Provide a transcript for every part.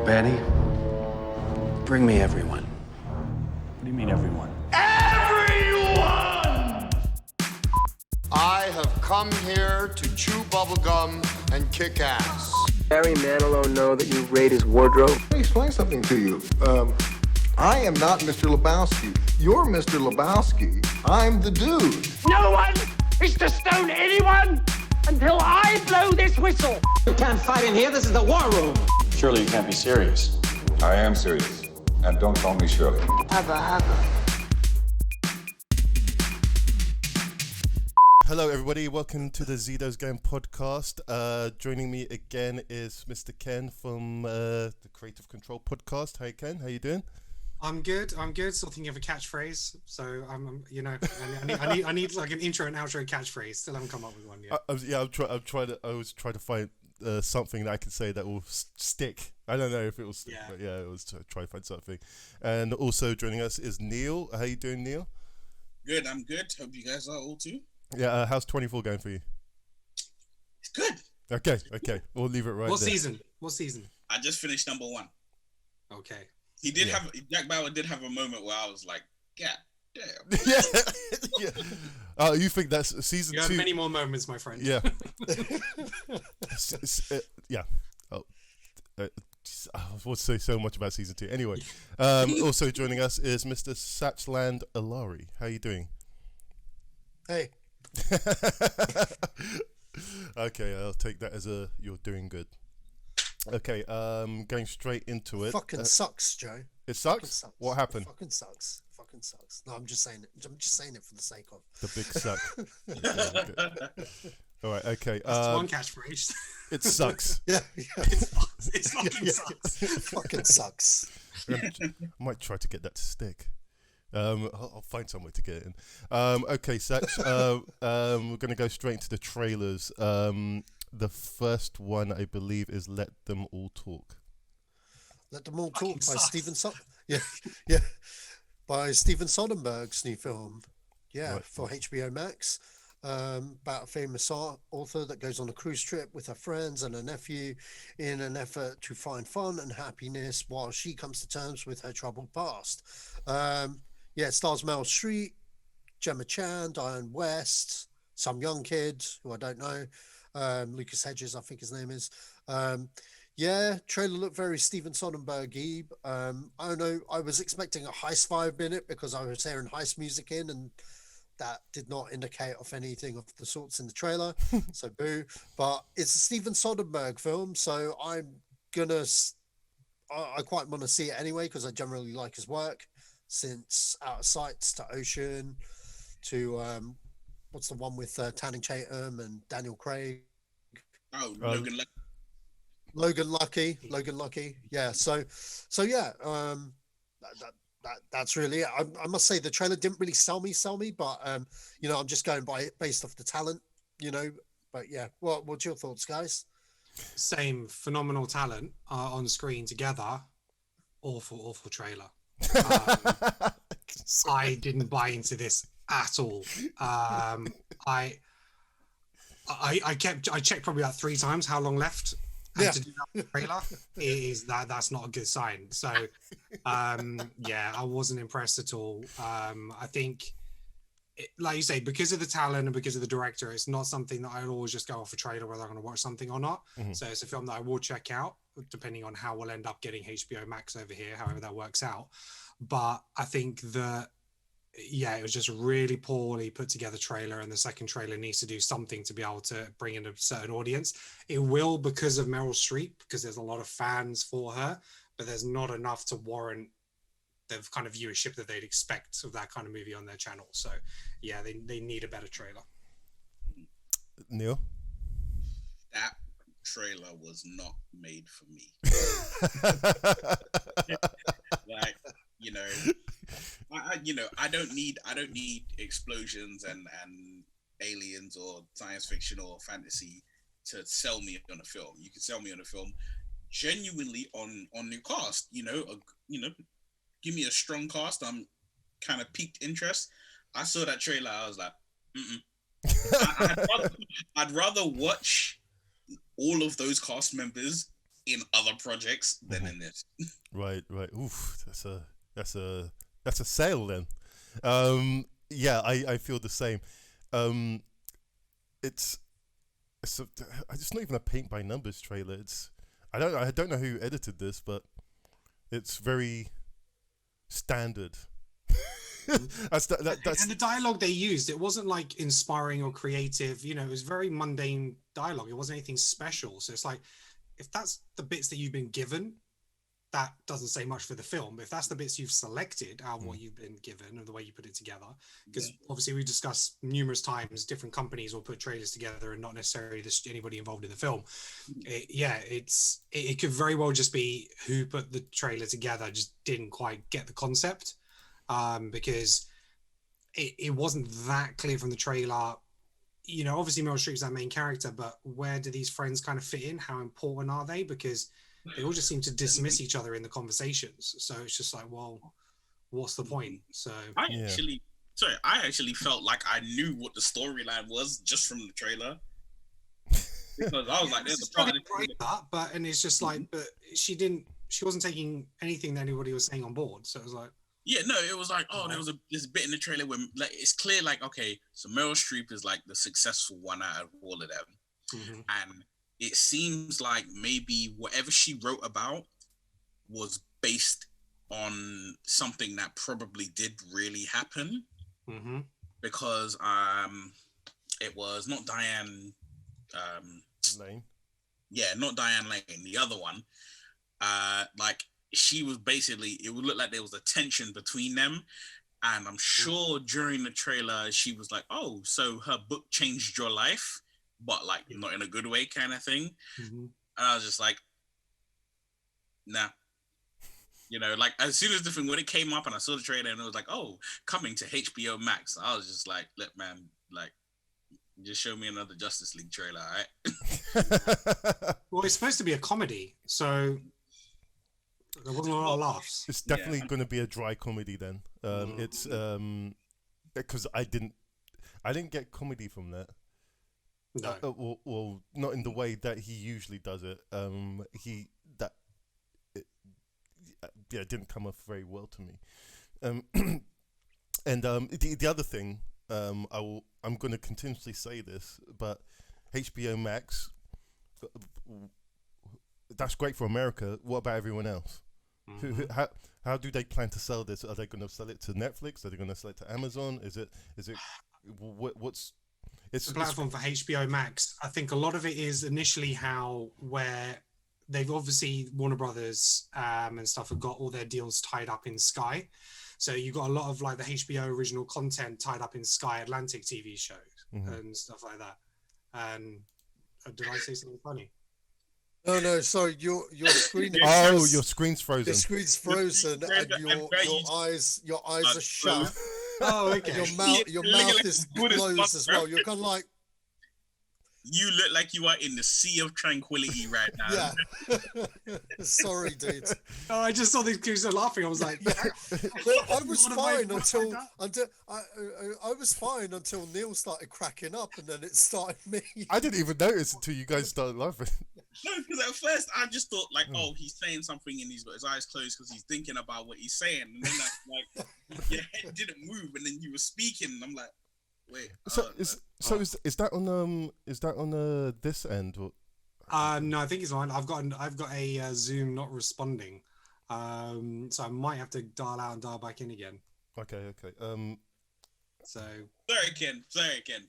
Betty, bring me everyone. What do you mean, everyone? Everyone! I have come here to chew bubblegum and kick ass. Barry Manilow know that you raid his wardrobe? Let me explain something to you. I am not Mr. Lebowski. You're Mr. Lebowski. I'm the dude. No one is to stone anyone until I blow this whistle. You can't fight in here. This is the war room. Surely you can't be serious. I am serious. And don't call me Shirley. Hello, everybody. Welcome to the Zedos Game podcast. Joining me again is Mr. Ken from the Creative Control podcast. Hey, Ken. How you doing? I'm good. Still thinking of a catchphrase. So I need like an intro and outro catchphrase. Still haven't come up with one yet. I was trying to find something that I can say that will stick. I don't know if it will stick, but yeah, it was to try to find something. And also joining us is Neil. How you doing, Neil? Good. I'm good. Hope you guys are all too. Yeah. How's 24 going for you? It's good. Okay. We'll leave it right What there. season? I just finished number 1. Okay. He did have Jack Bauer did have a moment where I was like, God damn. Yeah. You think that's season 2? You have many more moments, my friend. Yeah. Yeah. I want to say so much about season 2. Anyway, also joining us is Mr. Sacha Allari. How you doing? Hey. Okay, I'll take that as you're doing good. Okay, going straight into it. Fucking sucks, Joe. It sucks? What happened? Fucking sucks. No, I'm just saying it. I'm just saying it for the sake of the big suck. All right, okay. That's one catchphrase. It sucks. Yeah. It fucking sucks. Fucking sucks. I might try to get that to stick. I'll find some way to get it in. Okay, Sach, we're going to go straight into the trailers. The first one, I believe, is Let Them All Talk. Let Them All Talk by Steven Yeah. By Steven Soderbergh's new film. Yeah, right. For HBO Max. About a famous author that goes on a cruise trip with her friends and her nephew in an effort to find fun and happiness while she comes to terms with her troubled past. It stars Meryl Streep, Gemma Chan, Diane West, some young kid who I don't know, Lucas Hedges, I think his name is. Trailer looked very Steven Soderbergh-y. I don't know, I was expecting a heist vibe in it because I was hearing heist music in, and that did not indicate of anything of the sorts in the trailer. So boo. But it's a Steven Soderbergh film, so I quite want to see it anyway because I generally like his work. Since Out of Sights to Ocean to what's the one with Channing Tatum and Daniel Craig? Logan Lucky. Yeah. So yeah. That's really it. I must say the trailer didn't really sell me, but I'm just going based off the talent, But yeah, what's your thoughts, guys? Same, phenomenal talent on screen together. Awful trailer. I didn't buy into this at all. I checked probably about 3 times how long left. And to do that with the trailer that's not a good sign. So I wasn't impressed at all. I think like you say, because of the talent and because of the director, it's not something that I'll always just go off a trailer whether I'm going to watch something or not. Mm-hmm. So it's a film that I will check out depending on how we'll end up getting HBO Max over here, however that works out. But I think that it was just a really poorly put together trailer, and the second trailer needs to do something to be able to bring in a certain audience. It will because of Meryl Streep, because there's a lot of fans for her, but there's not enough to warrant the kind of viewership that they'd expect of that kind of movie on their channel. So yeah, they need a better trailer. Neil? That trailer was not made for me. I don't need explosions and aliens or science fiction or fantasy to sell me on a film. You can sell me on a film genuinely on your cast. Give me a strong cast. I'm kind of piqued interest. I saw that trailer. I was like, I'd rather watch all of those cast members in other projects than in this. Right. Oof, that's a sale then. Yeah, I feel the same. It's not even a paint by numbers trailer. I don't know who edited this, but it's very standard. that's and the dialogue they used, it wasn't like inspiring or creative. It was very mundane dialogue. It wasn't anything special. So it's like, if that's the bits that you've been given, that doesn't say much for the film. But if that's the bits you've selected out of what you've been given and the way you put it together, because obviously we discussed numerous times different companies will put trailers together and not necessarily anybody involved in the film. It could very well just be who put the trailer together just didn't quite get the concept, because it wasn't that clear from the trailer. Obviously Meryl Streep's our main character, but where do these friends kind of fit in? How important are they? Because they all just seem to dismiss each other in the conversations. So it's just like, well, what's the point? So I actually felt like I knew what the storyline was just from the trailer. Because I was like, there's a part of but it's just like, but she wasn't taking anything that anybody was saying on board. So it was like, yeah, no, it was like, there was this bit in the trailer where like it's clear, like, okay, so Meryl Streep is like the successful one out of all of them, and it seems like maybe whatever she wrote about was based on something that probably did really happen, because it was not Diane Lane. Yeah, not Diane Lane, the other one. Like, she was basically, it would look like there was a tension between them, and I'm sure during the trailer she was like, oh, so her book changed your life, but like not in a good way kind of thing. And I was just like, nah. Like as soon as the thing, when it came up and I saw the trailer and it was like, oh, coming to HBO Max, I was just like, look, man, like, just show me another Justice League trailer, all right? Well, it's supposed to be a comedy, so there wasn't a lot of laughs. It's definitely going to be a dry comedy then. It's because I didn't get comedy from that. No. Well, not in the way that he usually does it. It didn't come off very well to me. And the other thing, I'm going to continuously say this, but HBO Max, that's great for America. What about everyone else? How do they plan to sell this? Are they going to sell it to Netflix? Are they going to sell it to Amazon? Is it what's it's the platform for HBO Max? I think a lot of it is initially where they've obviously Warner Brothers and stuff have got all their deals tied up in Sky. So you've got a lot of like the HBO original content tied up in Sky Atlantic TV shows and stuff like that. And did I say something funny? No, sorry, your screen. Your screen's frozen. Your screen's frozen, and your eyes are shut. Oh, okay. Your mouth is closed as well. You're kind of like. You look like you are in the sea of tranquility right now. Yeah. Sorry, dude. No, I just saw these kids laughing. I was like, well, I was fine until I was fine until Neil started cracking up, and then it started me. I didn't even notice until you guys started laughing. No, because at first I just thought like, oh, he's saying something and he's got his eyes closed because he's thinking about what he's saying, and then like your head didn't move, and then you were speaking, and I'm like. Wait. Is that on this end? Or? No, I think it's on. I've got a Zoom not responding, so I might have to dial out and dial back in again. Okay. So. Sorry, Ken.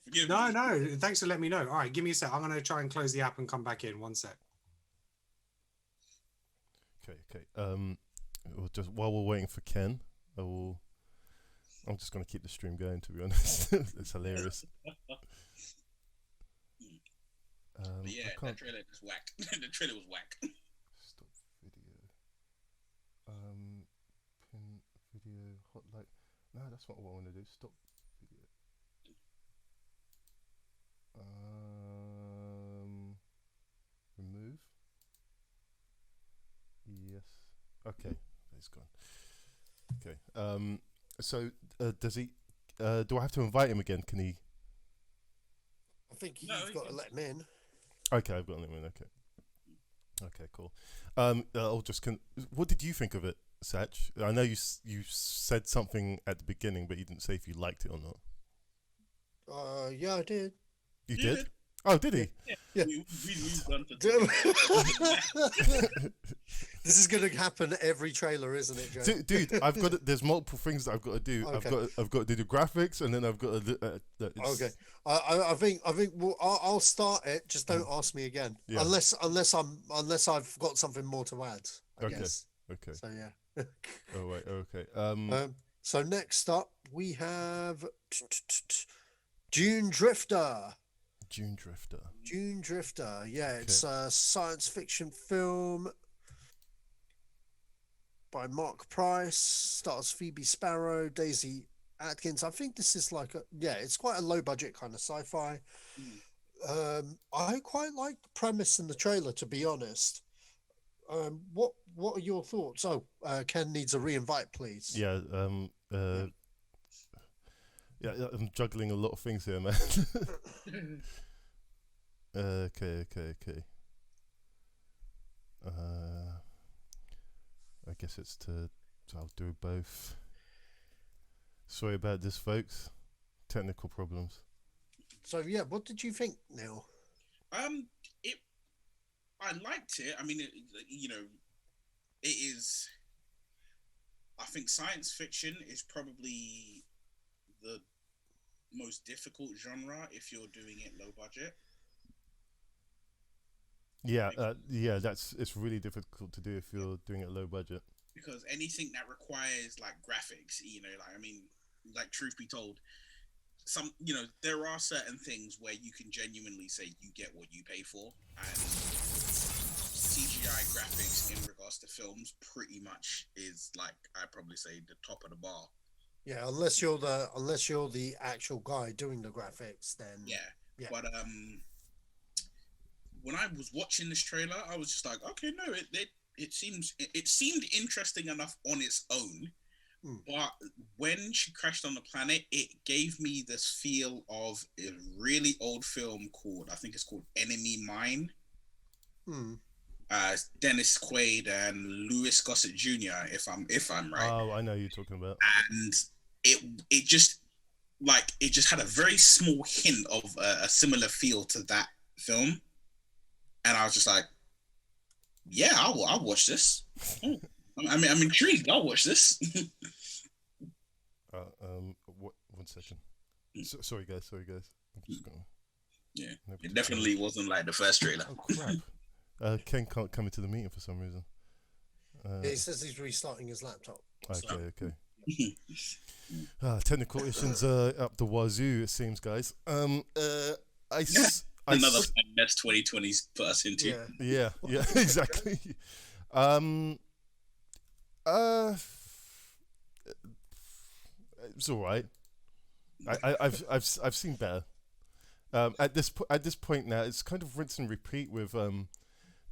Forgive me. No. Thanks for letting me know. All right, give me a sec. I'm gonna try and close the app and come back in. One sec. Okay. Just while we're waiting for Ken, I'm just going to keep the stream going, to be honest. It's hilarious. That trailer was whack. The trailer was whack. Stop video. Pin video, hotlight. No, that's not what I want to do. Stop video. Remove. Yes. Okay, it's gone. Okay. So does he? Do I have to invite him again? Can he? I think you've got to let him in. Okay, I've got him in. Okay. Okay, cool. I'll just what did you think of it, Sach? I know you said something at the beginning, but you didn't say if you liked it or not. Yeah, I did. You did? Oh, did he? Yeah. We've done This is going to happen every trailer, isn't it, Joe? Dude, there's multiple things that I've got to do. Okay. I've got to do the graphics, and then I've got to. Okay. I think I'll start it. Just don't ask me again, unless I've got something more to add. I guess. Okay. So yeah. Oh wait. Okay. So next up we have Dune Drifter. Dune Drifter. Yeah, it's a science fiction film by Mark Price. Stars Phoebe Sparrow, Daisy Atkins. I think this is like it's quite a low budget kind of sci-fi. I quite like the premise in the trailer, to be honest. What are your thoughts? Ken needs a re-invite, please. Yeah. Yeah, I'm juggling a lot of things here, man. Okay. I guess I'll do both. Sorry about this, folks. Technical problems. So yeah, what did you think, Neil? I liked it. I mean, it is. I think science fiction is probably the most difficult genre if you're doing it low budget. Yeah, it's really difficult to do if you're doing it low budget. Because anything that requires like graphics, truth be told, there are certain things where you can genuinely say you get what you pay for, and CGI graphics in regards to films pretty much is I'd probably say the top of the bar. Yeah, unless you're the actual guy doing the graphics, then yeah. But when I was watching this trailer, I was just like, okay, no, it seemed interesting enough on its own. But when she crashed on the planet, it gave me this feel of a really old film called Enemy Mine. Dennis Quaid and Louis Gossett Jr. If I'm right. Oh, I know who you're talking about. And it just had a very small hint of a similar feel to that film, and I was just like, yeah, I'll watch this. I'm intrigued. I'll watch this. One second. Sorry guys. I'm just gonna. Yeah, it definitely wasn't like the first trailer. Oh crap! Ken can't come into the meeting for some reason. He says he's restarting his laptop. Okay. Technical issues up the wazoo, it seems, guys. Another mess 2020's put us into. Yeah, exactly. It's all right. I've seen better. At this point now, it's kind of rinse and repeat with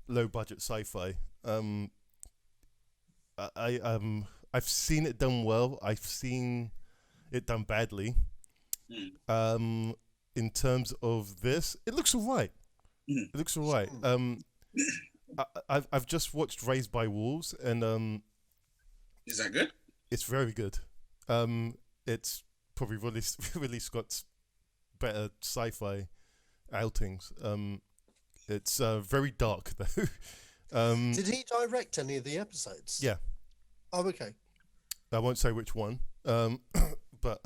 low budget sci-fi. I've seen it done well. I've seen it done badly. In terms of this, it looks all right. It looks all right. I've just watched Raised by Wolves, and is that good? It's very good. It's probably really Scott's better sci-fi outings. It's very dark though. Did he direct any of the episodes? Yeah. Oh, okay. I won't say which one, but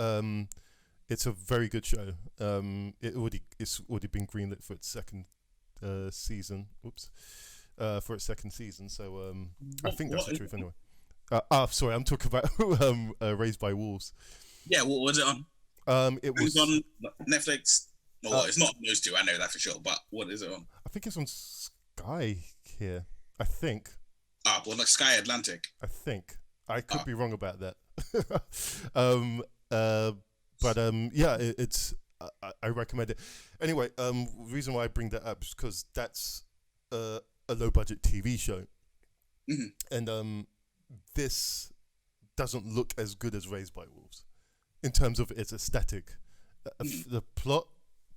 it's a very good show. It's already been greenlit for its second season. For its second season. So I think that's the truth anyway. Sorry, I'm talking about Raised by Wolves. Yeah, what was it on? It was on Netflix. Well, it's not on those two. I know that for sure. But what is it on? I think it's on Sky here. I think. Like Sky Atlantic. I think. I could be wrong about that. It's. I recommend it. Anyway, reason why I bring that up is because that's a low budget TV show, and this doesn't look as good as Raised by Wolves in terms of its aesthetic. The plot,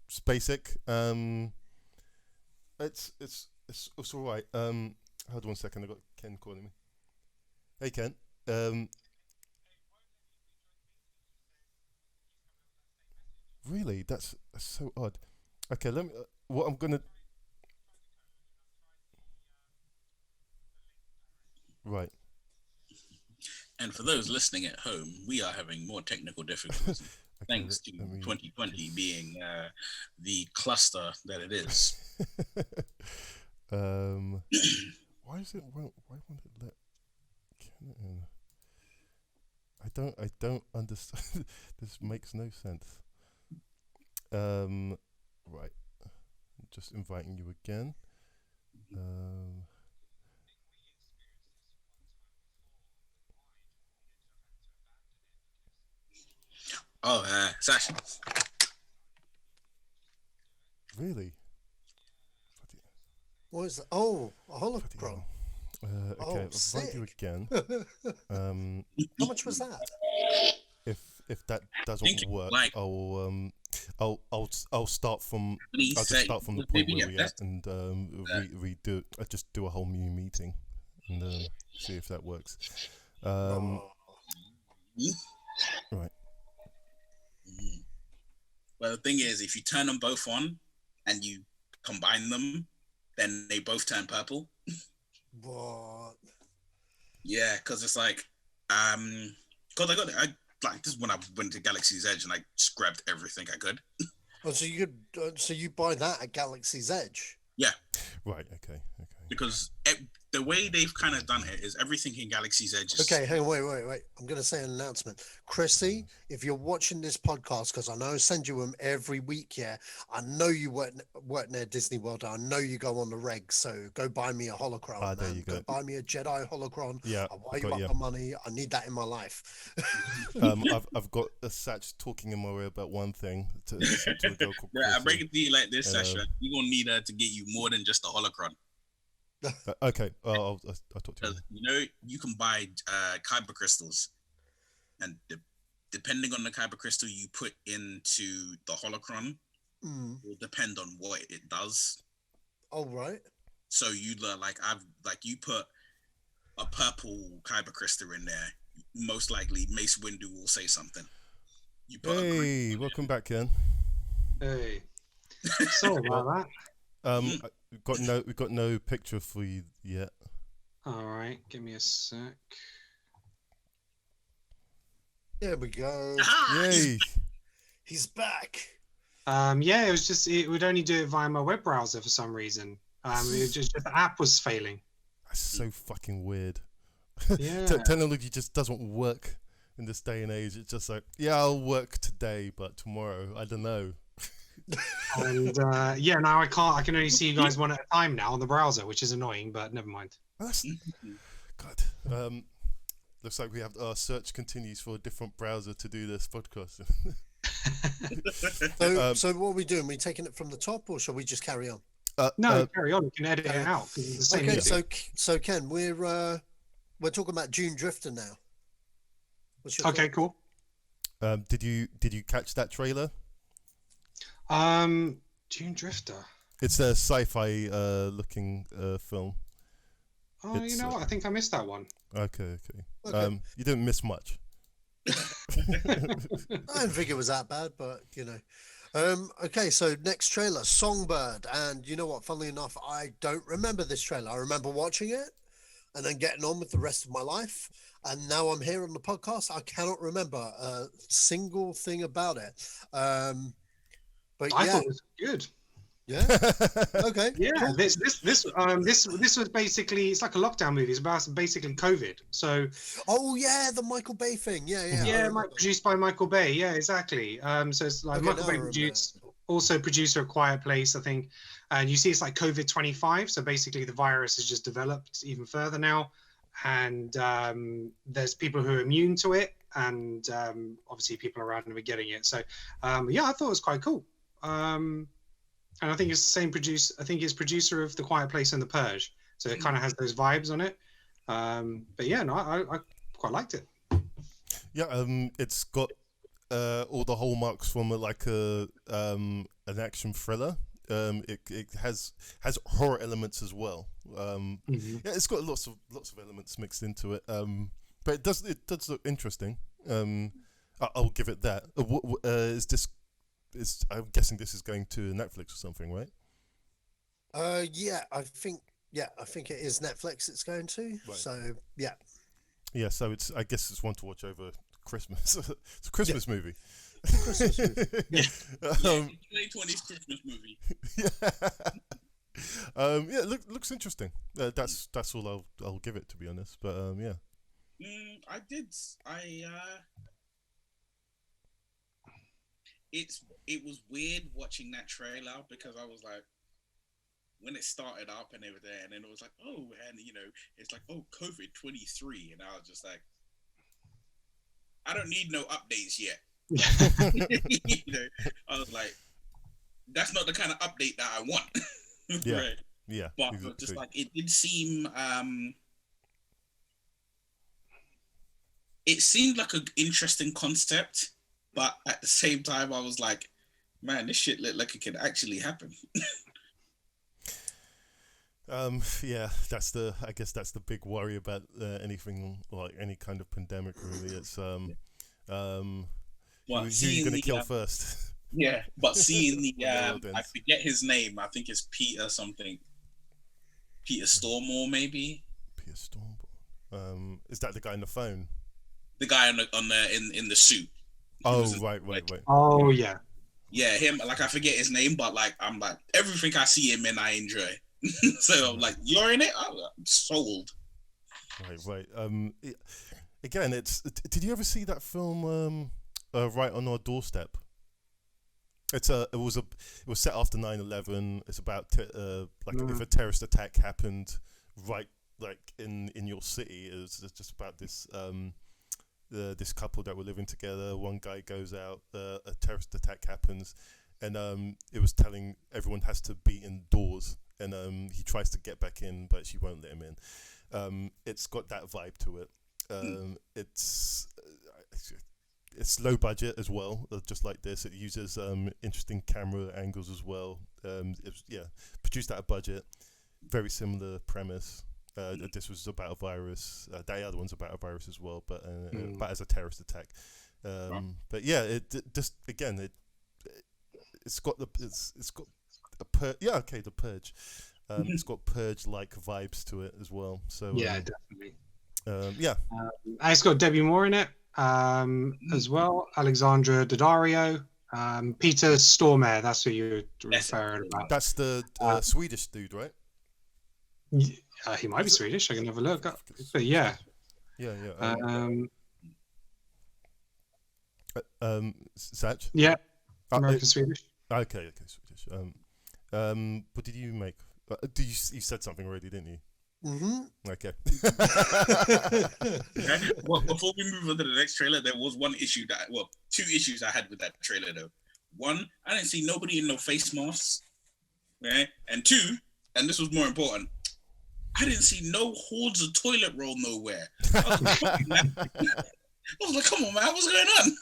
it's basic. It's It's all right. Hold on 1 second. I got Ken calling me. Hey, Ken. Really? That's so odd. Okay, let me. What I'm gonna. Right. And for those listening at home, we are having more technical difficulties thanks to 2020 being the cluster that it is. Why is it? Why won't it let Kenan in? I don't understand. This makes no sense. Right. I'm just inviting you again. Sacha. Really? What is that? Oh, a hologram. Okay, I'll invite you again. How much was that? If that doesn't work, I'll start from the point where we're at and redo. I just do a whole new meeting and see if that works. Right. Well, the thing is, if you turn them both on and you combine them, then they both turn purple. What? Yeah, because it's like, because this is when I went to Galaxy's Edge and I just grabbed everything I could. Oh, so you could, so you buy that at Galaxy's Edge? Yeah. Right. Okay. Because the way they've kind of done it is everything in Galaxy's Edge. Okay. Hey, wait. I'm going to say an announcement. Chrissy, if you're watching this podcast, because I know I send you them every week, yeah, I know you work near Disney World. I know you go on the reg, so go buy me a holocron. There you go. Buy me a Jedi holocron. Yeah, I'll buy you up the money. I need that in my life. I've got a Satch talking in my way about one thing to a girl called I break it to you like this, Sacha. You're going to need her to get you more than just a holocron. Okay, I'll talk to you. You know, you can buy kyber crystals, and depending on the kyber crystal you put into the holocron, will depend on what it does. Oh, right. So you you put a purple kyber crystal in there, most likely Mace Windu will say something. Hey, welcome back, Ken. Hey. Sorry about that. We've got no picture for you yet. All right, give me a sec. There we go. Yay! He's back. Yeah, it would only do it via my web browser for some reason. It just the app was failing. That's so fucking weird. Yeah. Technology just doesn't work in this day and age. It's just like, yeah, I'll work today, but tomorrow, I don't know. And now I can't. I can only see you guys one at a time now on the browser, which is annoying. But never mind. God. Looks like we have our search continues for a different browser to do this podcast. So what are we doing? Are we taking it from the top, or shall we just carry on? No, carry on. You can edit it out. It's the same okay, so Ken, we're talking about June Drifter now. Okay, cool. Did you catch that trailer? June Drifter. It's a sci-fi looking film. Oh, you know what? I think I missed that one. Okay. You didn't miss much. I didn't think it was that bad, but you know. Okay, so next trailer, Songbird, and you know what? Funnily enough, I don't remember this trailer. I remember watching it and then getting on with the rest of my life, and now I'm here on the podcast. I cannot remember a single thing about it. But I thought it was good. Yeah. Okay. Yeah. Cool. This was basically, it's like a lockdown movie. It's about basically COVID. So. Oh yeah, the Michael Bay thing. Yeah. Yeah, produced by Michael Bay. Yeah, exactly. So it's like Michael Bay produced, also producer of Quiet Place, I think. And you see, it's like COVID-25. So basically, the virus has just developed even further now, and there's people who are immune to it, and obviously people around them are getting it. So yeah, I thought it was quite cool. And I think it's the same producer. I think it's producer of The Quiet Place and The Purge, so it kind of has those vibes on it. But yeah, no, I quite liked it. Yeah, it's got all the hallmarks from an action thriller. It has horror elements as well. Yeah, it's got lots of elements mixed into it. But it does look interesting. I'll give it that. I'm guessing this is going to Netflix or something, right? Yeah, I think it is Netflix it's going to. Right. So yeah. Yeah, so I guess it's one to watch over Christmas. It's a Christmas movie. Christmas movie. Yeah. 2020's Christmas movie. Yeah, looks interesting. That's all I'll give it, to be honest. But yeah. It was weird watching that trailer because I was like, when it started up and everything, and then it was like, oh, and it's like, oh, COVID-23, and I was just like, I don't need no updates yet. I was like, that's not the kind of update that I want. Yeah. Right. Yeah. But exactly. Just like it did seem, it seemed like an interesting concept, but at the same time, I was like, man, this shit looked like it could actually happen. Yeah, I guess that's the big worry about anything like any kind of pandemic. Really, it's who are you going to kill first? Yeah, but seeing the I forget his name. I think it's Peter something. Peter Stormare, maybe. Peter Stormare. Is that the guy on the phone? The guy in the suit. Oh right. Oh yeah. Yeah, him. Like I forget his name, but like I'm like everything I see him in, I enjoy. So I'm like, you're in it? I'm sold. Right. Again, did you ever see that film Right on Our Doorstep? It was set after 9/11. It's about if a terrorist attack happened right like in your city. It's just about this this couple that were living together. One guy goes out, a terrorist attack happens, and it was telling everyone has to be indoors. And he tries to get back in, but she won't let him in. It's got that vibe to it. It's low budget as well, just like this. It uses interesting camera angles as well. Produced at a budget. Very similar premise. This was about a virus. The other one's about a virus as well, but as a terrorist attack. But yeah, it's got the Purge. It's got Purge-like vibes to it as well. So yeah, definitely. It's got Debbie Moore in it as well. Alexandra Daddario, Peter Stormare. That's who you're referring about. That's the Swedish dude, right? He might be Swedish. I can have a look. But yeah. Sach? Yeah. American Swedish. Okay, Swedish. What did you make? You said something already, didn't you? Mm-hmm. Okay. Well, before we move on to the next trailer, there was two issues I had with that trailer though. One, I didn't see nobody in no face masks. Right? And two, and this was more important, I didn't see no hordes of toilet roll nowhere. I was like, come on, man, what's going on?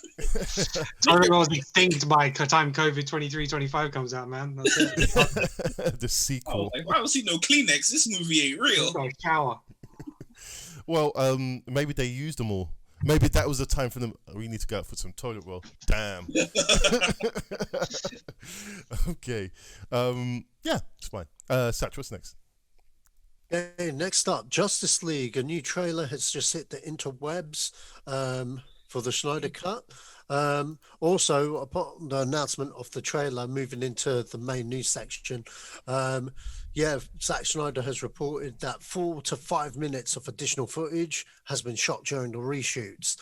Toilet roll is extinct by the time COVID-23-25 comes out, man. That's it. The sequel. I don't see no Kleenex. This movie ain't real. Like shower. Well, maybe they used them all. Maybe that was the time for them. We need to go out for some toilet roll. Damn. Okay. Yeah, it's fine. Satch, what's next? Okay, next up, Justice League. A new trailer has just hit the interwebs for the Snyder Cut. Also, upon the announcement of the trailer, moving into the main news section, Zack Snyder has reported that 4 to 5 minutes of additional footage has been shot during the reshoots.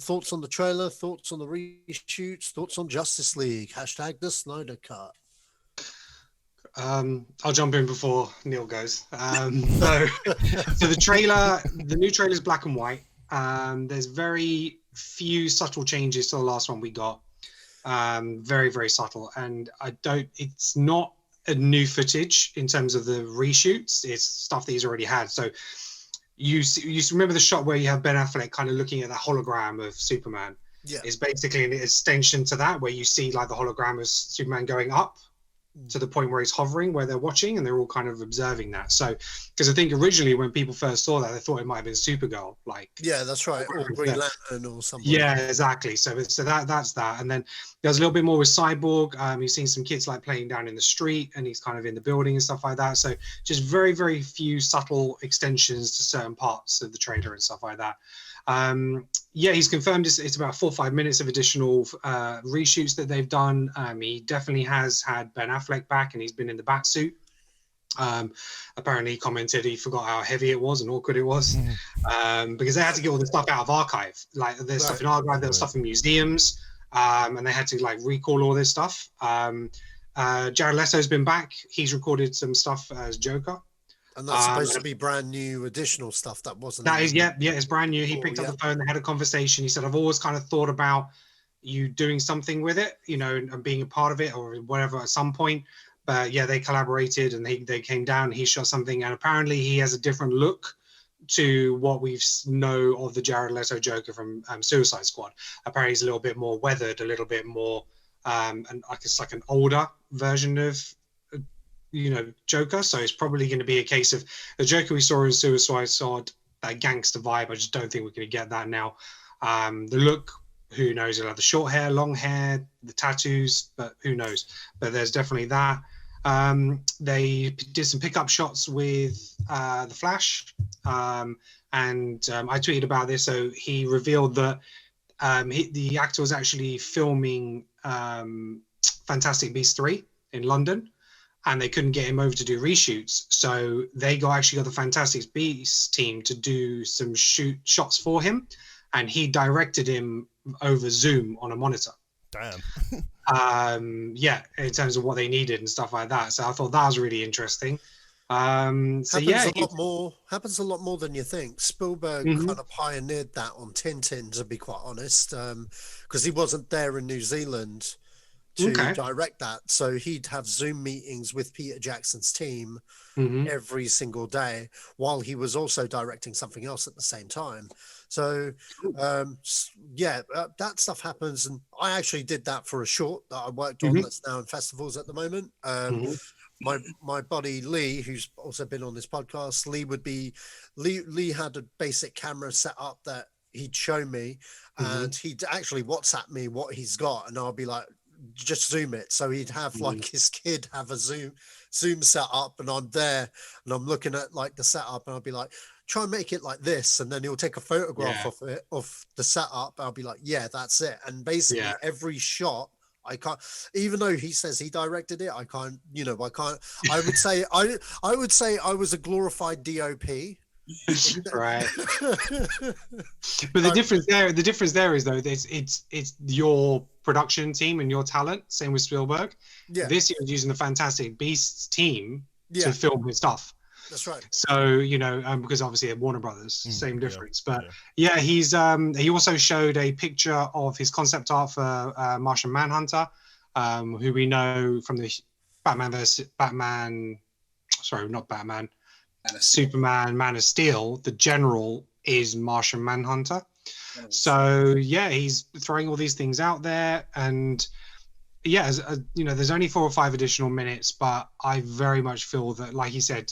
Thoughts on the trailer, thoughts on the reshoots, thoughts on Justice League, #the Snyder Cut. I'll jump in before Neil goes. So the new trailer is black and white. There's very few subtle changes to the last one we got. Very, very subtle. And it's not a new footage in terms of the reshoots. It's stuff that he's already had. So you remember the shot where you have Ben Affleck kind of looking at the hologram of Superman? Yeah. It's basically an extension to that, where you see like the hologram of Superman going up. to the point where he's hovering, where they're watching, and they're all kind of observing that. So, because I think originally when people first saw that, they thought it might have been Supergirl, like yeah, that's right, or Green Lantern or something. Yeah, exactly. So that's that. And then there's a little bit more with Cyborg. You've seen some kids like playing down in the street, and he's kind of in the building and stuff like that. So just very, very few subtle extensions to certain parts of the trailer and stuff like that. Yeah, he's confirmed it's about 4 or 5 minutes of additional reshoots that they've done. He definitely has had Ben Affleck back, and he's been in the bat suit. Apparently he commented he forgot how heavy it was and awkward it was, because they had to get all the stuff out of archive. Like there's stuff in archive, there's stuff in museums, and they had to like recall all this stuff. Jared Leto's been back. He's recorded some stuff as Joker. And that's supposed to be brand new, additional stuff that wasn't. That is, yeah, it's brand new. He picked up the phone, they had a conversation. He said, I've always kind of thought about you doing something with it, you know, and being a part of it or whatever at some point. But yeah, they collaborated and they came down and he shot something. And apparently he has a different look to what we know of the Jared Leto Joker from Suicide Squad. Apparently he's a little bit more weathered, a little bit more, and I guess like an older version of, you know, Joker. So it's probably going to be a case of the Joker we saw in Suicide Squad, that gangster vibe. I just don't think we're going to get that now. The look, who knows? He'll have the short hair, long hair, the tattoos, but who knows? But there's definitely that. They did some pickup shots with the Flash, and I tweeted about this. So he revealed that the actor was actually filming Fantastic Beasts 3 in London, and they couldn't get him over to do reshoots. So they actually got the Fantastic Beasts team to do some shots for him, and he directed him over Zoom on a monitor. Damn. Yeah, in terms of what they needed and stuff like that. So I thought that was really interesting. Happens a lot more than you think. Spielberg kind of pioneered that on Tintin, to be quite honest, because he wasn't there in New Zealand to direct that. So he'd have Zoom meetings with Peter Jackson's team every single day, while he was also directing something else at the same time. So that stuff happens, and I actually did that for a short that I worked on that's now in festivals at the moment. My buddy Lee, who's also been on this podcast, Lee had a basic camera set up that he'd show me, and he'd actually WhatsApp me what he's got, and I'll be like, just zoom it. So he'd have like his kid have a zoom set up, and I'm there and I'm looking at like the setup, and I'll be like, try and make it like this, and then he'll take a photograph of the setup. I'll be like, yeah, that's it. And basically every shot, I can't, even though he says he directed it, I can't. I would say I was a glorified DOP. Right. But the difference there is though, it's your production team and your talent. Same with Spielberg. Yeah. This year was using the Fantastic Beasts team to film his stuff. That's right. So because obviously at Warner Brothers, same difference. But he's he also showed a picture of his concept art for Martian Manhunter, who we know from the Superman, Man of Steel. The general is Martian Manhunter. So he's throwing all these things out there, and there's only 4 or 5 additional minutes, but I very much feel that, like he said,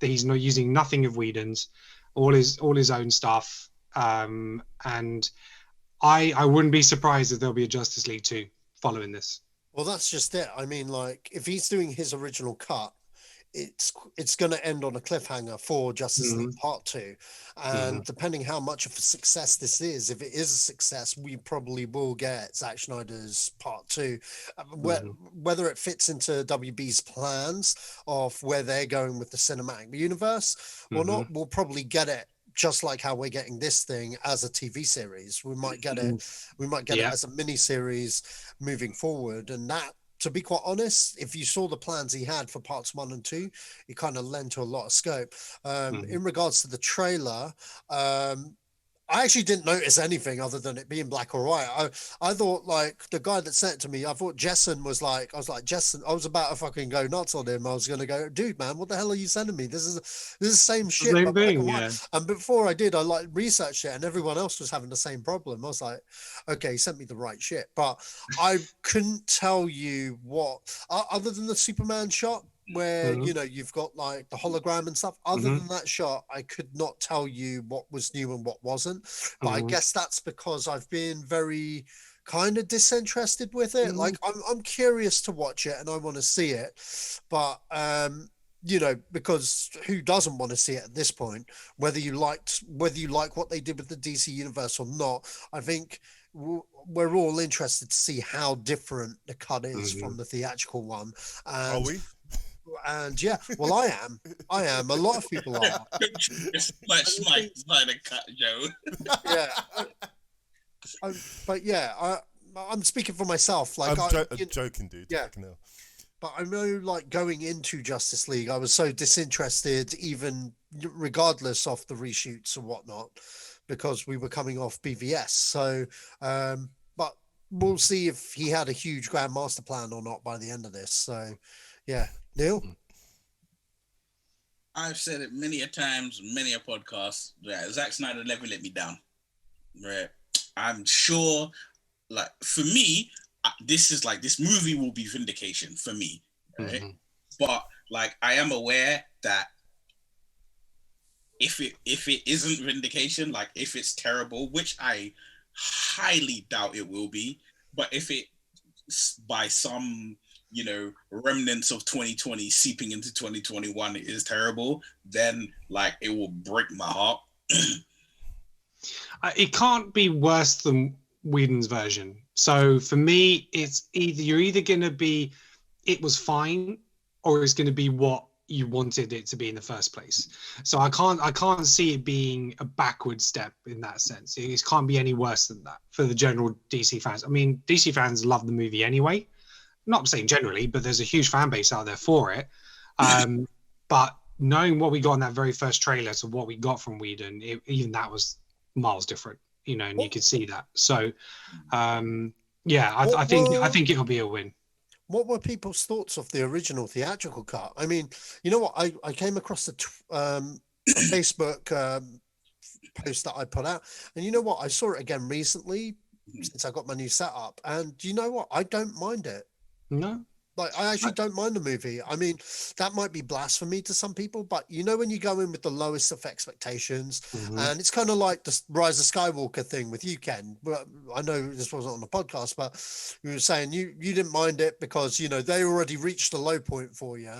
that he's not using nothing of Whedon's, all his own stuff, and I wouldn't be surprised if there'll be a Justice League 2 following this. Well, that's just it. I mean, like, if he's doing his original cut, it's going to end on a cliffhanger for Justice League Part 2, and depending how much of a success this is, if it is a success, we probably will get Zack Snyder's Part 2. Whether it fits into WB's plans of where they're going with the cinematic universe or not, we'll probably get it just like how we're getting this thing as a TV series. We might get it. We might get it as a mini series moving forward, and that, to be quite honest, if you saw the plans he had for parts 1 and 2, it kind of lent to a lot of scope. In regards to the trailer, I actually didn't notice anything other than it being black or white. I thought like the guy that sent it to me, I thought Jessen was like, I was like, Jessen, I was about to fucking go nuts on him. I was going to go, dude, man, what the hell are you sending me? This is the same shit. Same but black thing, and white. yeah. And before I did, I like researched it and everyone else was having the same problem. I was like, okay, he sent me the right shit. But I couldn't tell you what, other than the Superman shot, where you know you've got like the hologram and stuff. Other than that shot, I could not tell you what was new and what wasn't. But I guess that's because I've been very kind of disinterested with it. Like I'm curious to watch it and I want to see it, but you know, because who doesn't want to see it at this point? Whether you like what they did with the DC universe or not, I think we're all interested to see how different the cut is from the theatrical one. And, are we? And yeah, well, I am. A lot of people are. It's like a cut, Joe. Yeah. But yeah, I'm speaking for myself. Like I'm joking, dude. Yeah. But I know, like, going into Justice League, I was so disinterested, even regardless of the reshoots and whatnot, because we were coming off BVS. So, but we'll see if he had a huge grand master plan or not by the end of this. So, yeah. Neil? I've said it many a times, many a podcast. Yeah, Zack Snyder never let me down. Right? I'm sure, like, for me, this movie will be vindication for me. Right? But like, I am aware that if it isn't vindication, like if it's terrible, which I highly doubt it will be, but if it by some remnants of 2020 seeping into 2021 is terrible, then like it will break my heart. It can't be worse than Whedon's version. So for me, it's either going to be it was fine, or it's going to be what you wanted it to be in the first place. So I can't see it being a backward step in that sense. It can't be any worse than that for the general DC fans. I mean, DC fans love the movie anyway. Not saying generally, but there's a huge fan base out there for it. But knowing what we got in that very first trailer to what we got from Whedon, even that was miles different, and you could see that. So, yeah, I think it'll be a win. What were people's thoughts of the original theatrical cut? I mean, you know what? I came across a Facebook post that I put out, and you know what? I saw it again recently since I got my new setup, and you know what? I don't mind it. No. Like, I actually don't mind the movie. I mean, that might be blasphemy to some people, but when you go in with the lowest of expectations, and it's kind of like the Rise of Skywalker thing with you, Ken. Well, I know this wasn't on the podcast, but you were saying you didn't mind it because, they already reached the low point for you.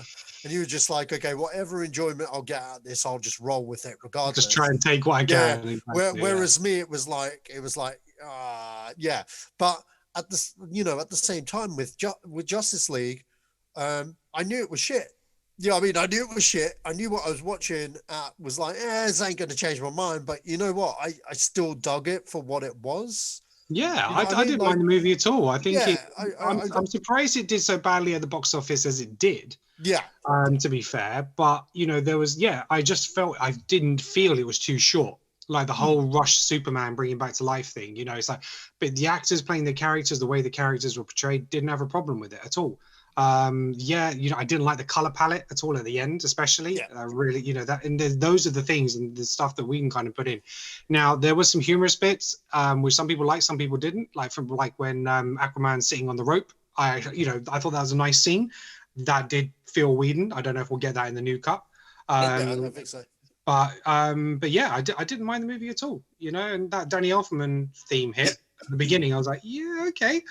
And you were just like, okay, whatever enjoyment I'll get out of this, I'll just roll with it regardless. Just try and take what I can. Yeah. Whereas me, it was like, yeah. But at the same time with Justice League, I knew it was shit. Yeah, I mean, I knew it was shit. I knew what I was watching was like, this ain't going to change my mind. But you know what? I still dug it for what it was. Yeah, I didn't mind the movie at all. I think I'm surprised it did so badly at the box office as it did. Yeah. To be fair, but there was I just felt I didn't feel it was too short. Like the whole Rush Superman bringing back to life thing, it's like, but the actors playing the characters, the way the characters were portrayed, didn't have a problem with it at all. I didn't like the color palette at all at the end, especially. Really, that, and those are the things and the stuff that we can kind of put in. Now, there was some humorous bits, which some people liked, some people didn't. Like when Aquaman's sitting on the rope, I thought that was a nice scene. That did feel Whedon. I don't know if we'll get that in the new cut. I don't think so. But yeah, I didn't mind the movie at all, and that Danny Elfman theme hit at the beginning. I was like, yeah, okay,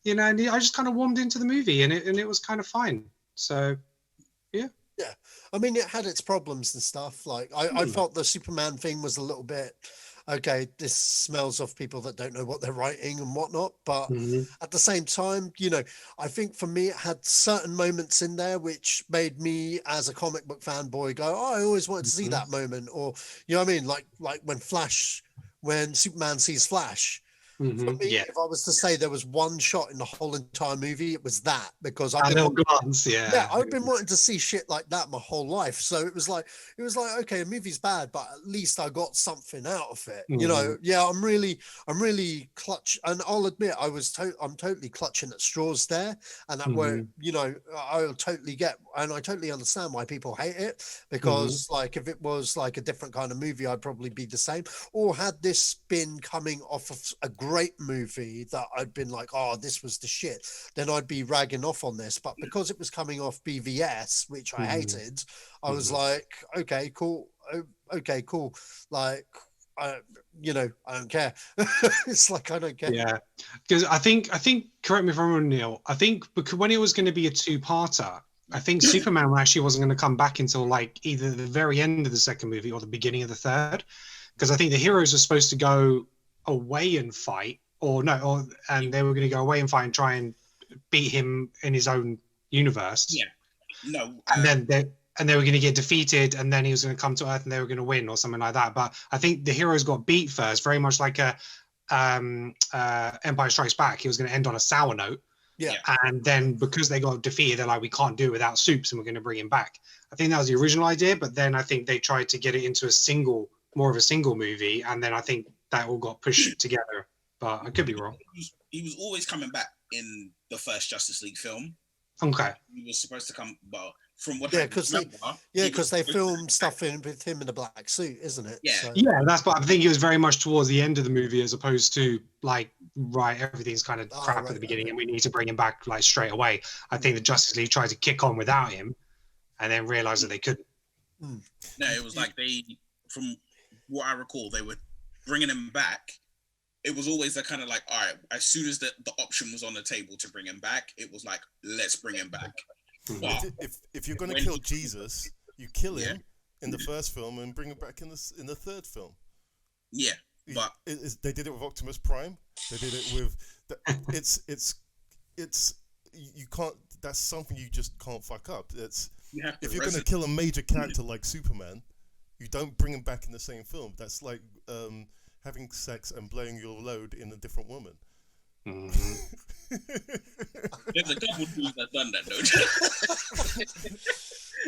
and I just kind of warmed into the movie, and it was kind of fine. So, yeah. Yeah, I mean, it had its problems and stuff. Like I felt the Superman thing was a little bit, okay, this smells of people that don't know what they're writing and whatnot. But at the same time, I think for me, it had certain moments in there which made me, as a comic book fanboy, go, oh, I always wanted to see that moment. Or, you know what I mean? Like when Superman sees Flash, For me, Yeah. if I was to say there was one shot in the whole entire movie, it was that, because A little glance, yeah. I've been wanting to see shit like that my whole life. So it was like, okay, a movie's bad, but at least I got something out of it. You know, yeah, I'm really clutch, and I'll admit I'm totally clutching at straws there, and that where, you know, I'll totally get, and I totally understand why people hate it, because like if it was like a different kind of movie, I'd probably be the same. Or had this been coming off of a great movie that I'd been like, oh, this was the shit, then I'd be ragging off on this. But because it was coming off BVS, which I hated, I was like, okay, cool. Like, you know, I don't care. It's like, I don't care. Yeah, because I think, correct me if I'm wrong, Neil, I think because when it was going to be a two-parter, I think Superman actually wasn't going to come back until like either the very end of the second movie or the beginning of the third, because I think the heroes were supposed to go away and fight, and they were going to go away and fight and try and beat him in his own universe. Yeah. No. And then they were going to get defeated, and then he was going to come to Earth and they were going to win or something like that. But I think the heroes got beat first, very much like a Empire Strikes Back. He was going to end on a sour note. Yeah. And then because they got defeated, they're like, we can't do it without Supes, and we're going to bring him back. I think that was the original idea, but then I think they tried to get it into more of a single movie, and then I think that all got pushed together. But I could be wrong. He was always coming back in the first Justice League film. Okay. He was supposed to come, well, from what because they filmed stuff with him in a black suit, isn't it? Yeah. So. Yeah, that's what I think. It was very much towards the end of the movie, as opposed to like, right, everything's kind of crap at the beginning, and we need to bring him back like straight away. I think the Justice League tried to kick on without him, and then realized that they couldn't. No, it was like from what I recall, they were bringing him back. It was always that kind of like, all right, as soon as the option was on the table to bring him back, it was like, let's bring him back. But if you're going to kill Jesus, you kill him in the first film and bring him back in the third film. Yeah, but they did it with Optimus Prime. They did it with it's you can't. That's something you just can't fuck up. If you're going to kill a major character like Superman, you don't bring him back in the same film. That's like having sex and blowing your load in a different woman. There's a couple dudes that done that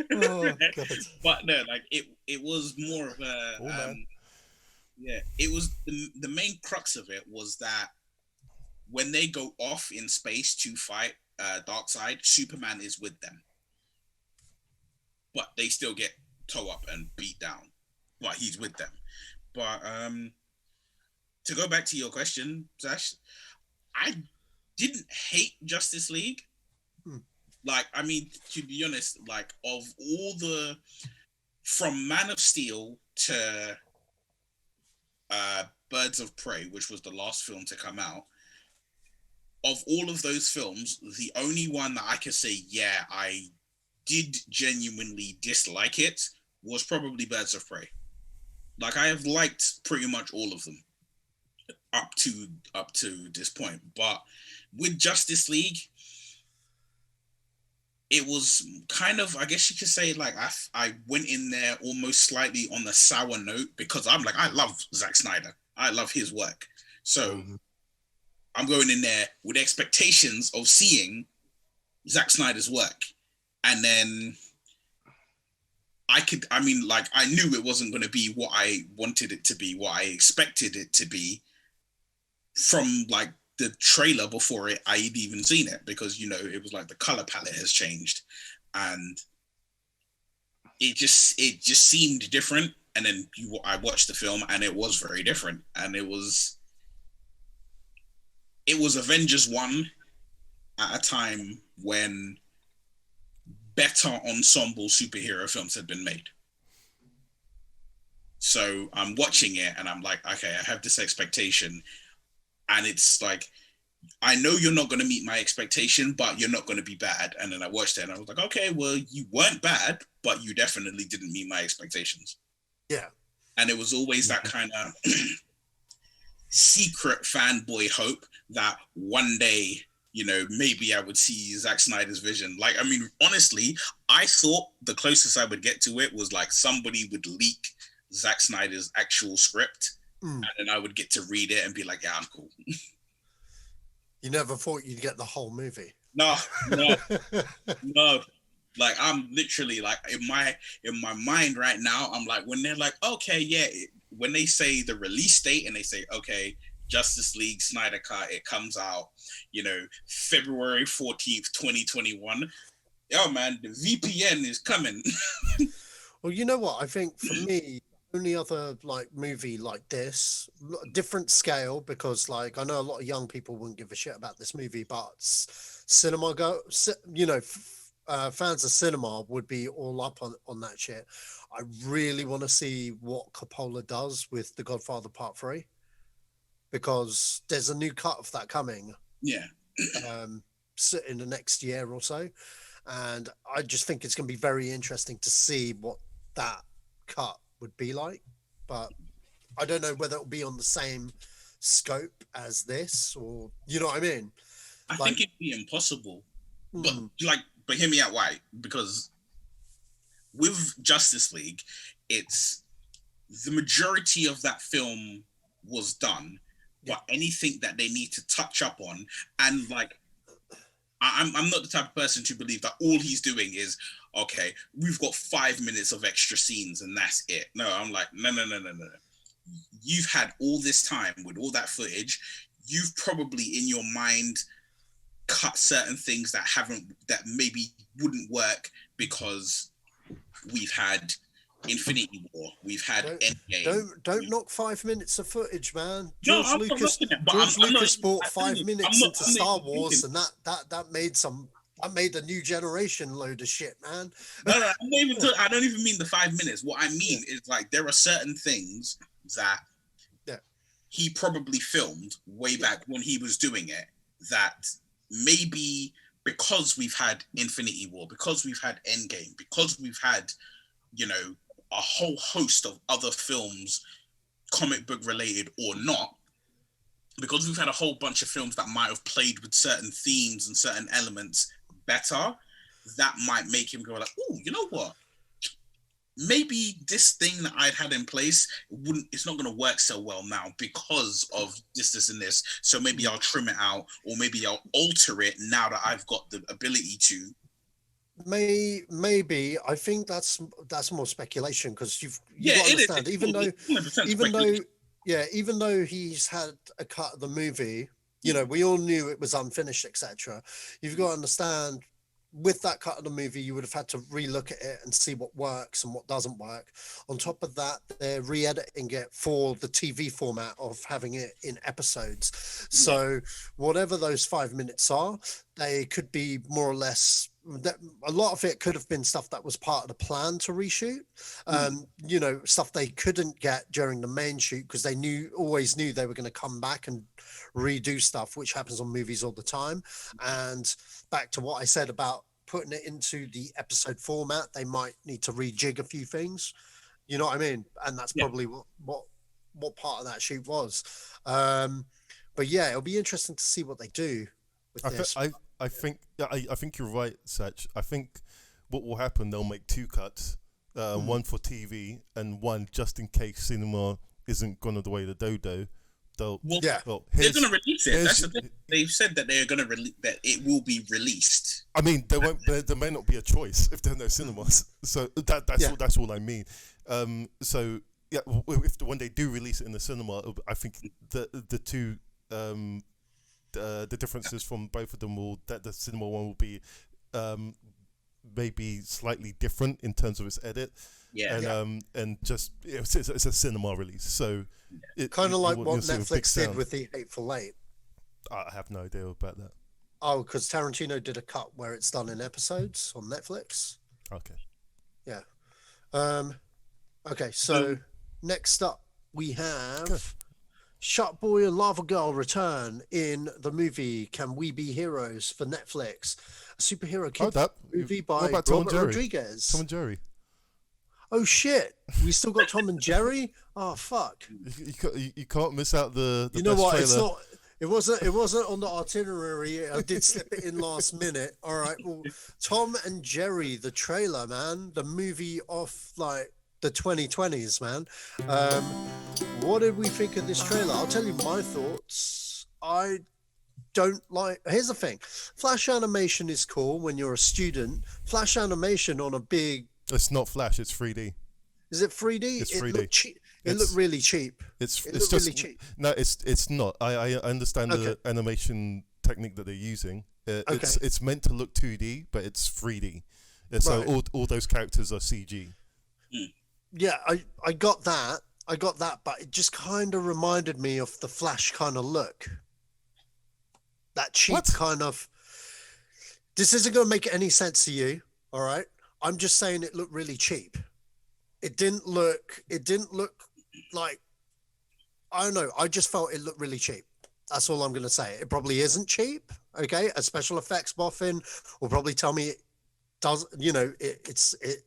though. Oh, God. But no, like it was more of a it was the main crux of it was that when they go off in space to fight Darkseid, Superman is with them, but they still get towed up and beat down, but he's with them. But to go back to your question, Sash, I didn't hate Justice League. Like, I mean, to be honest, like of all from Man of Steel to Birds of Prey, which was the last film to come out, of all of those films, the only one that I can say, yeah, I did genuinely dislike it was probably Birds of Prey. Like, I have liked pretty much all of them up to this point, but with Justice League, it was kind of, I guess you could say, like I went in there almost slightly on the sour note, because I'm like, I love Zack Snyder, I love his work, so I'm going in there with expectations of seeing Zack Snyder's work, and then I knew it wasn't going to be what I wanted it to be, what I expected it to be from like the trailer before I'd even seen it, because, you know, it was like the color palette has changed and it just seemed different. And then I watched the film and it was very different. And it was Avengers 1 at a time when better ensemble superhero films had been made. So I'm watching it and I'm like, okay, I have this expectation, and it's like, I know you're not going to meet my expectation, but you're not going to be bad. And then I watched it and I was like, okay, well, you weren't bad, but you definitely didn't meet my expectations. Yeah. And it was always that kind of secret fanboy hope that one day, you know, maybe I would see Zack Snyder's vision. Like, I mean, honestly, I thought the closest I would get to it was like somebody would leak Zack Snyder's actual script and then I would get to read it and be like, yeah, I'm cool. You never thought you'd get the whole movie? No. Like, I'm literally like in my mind right now, I'm like, when they're like, okay, yeah, when they say the release date and they say, okay, Justice League Snyder Cut, it comes out, February 14th, 2021. Yo, man, the VPN is coming. Well, you know what? I think for me, only other like movie like this, different scale, because like I know a lot of young people wouldn't give a shit about this movie, but cinema fans of cinema would be all up on that shit. I really want to see what Coppola does with The Godfather Part 3, because there's a new cut of that coming. Yeah. In the next year or so. And I just think it's going to be very interesting to see what that cut would be like. But I don't know whether it'll be on the same scope as this, or, you know what I mean? I think it'd be impossible. But hear me out, why? Because with Justice League, it's the majority of that film was done, but anything that they need to touch up on, and like, I'm not the type of person to believe that all he's doing is, okay, we've got 5 minutes of extra scenes and that's it. No, I'm like, no. You've had all this time with all that footage. You've probably in your mind cut certain things that maybe wouldn't work because we've had Infinity War, we've had Endgame. Don't knock 5 minutes of footage, man. No, George Lucas brought 5 minutes into Star Wars, and that made a new generation load of shit, man. No, I don't even mean the 5 minutes. What I mean is like there are certain things that he probably filmed way back when he was doing it that maybe because we've had Infinity War, because we've had Endgame, because we've had, a whole host of other films, comic book related or not, because we've had a whole bunch of films that might have played with certain themes and certain elements better, that might make him go like, oh, you know what? Maybe this thing that I'd had in place, it's not going to work so well now because of this, and this. So maybe I'll trim it out, or maybe I'll alter it now that I've got the ability to. Maybe I think that's more speculation, because you've got to understand, even though he's had a cut of the movie, we all knew it was unfinished, etc. You've got to understand, with that cut of the movie, you would have had to relook at it and see what works and what doesn't work. On top of that, they're re-editing it for the TV format of having it in episodes. So whatever those 5 minutes are, they could be more or less, a lot of it could have been stuff that was part of the plan to reshoot. Stuff they couldn't get during the main shoot because they always knew they were going to come back and redo stuff, which happens on movies all the time. And back to what I said about putting it into the episode format, they might need to rejig a few things. You know what I mean? And that's probably what part of that shoot was. But yeah, it'll be interesting to see what they do with this. I think you're right, Sach. I think what will happen, they'll make two cuts, one for TV and one just in case cinema isn't gone the way of the dodo. They're going to release it. That's the thing. They've said that they're going to that it will be released. I mean, there may not be a choice if there are no cinemas. So that's all I mean. When they do release it in the cinema, I think the two the differences from both of them that the cinema one will be maybe slightly different in terms of its edit. And just it's a cinema release, so kind of like what Netflix did with The Hateful Eight. I have no idea about that. Oh, because Tarantino did a cut where it's done in episodes on Netflix. Okay. Yeah. Okay, so next up we have Shark Boy and Lava Girl return in the movie Can We Be Heroes for Netflix, a superhero kid movie by Robert Rodriguez. Tom and Jerry. Oh shit! We still got Tom and Jerry. Oh fuck! You can't miss out the you know what? trailer. It's not. It wasn't on the itinerary. I did slip it in last minute. All right. Well, Tom and Jerry, the trailer, man, the movie off like the 2020s, man. what did we think of this trailer? I'll tell you my thoughts. I don't like. Here's the thing: Flash animation is cool when you're a student. Flash animation on a big. It's not Flash. It's 3D. Is it 3D? It's 3D. It looked cheap. It looked really cheap. It's just really cheap. No, it's not. I understand the animation technique that they're using. It's meant to look 2D, but it's 3D. So all those characters are CG. Yeah, I got that. But it just kind of reminded me of the Flash kind of look. That cheap kind of. This isn't going to make any sense to you, all right? I'm just saying it looked really cheap. It didn't look like, I don't know. I just felt it looked really cheap. That's all I'm going to say. It probably isn't cheap. Okay. A special effects boffin will probably tell me it does, it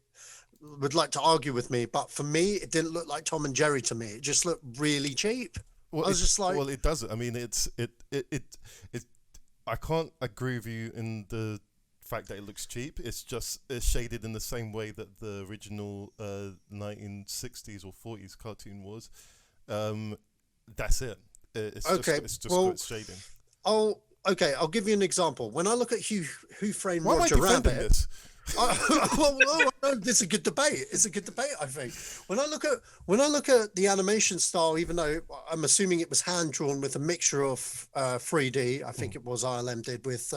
would like to argue with me, but for me, it didn't look like Tom and Jerry to me. It just looked really cheap. Well, I was just like, well, it doesn't. I mean, it. I can't agree with you in the fact that it looks cheap. It's shaded in the same way that the original 1960s or 40s cartoon was. That's it. It's okay. Just got shading. I'll give you an example. When I look at Who Framed Why Roger am I defending Rabbit, this? It's a good debate. It's a good debate, I think. When I look at the animation style, even though I'm assuming it was hand drawn with a mixture of 3D, I think it was ILM did with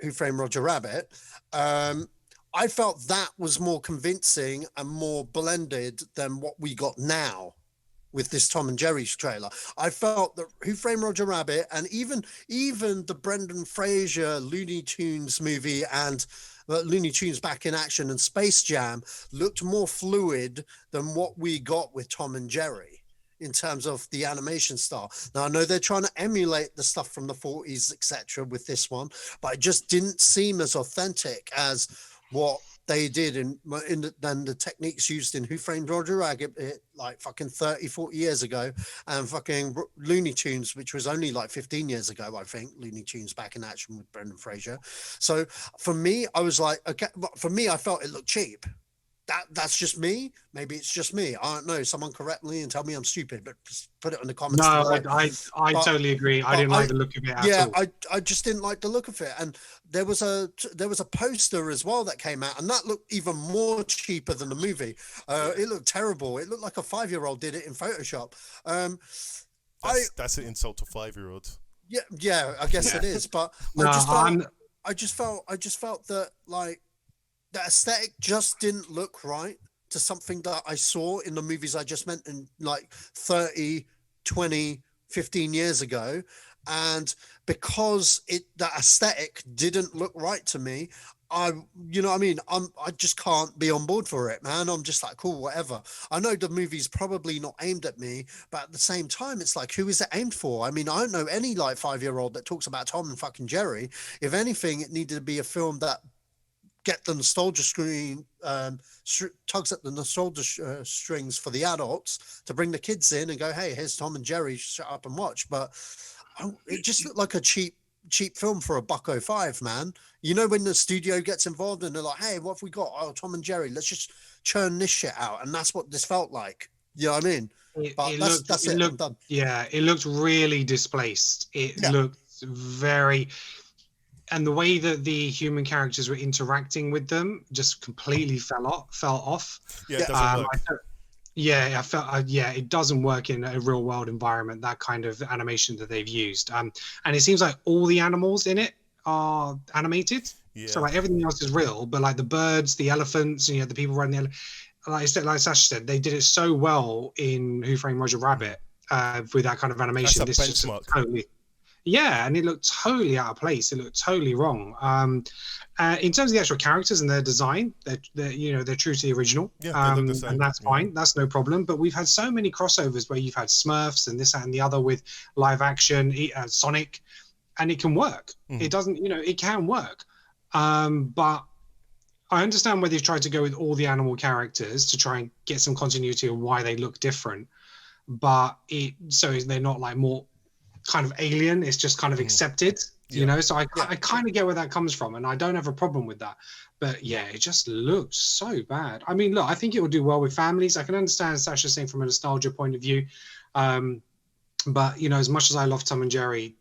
Who Framed Roger Rabbit. I felt that was more convincing and more blended than what we got now with this Tom and Jerry's trailer. I felt that Who Framed Roger Rabbit and even the Brendan Fraser Looney Tunes movie and Looney Tunes Back in Action and Space Jam looked more fluid than what we got with Tom and Jerry in terms of the animation style. Now, I know they're trying to emulate the stuff from the 40s, etc. with this one, but it just didn't seem as authentic as what they did than the techniques used in Who Framed Roger Rabbit like fucking 30, 40 years ago, and fucking Looney Tunes, which was only like 15 years ago, I think, Looney Tunes Back in Action with Brendan Fraser. So for me, I was like, okay, but for me, I felt it looked cheap. That's just me. Maybe it's just me. I don't know. Someone correct me and tell me I'm stupid, but just put it in the comments. No, I totally agree. I didn't like the look of it at all. I just didn't like the look of it. And there was a poster as well that came out, and that looked even more cheaper than the movie. It looked terrible. It looked like a 5-year-old did it in Photoshop. That's an insult to 5-year-olds. Yeah, I guess it is. But I just felt that like. The aesthetic just didn't look right to something that I saw in the movies I just mentioned like 30, 20, 15 years ago. And because the aesthetic didn't look right to me, I just can't be on board for it, man. I'm just like, cool, whatever. I know the movie's probably not aimed at me, but at the same time, it's like, who is it aimed for? I mean, I don't know any like 5-year-old that talks about Tom and fucking Jerry. If anything, it needed to be a film that get the nostalgia screen, tugs at the nostalgia strings for the adults to bring the kids in and go, hey, here's Tom and Jerry, shut up and watch. But it just looked like a cheap film for $1.05, man. You know, when the studio gets involved and they're like, hey, what have we got? Oh, Tom and Jerry, let's just churn this shit out. And that's what this felt like. You know what I mean? It looked really displaced. It looked very... And the way that the human characters were interacting with them just completely fell off. Yeah, it doesn't work. I felt it doesn't work in a real world environment, that kind of animation that they've used. And it seems like all the animals in it are animated. Yeah. So like everything else is real, but like the birds, the elephants, and the people riding the like Sasha said, they did it so well in Who Framed Roger Rabbit with that kind of animation. That's a benchmark. And it looked totally out of place. It looked totally wrong. In terms of the actual characters and their design, they're true to the original. Yeah, they look the same. And that's fine. That's no problem. But we've had so many crossovers where you've had Smurfs and this, that, and the other with live action, Sonic, and it can work. It doesn't, it can work. But I understand where they've tried to go with all the animal characters to try and get some continuity of why they look different. But so they're not like more kind of alien. It's just kind of accepted, you know. So I kind of get where that comes from, and I don't have a problem with that. But yeah, it just looks so bad. I mean, look, I think it will do well with families. I can understand Sasha saying from a nostalgia point of view, but you know, as much as I love Tom and Jerry,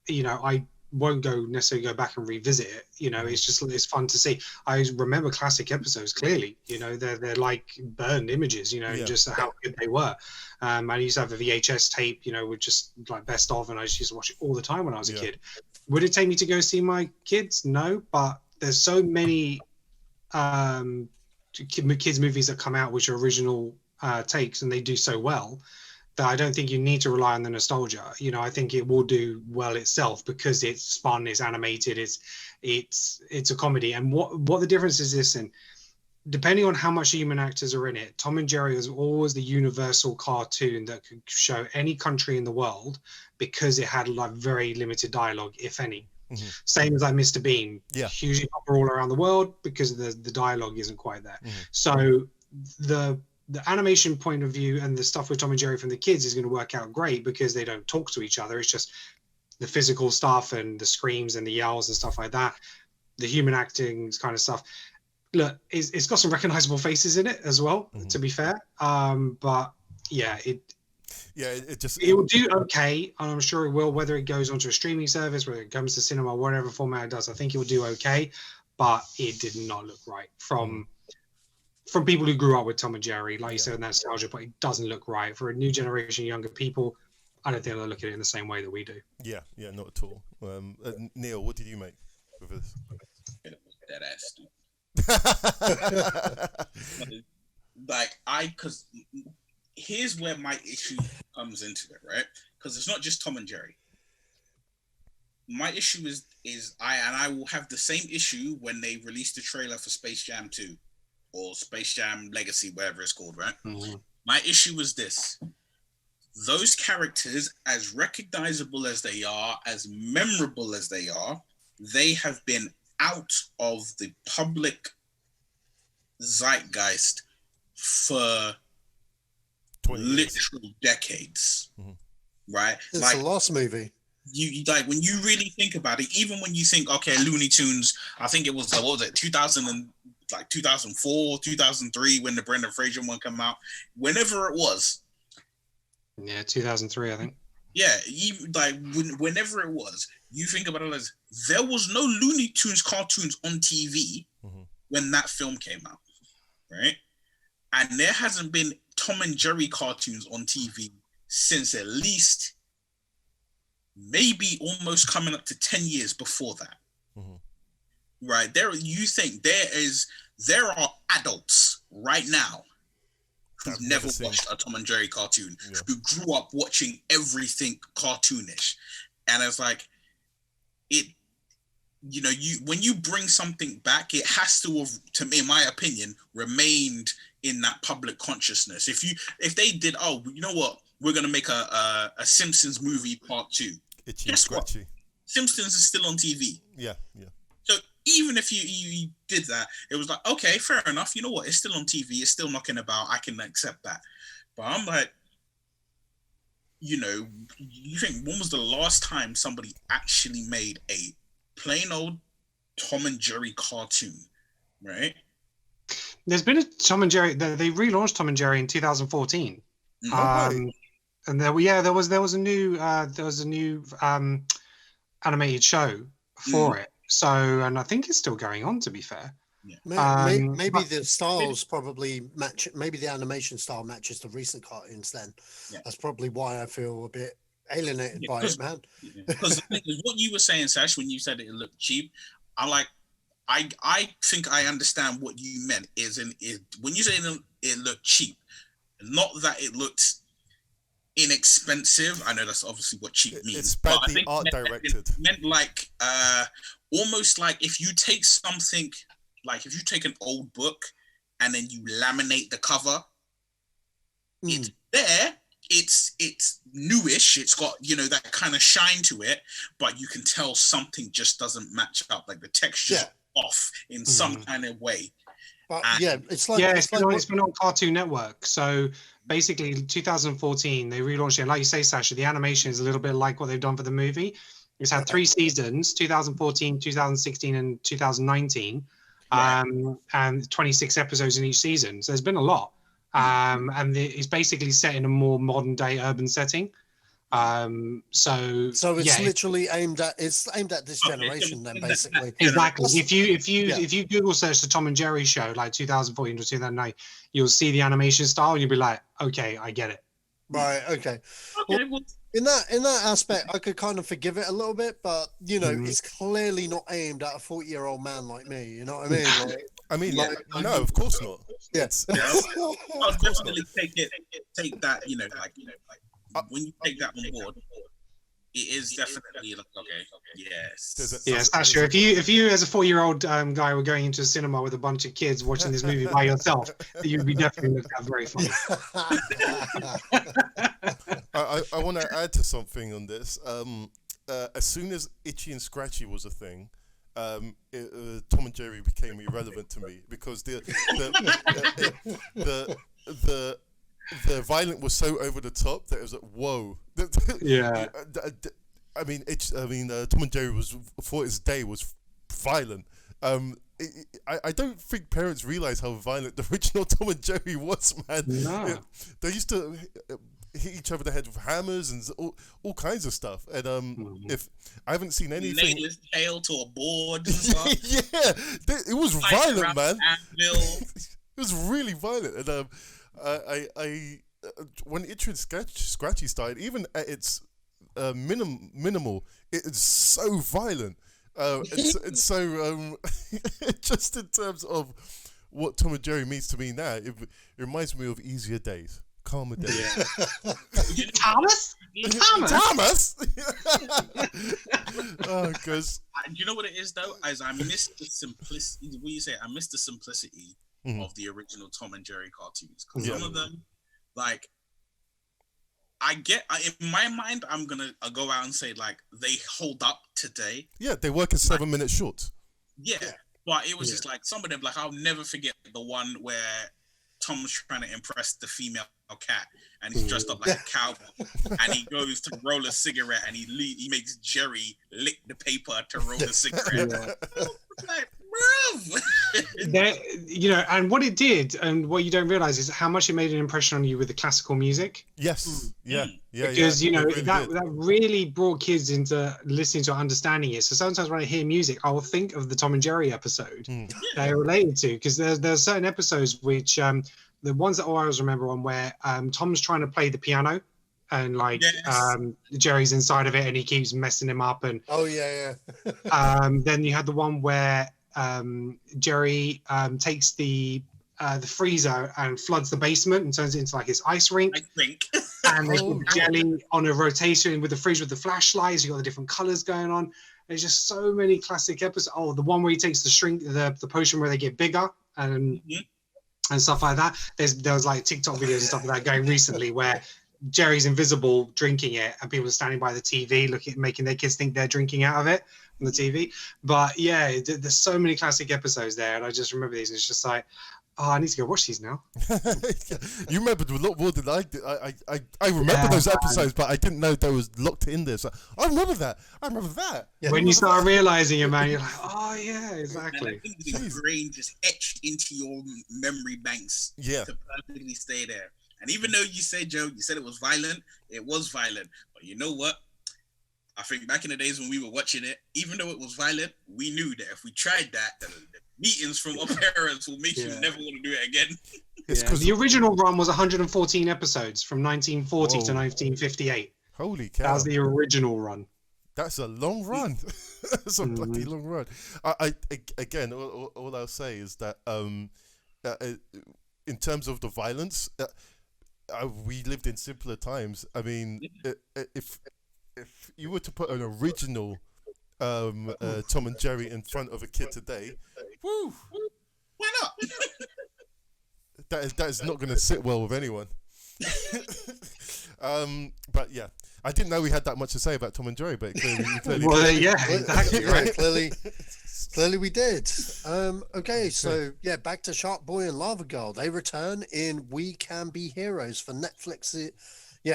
you know, I won't necessarily go back and revisit it. You know, it's fun to see. I remember classic episodes clearly. You know, they're like burned images. You know, just how good they were. I used to have a VHS tape. You know, with just like best of, and I just used to watch it all the time when I was a kid. Would it take me to go see my kids? No, but there's so many kids movies that come out which are original takes, and they do so well that I don't think you need to rely on the nostalgia. You know, I think it will do well itself because it's fun, it's animated, it's a comedy. And what the difference is this, and depending on how much human actors are in it, Tom and Jerry is always the universal cartoon that could show any country in the world because it had like very limited dialogue, if any. Same as like Mr. Bean, hugely popular all around the world because the dialogue isn't quite there. So the animation point of view and the stuff with Tom and Jerry from the kids is going to work out great because they don't talk to each other. It's just the physical stuff and the screams and the yells and stuff like that. The human acting kind of stuff. Look, it's got some recognizable faces in it as well, to be fair. But yeah, it will do okay, and I'm sure it will, whether it goes onto a streaming service, whether it comes to cinema, whatever format it does. I think it will do okay, but it did not look right from people who grew up with Tom and Jerry, like you said, in that nostalgia, but it doesn't look right for a new generation, younger people. I don't think they'll look at it in the same way that we do. Yeah, not at all. Neil, what did you make with this? That ass. Because here's where my issue comes into it, right? Because it's not just Tom and Jerry. My issue is I will have the same issue when they release the trailer for Space Jam 2 or Space Jam Legacy, whatever it's called, right? My issue is this. Those characters, as recognizable as they are, as memorable as they are, they have been out of the public zeitgeist for literal decades, right? It's like the last movie. You like when you really think about it, even when you think, okay, Looney Tunes, I think it was 2004, 2003 when the Brendan Fraser one came out, whenever it was. Yeah, 2003, I think. Yeah, whenever it was, you think about it as there was no Looney Tunes cartoons on TV when that film came out, right? And there hasn't been Tom and Jerry cartoons on TV since at least maybe almost coming up to 10 years before that. Right? There are adults right now who've never watched a Tom and Jerry cartoon, who grew up watching everything cartoonish. And it's like, when you bring something back, it has to have, to me, in my opinion, remained in that public consciousness. If they did, oh, you know what, we're gonna make a Simpsons movie part 2. Guess what? Simpsons is still on TV. Yeah. So even if you did that, it was like, okay, fair enough. You know what? It's still on TV. It's still knocking about. I can accept that. But I'm like, you think, when was the last time somebody actually made a plain old Tom and Jerry cartoon, right? There's been a Tom and Jerry. They relaunched Tom and Jerry in 2014. And there was a new animated show for it. So, and I think it's still going on, to be fair. Maybe the styles probably match. Maybe the animation style matches the recent cartoons. Then that's probably why I feel a bit alienated by it, man. Because what you were saying, Sash, when you said it looked cheap, I think I understand what you meant. When you say it looked cheap, not that it looked inexpensive. I know that's obviously what cheap means. It's badly art directed. It meant like almost like if you take something, like if you take an old book and then you laminate the cover, it's there. It's newish. It's got that kind of shine to it, but you can tell something just doesn't match up. Like the texture's off in some kind of way. But it's been on Cartoon Network. So basically 2014 they relaunched it. Like you say, Sasha, the animation is a little bit like what they've done for the movie. It's had 3 seasons: 2014, 2016, and 2019, and 26 episodes in each season. So there's been a lot, and it's basically set in a more modern day urban setting. So it's literally aimed at this generation then, basically. Exactly. If you Google search the Tom and Jerry show like 2014 to 2009, you'll see the animation style and you'll be like, okay, I get it. Right. Okay. Well, in that aspect, I could kind of forgive it a little bit, but it's clearly not aimed at a 40-year-old man like me. You know what I mean? No, of course not. Yes. I'll definitely take that. When you take that on board, it is definitely like, okay, yes. Yes, Asher, if you as a 4-year-old guy were going into a cinema with a bunch of kids watching this movie by yourself, you'd be definitely looking at very funny. I want to add to something on this. As soon as Itchy and Scratchy was a thing, Tom and Jerry became irrelevant to me because the violence was so over the top that it was like, whoa. Yeah. I mean, Tom and Jerry was, for its day, was violent. I don't think parents realize how violent the original Tom and Jerry was, man. No. They used to hit each other in the head with hammers and all kinds of stuff. And if I haven't seen anything, nail his tail to a board and stuff. Yeah, it was violent, man. It was really violent. And when Itchy and Scratchy started, even at its minimal, it's so violent. It's so just in terms of what Tom and Jerry means to me now, it reminds me of easier days, calmer days. Thomas? Oh, because you know what it is though, as I miss the simplicity. What you say? I miss the simplicity of the original Tom and Jerry cartoons. Because some of them, like, in my mind, I'm gonna go out and say like they hold up today. Yeah, they work in 7-minute shorts. Yeah, but it was just like some of them. Like I'll never forget the one where Tom's trying to impress the female cat, and he's dressed up like a cowboy, and he goes to roll a cigarette, and he makes Jerry lick the paper to roll the cigarette. Like, bro. And what it did, and what you don't realize is how much it made an impression on you with the classical music. Yes, Because that really brought kids into listening to understanding it. So sometimes when I hear music, I will think of the Tom and Jerry episode they're related to, because there's certain episodes which the ones that I always remember on where Tom's trying to play the piano. And Jerry's inside of it, and he keeps messing him up. And then you had the one where Jerry takes the freezer and floods the basement and turns it into like his ice rink. And they put jelly on a rotation with the freezer with the flashlights. You got the different colors going on. There's just so many classic episodes. Oh, the one where he takes the potion where they get bigger and stuff like that. There was like TikTok videos and stuff like that going recently where Jerry's invisible drinking it and people are standing by the TV making their kids think they're drinking out of it on the TV. But yeah, there's so many classic episodes there, and I just remember these, and it's just like, oh, I need to go watch these now. You remembered a lot more than I did. I remember those episodes, but I didn't know they was locked in there. So I remember that. When you start realizing it, man, you're like, oh yeah, exactly. And I think the brain just etched into your memory banks to perfectly stay there. And even though you said, Joe, you said it was violent, it was violent. But you know what? I think back in the days when we were watching it, even though it was violent, we knew that if we tried that, the meetings from our parents will make you never want to do it again. The original run was 114 episodes from 1940 to 1958. Holy cow. That was the original run. That's a long run. That's a bloody long run. Again, all I'll say is that in terms of the violence, we lived in simpler times. I mean, if you were to put an original Tom and Jerry in front of a kid today, woo, why not? that is not going to sit well with anyone. But yeah, I didn't know we had that much to say about Tom and Jerry, but clearly Well, yeah, exactly. Right. Clearly we did. Okay, so yeah, back to Shark Boy and Lava Girl. They return in We Can Be Heroes for Netflix.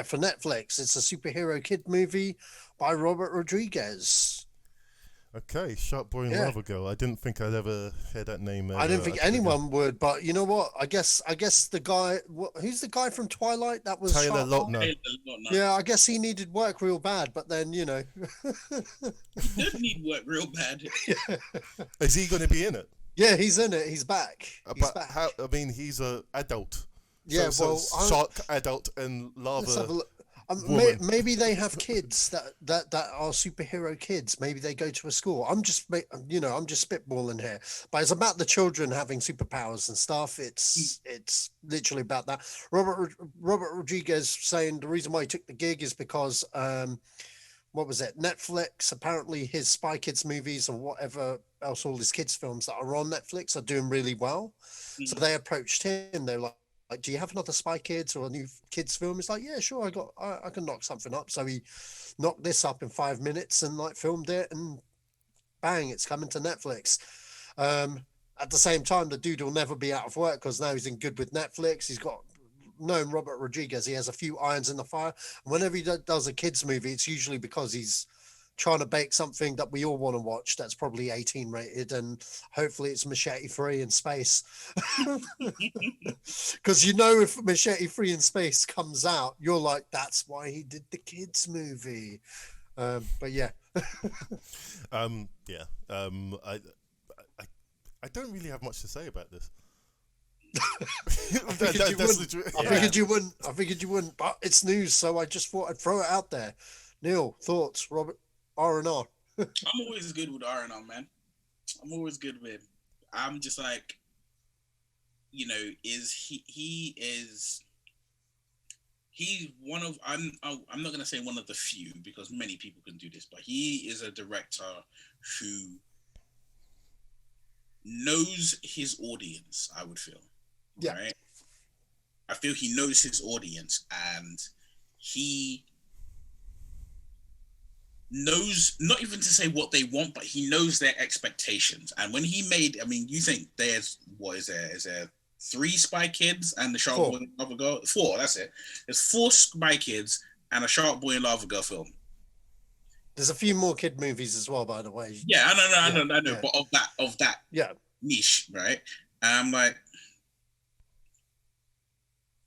For Netflix. It's a superhero kid movie by Robert Rodriguez. Okay, Shark Boy and Lava Girl. I didn't think I'd ever hear that name. I didn't think anyone would, but you know what? I guess the guy. Who's the guy from Twilight? That was Taylor Lautner. Yeah, I guess he needed work real bad, but then He did need work real bad. Is he going to be in it? Yeah, he's in it. He's back. How? I mean, he's an adult. Yeah, shark adult and lava. Maybe they have kids that are superhero kids. Maybe they go to a school. I'm just spitballing here, but it's about the children having superpowers and stuff. It's literally about that. Robert Rodriguez saying the reason why he took the gig is because what was it? Netflix, apparently his Spy Kids movies and whatever else, all his kids films that are on Netflix are doing really well. Mm-hmm. So they approached him. They're like, do you have another Spy Kids or a new kids film? He's like, yeah, sure. I can knock something up. So he knocked this up in 5 minutes and filmed it, and bang, it's coming to Netflix. At the same time, the dude will never be out of work because now he's in good with Netflix. He's got, knowing Robert Rodriguez, he has a few irons in the fire. And whenever he does a kids movie, it's usually because he's trying to bake something that we all want to watch that's probably 18 rated, and hopefully it's machete free in space. Because if machete free in space comes out, you're like, that's why he did the kids movie. But yeah. I don't really have much to say about this. I figured you wouldn't, but it's news, so I just thought I'd throw it out there. Neil, thoughts? Robert, R&R. I'm always good with R&R, man. I'm always good with. I'm just like, he's one of. I'm not gonna say one of the few because many people can do this, but he is a director who knows his audience. I would feel. Yeah. Right? I feel he knows his audience, and he knows, not even to say what they want, but he knows their expectations. And when he made, you think there's, is there 3 Spy Kids and the Shark Boy and Lava Girl? 4, that's it. There's 4 Spy Kids and a Shark Boy and Lava Girl film. There's a few more kid movies as well, by the way. Yeah, I know, but of that niche, right? And I'm like,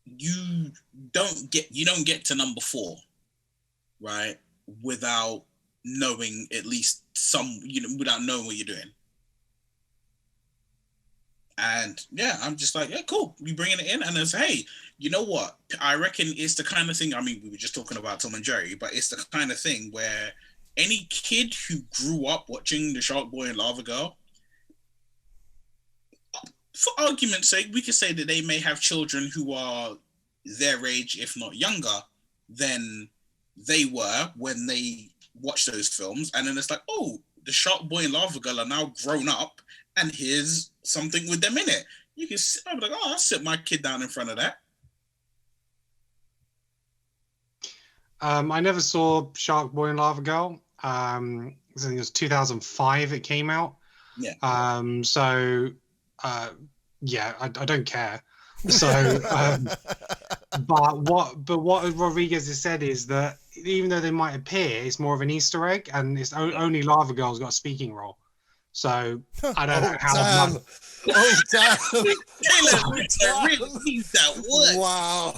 you don't get to number 4, right, without knowing at least some, without knowing what you're doing. And yeah, I'm just like, yeah, cool. We bringing it in, and it's, hey, you know what? I reckon it's the kind of thing. We were just talking about Tom and Jerry, but it's the kind of thing where any kid who grew up watching the Shark Boy and Lava Girl, for argument's sake, we could say that they may have children who are their age, if not younger, than they were when they watched those films. And then it's like, oh, the Shark Boy and Lava Girl are now grown up, and here's something with them in it. You can sit, I'm like, oh, I'll sit my kid down in front of that. I never saw Shark Boy and Lava Girl. I think it was 2005 it came out. Yeah. I don't care. So, but what Rodriguez has said is that even though they might appear, it's more of an Easter egg, and it's only Lava Girl's got a speaking role. So I don't know how. Damn. Wow.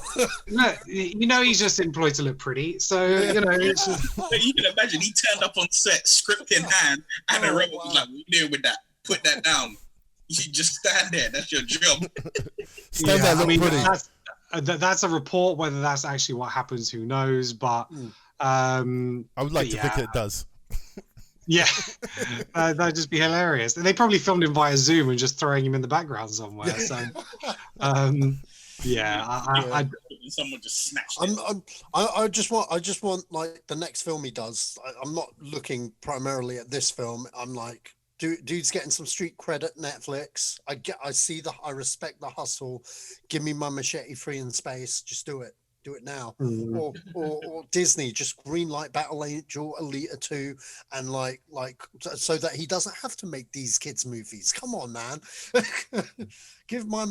Look, he's just employed to look pretty. So it's just... You can imagine he turned up on set, script in hand, and the rebel was like, "What are you doing with that? Put that down. You just stand there. That's your job." Stand there, look pretty. That's a report. Whether that's actually what happens, who knows? But I would like to think it does. Yeah, that'd just be hilarious. They probably filmed him via Zoom and just throwing him in the background somewhere. So, someone just snatched it. I just want like the next film he does. I'm not looking primarily at this film. I'm like, dude's getting some street cred at Netflix. I respect the hustle. Give me my machete free in space. Just do it. Do it now. Mm. Or Disney just greenlight Battle Angel Alita 2 and like so that he doesn't have to make these kids movies. Come on, man. give my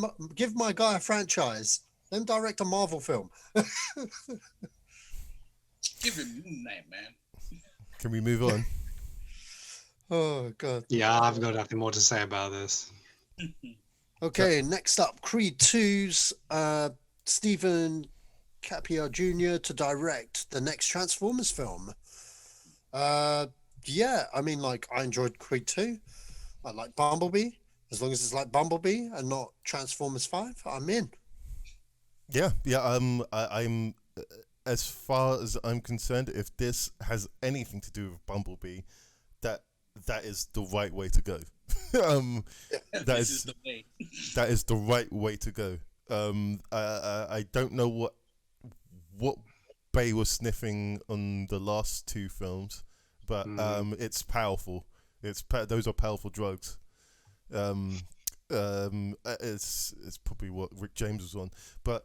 guy a franchise. Then direct a Marvel film. Give him Moon Knight, man. Can we move on? Oh god. Yeah, I've got nothing more to say about this. Okay, next up, Creed 2's Stephen Capia Jr. to direct the next Transformers film. Yeah, I mean, like, I enjoyed Creed 2. I like Bumblebee. As long as it's like Bumblebee and not Transformers 5, I'm in. Yeah. I'm as far as I'm concerned, if this has anything to do with Bumblebee, that is the right way to go. That is the way. That is the right way to go. I don't know what Bay was sniffing on the last two films, but it's powerful. Those are powerful drugs. It's probably what Rick James was on, but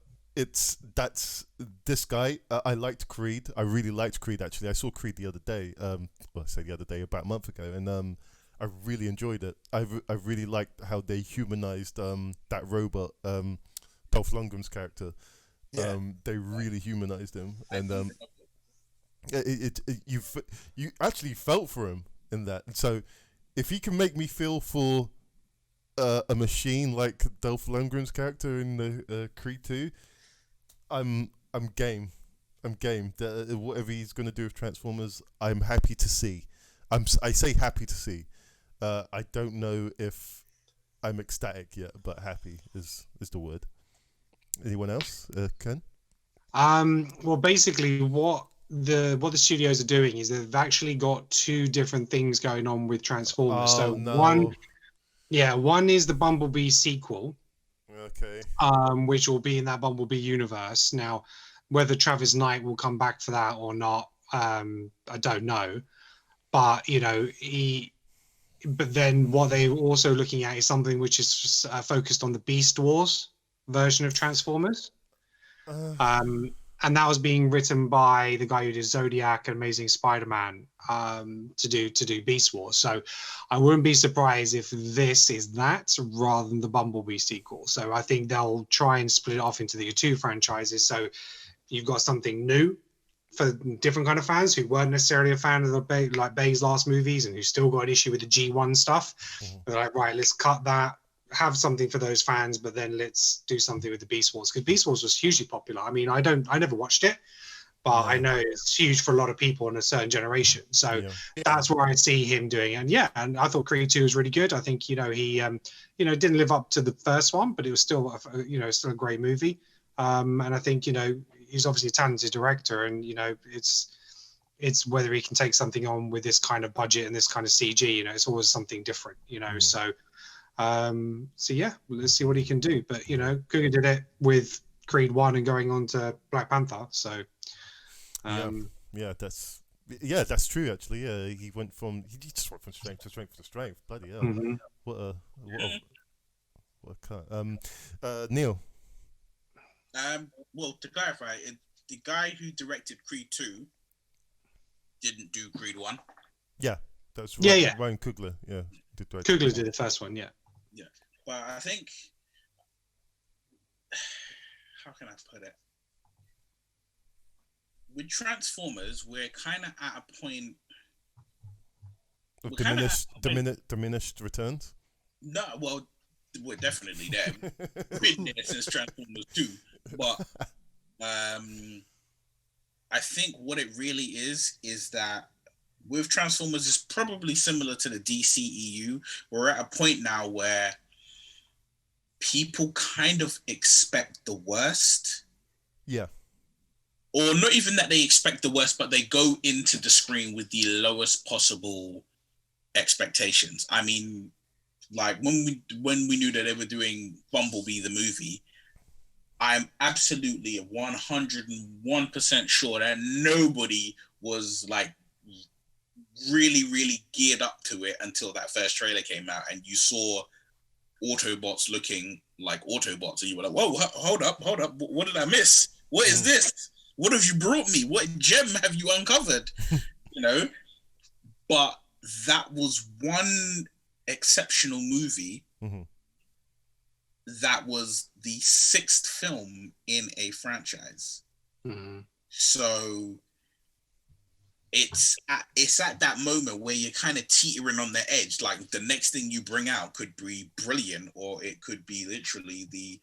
that's this guy. I liked Creed. I really liked Creed, actually. I saw Creed the other day. Well, I say the other day, about a month ago, and I really enjoyed it. I really liked how they humanized that robot, Dolph Lundgren's character. Yeah. They really humanized him, and you actually felt for him in that. So if he can make me feel for a machine like Dolph Lundgren's character in the Creed 2, I'm game. I'm game. Whatever he's gonna do with Transformers, I'm happy to see. I say happy to see. I don't know if I'm ecstatic yet, but happy is the word. Anyone else? Ken? Well, basically, what the studios are doing is they've actually got two different things going on with Transformers. Oh, So no. one is the Bumblebee sequel. Okay. Which will be in that Bumblebee universe. Now, whether Travis Knight will come back for that or not, I don't know. But but then what they're also looking at is something which is focused on the Beast Wars version of Transformers. And that was being written by the guy who did Zodiac and Amazing Spider-Man to do Beast Wars. So I wouldn't be surprised if this is that rather than the Bumblebee sequel. So I think they'll try and split it off into the two franchises. So you've got something new for different kind of fans who weren't necessarily a fan of like Bay's last movies and who still got an issue with the G1 stuff. They're like, right, let's cut that, have something for those fans, but then let's do something with the Beast Wars, because Beast Wars was hugely popular. I mean, I never watched it, but I know it's huge for a lot of people in a certain generation. So that's where I see him doing it. And I thought Creed 2 was really good. I think he didn't live up to the first one, but it was still still a great movie. And I think he's obviously a talented director, and it's whether he can take something on with this kind of budget and this kind of CG. It's always something different. So yeah, let's see what he can do. But Cougar did it with Creed 1 and going on to Black Panther. So that's true, actually. Yeah, he just went from strength to strength to strength. Bloody hell. Mm-hmm. What a cut. Neil. Well, to clarify, the guy who directed Creed 2 didn't do Creed 1. Yeah, that's right. Yeah. Ryan Coogler, Coogler did the first one, yeah. Yeah, but I think, how can I put it? With Transformers, we're kind of at a point of diminished returns. No, well, we're definitely there. We've been there since Transformers 2, but I think what it really is that with Transformers, it's probably similar to the DCEU. We're at a point now where people kind of expect the worst. Yeah. Or not even that they expect the worst, but they go into the screen with the lowest possible expectations. I mean, like when we knew that they were doing Bumblebee the movie, I'm absolutely 101% sure that nobody was like really, really geared up to it until that first trailer came out and you saw Autobots looking like Autobots and you were like, whoa, hold up, what did I miss? What is this? What have you brought me? What gem have you uncovered? You know, but that was one exceptional movie. That was the 6th film in a franchise. So it's at that moment where you're kind of teetering on the edge. Like the next thing you bring out could be brilliant, or it could be literally the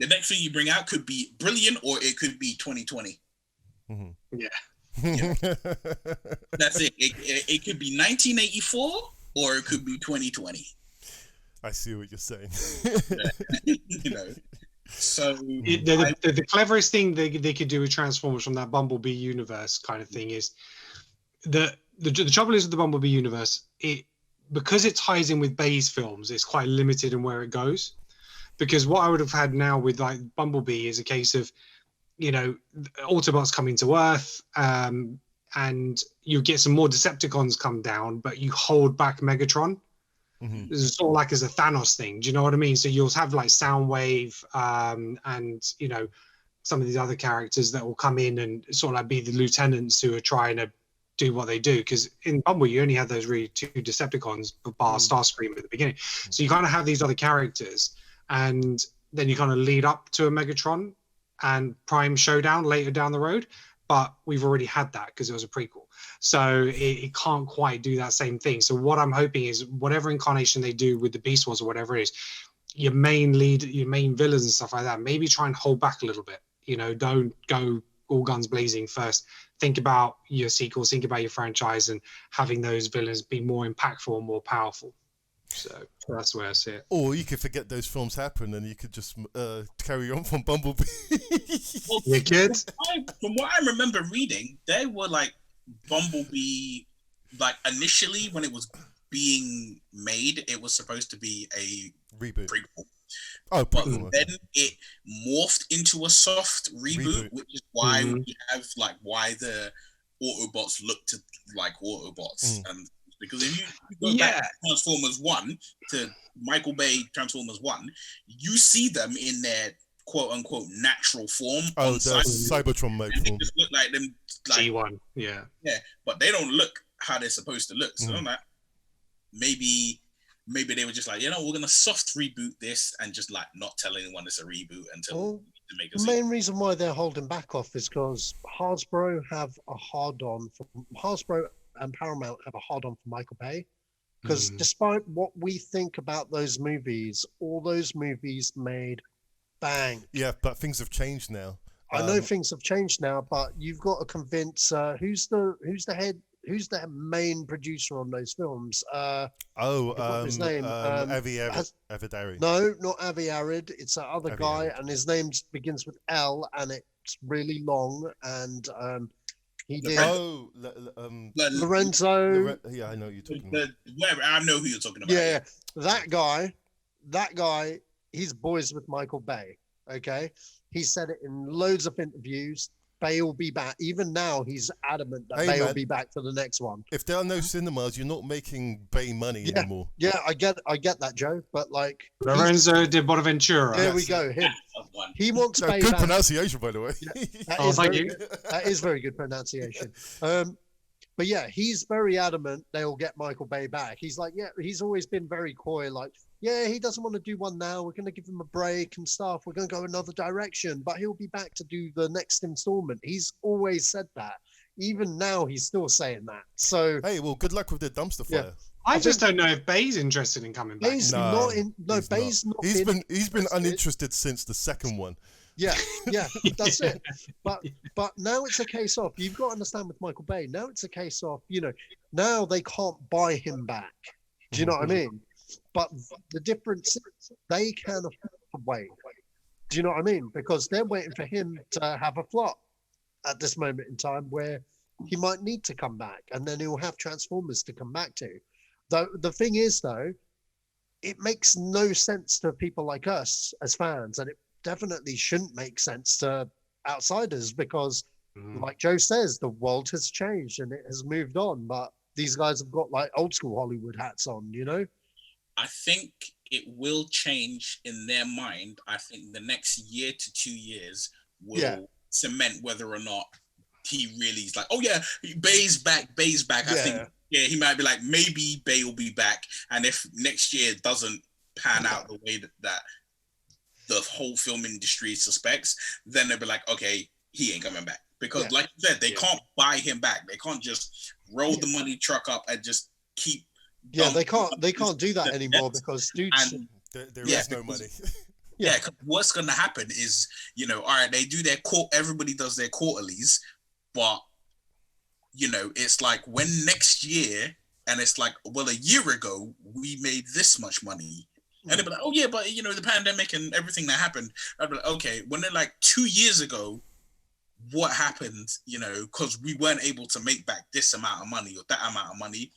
next thing you bring out could be brilliant, or it could be 2020. Yeah. That's it. It could be 1984, or it could be 2020. I see what you're saying. You know. So the cleverest thing they could do with Transformers from that Bumblebee universe kind of thing is the trouble is with the Bumblebee universe, because it ties in with Bay's films, it's quite limited in where it goes. Because what I would have had now with like Bumblebee is a case of, you know, Autobots coming to Earth, and you get some more Decepticons come down, but you hold back Megatron. It's sort of like as a Thanos thing. Do you know what I mean? So you'll have like Soundwave, and you know, some of these other characters that will come in and sort of like be the lieutenants who are trying to do what they do. Because in Bumble, you only had those really 2 Decepticons, bar Starscream at the beginning. So you kind of have these other characters, and then you kind of lead up to a Megatron and Prime showdown later down the road. But we've already had that because it was a prequel. So it can't quite do that same thing. So what I'm hoping is whatever incarnation they do with the Beast Wars or whatever it is, your main lead, your main villains and stuff like that, maybe try and hold back a little bit. You know, don't go all guns blazing first. Think about your sequels, think about your franchise, and having those villains be more impactful and more powerful. So that's where I see it. Or you could forget those films happen and you could just carry on from Bumblebee. You could. From what I remember reading, they were like Bumblebee, like initially when it was being made, it was supposed to be a reboot. Prequel. Oh, but then it morphed into a soft reboot. Which is why we have like why the Autobots look to like Autobots, and because if you go back to Transformers 1 to Michael Bay Transformers 1, you see them in their quote unquote natural form. Oh, the Cybertron mode form. They just look like them, like G1, yeah, but they don't look how they're supposed to look. So I'm like, maybe they were just like, you know, we're gonna soft reboot this and just like not tell anyone it's a reboot until to make the main reason why they're holding back off is because Hasbro have a hard on for Hasbro and Paramount have a hard on for Michael Bay, because despite what we think about those movies, all those movies made bang. Yeah, but things have changed now. I know things have changed now, but you've got to convince who's the main producer on those films. His name? Avi Arid. No, not Avi Arid. It's that other guy, and his name begins with L, and it's really long. And he did. Lorenzo. Yeah, I know who you're talking about. I know who you're talking about. Yeah, that guy. He's boys with Michael Bay. Okay, he said it in loads of interviews. Bay will be back. Even now, he's adamant that Bay will be back for the next one. If there are no cinemas, you're not making Bay money anymore. Yeah, I get that, Joe. But like Lorenzo de Bonaventura. There we go. Him. He wants Bay good back. Pronunciation, by the way. Yeah, that is very good pronunciation. But yeah, he's very adamant they'll get Michael Bay back. He's like, yeah, he's always been very coy, like, yeah, he doesn't want to do one now. We're going to give him a break and stuff. We're going to go another direction, but he'll be back to do the next installment. He's always said that. Even now, he's still saying that. So hey, well, good luck with the dumpster fire. Yeah. I just don't know if Bay's interested in coming back. Bay's not in. No, Bay's not. He's been uninterested since the second one. Yeah, that's it. But now it's a case of, you've got to understand with Michael Bay. Now it's a case of, you know, now they can't buy him back. Do you know what I mean? But the difference is they can afford to wait. Do you know what I mean? Because they're waiting for him to have a flop at this moment in time where he might need to come back, and then he'll have Transformers to come back to. Though the thing is, though, it makes no sense to people like us as fans, and it definitely shouldn't make sense to outsiders because, like Joe says, the world has changed and it has moved on. But these guys have got like old school Hollywood hats on, you know. I think it will change in their mind. I think the next year to 2 years will cement whether or not he really is like, oh yeah, Bay's back. I think he might be like, maybe Bay will be back, and if next year doesn't pan out the way that the whole film industry suspects, then they'll be like, okay, he ain't coming back. Because like you said, they can't buy him back. They can't just roll the money truck up and just keep. They can't do that anymore because dudes. There is no money. Yeah, what's going to happen is, all right, they do their everybody does their quarterlies, but, it's like when next year, and it's like, well, a year ago, we made this much money. And they'll be like, oh, yeah, but, the pandemic and everything that happened. I'd be like, okay, when they're like 2 years ago, what happened, because we weren't able to make back this amount of money or that amount of money.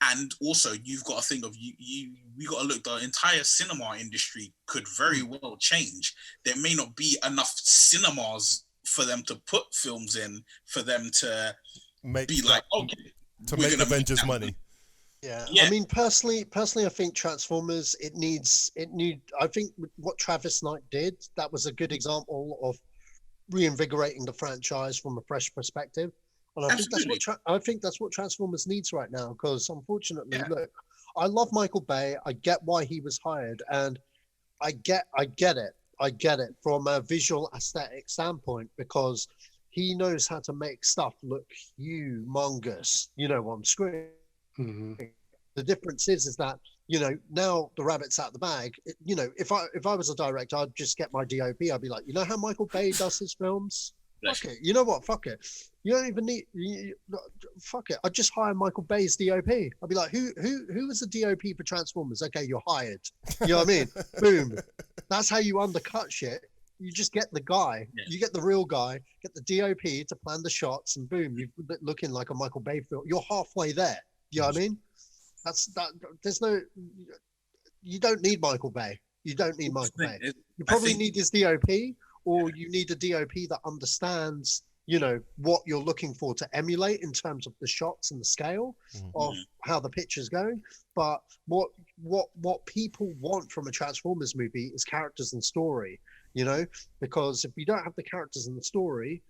And also, you've got to think of we got to look. The entire cinema industry could very well change. There may not be enough cinemas for them to put films in for them to make Avengers money. Yeah, I mean, personally, I think Transformers. I think what Travis Knight did, that was a good example of reinvigorating the franchise from a fresh perspective. And I think that's what Transformers needs right now, because unfortunately, look, I love Michael Bay. I get why he was hired, and I get it from a visual aesthetic standpoint, because he knows how to make stuff look humongous, on screen. Mm-hmm. The difference is that, now the rabbit's out the bag. If I was a director, I'd just get my DOP. I'd be like, how Michael Bay does his films? Fuck it. You know what? Fuck it. You don't even need. Fuck it. I'd just hire Michael Bay's DOP. I'd be like, who is the DOP for Transformers? Okay, you're hired. You know what I mean? Boom. That's how you undercut shit. You just get the guy. Yeah. You get the real guy. Get the DOP to plan the shots, and boom, you're looking like a Michael Bay film. You're halfway there. You know what I mean? That's that. There's no. You don't need Michael Bay. You don't need Michael Bay. You probably need his DOP. Or you need a DOP that understands, what you're looking for to emulate in terms of the shots and the scale of how the picture's going. But what people want from a Transformers movie is characters and story, because if you don't have the characters and the story,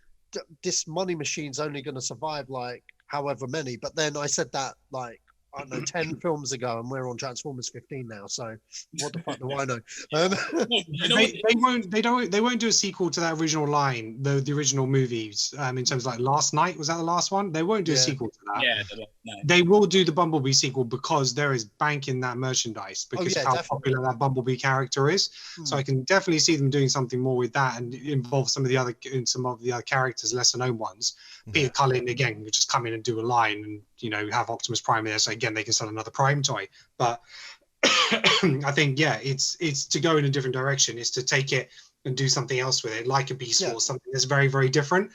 this money machine's only going to survive like however many. But then I said that like, I don't know, 10 films ago, and we're on Transformers 15 now. So what the fuck do I know? They won't do a sequel to that original line, the original movies. In terms of like Last Night, was that the last one? They won't do a sequel to that. Yeah, they will do the Bumblebee sequel because there is bank in that merchandise because of how popular that Bumblebee character is. So I can definitely see them doing something more with that and involve some of the other characters, lesser known ones. Peter Cullen again would just come in and do a line and have Optimus Prime there, so again they can sell another Prime toy. But I think it's to go in a different direction. It's to take it and do something else with it, like a Beast Wars, something that's very, very different.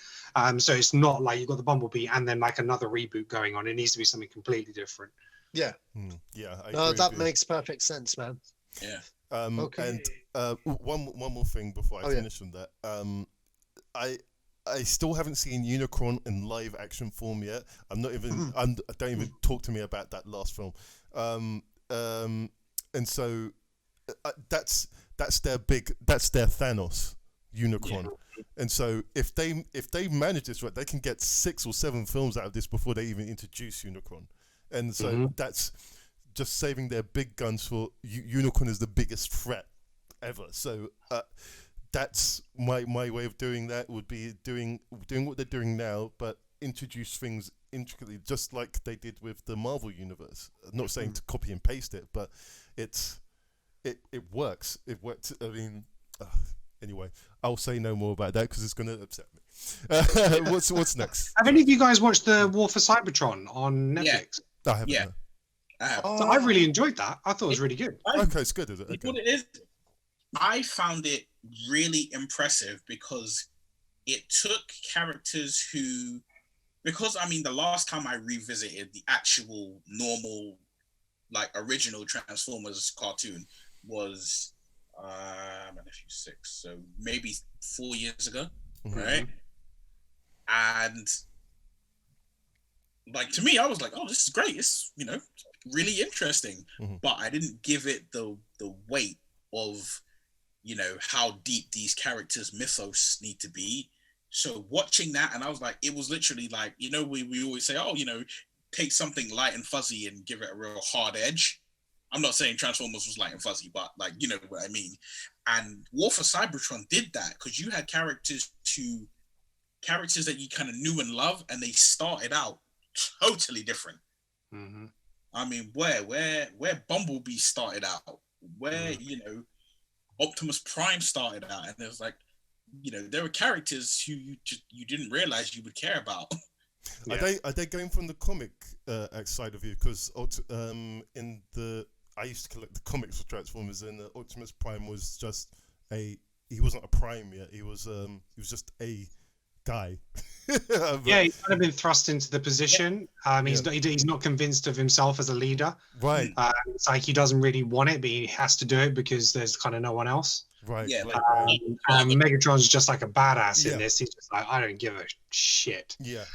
So it's not like you've got the Bumblebee and then like another reboot going on. It needs to be something completely different. Yeah. That makes perfect sense, man. Yeah. Okay. And one more thing before I finish on that. I still haven't seen Unicron in live action form yet. I'm not even. Don't even talk to me about that last film. And so that's their Thanos Unicron. Yeah. And so if they manage this right, they can get 6 or 7 films out of this before they even introduce Unicron. And so that's just saving their big guns for Unicron is the biggest threat ever. So. That's my way of doing that would be doing what they're doing now, but introduce things intricately, just like they did with the Marvel universe. I'm not saying to copy and paste it, but it works. It worked. I mean, anyway, I'll say no more about that because it's going to upset me. What's next? Have any of you guys watched the War for Cybertron on Netflix? I haven't. Yeah, I have. So I really enjoyed that. I thought it was really good. Okay, it's good, is it? Okay. What it is, I found it really impressive because it took characters who, because I mean, the last time I revisited the actual normal, like original Transformers cartoon was, my nephew 6, so maybe 4 years ago, right? And like to me, I was like, oh, this is great. It's really interesting, but I didn't give it the weight of, you know, how deep these characters' mythos need to be. So watching that, and I was like, it was literally like, you know, we always say, oh, you know, take something light and fuzzy and give it a real hard edge. I'm not saying Transformers was light and fuzzy, but like, you know what I mean. And War for Cybertron did that because you had characters that you kind of knew and loved, and they started out totally different. I mean, where Bumblebee started out, where you know Optimus Prime started out, and there was like, you know, there were characters who you didn't realize you would care about. Are they going from the comic side of you? Because I used to collect the comics for Transformers, and Optimus Prime was just he wasn't a Prime yet. He was just a guy. Yeah, he's kind of been thrust into the position. He's not convinced of himself as a leader. Right. It's like he doesn't really want it, but he has to do it because there's kind of no one else. Right. Yeah. Megatron's just like a badass in this. He's just like, I don't give a shit. Yeah.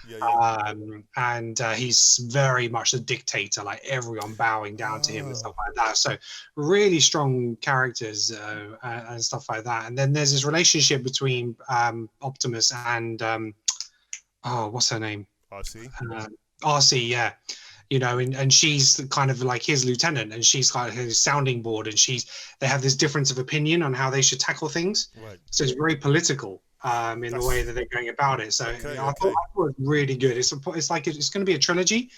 And he's very much a dictator, like everyone bowing down to him and stuff like that. So really strong characters and stuff like that. And then there's this relationship between Optimus and what's her name? RC. RC, yeah. You know, and she's kind of like his lieutenant, and she's kind of his sounding board, and they have this difference of opinion on how they should tackle things. Right. So it's very political in the way that they're going about it. So I thought it was really good. It's like it's going to be a trilogy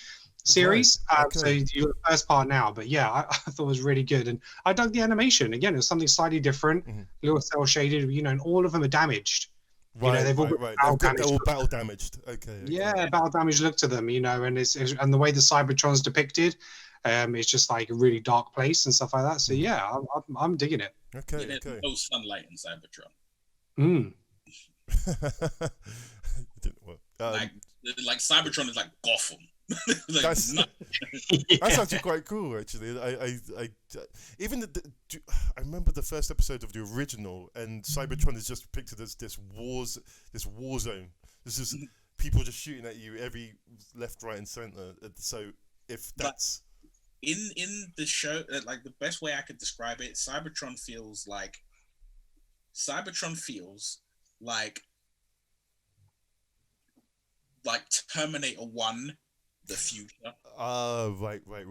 series. So you're the first part now, but yeah, I thought it was really good, and I dug the animation. Again, it was something slightly different, a little cell shaded. You know, and all of them are damaged. Right, you know, they've all they're all battle damaged. Okay. Yeah, battle damage look to them, you know, and and the way the Cybertron's depicted, it's just like a really dark place and stuff like that. So yeah, I'm digging it. Okay. Yeah, there's no sunlight in Cybertron. Didn't work. Like Cybertron is like Gotham. Like, that's actually quite cool. Actually, I even I remember the first episode of the original, and Cybertron is just depicted as this war zone. This is people just shooting at you every left, right, and center. So if that's in the show, like the best way I could describe it, Cybertron feels like Terminator 1. The future. Right. Okay.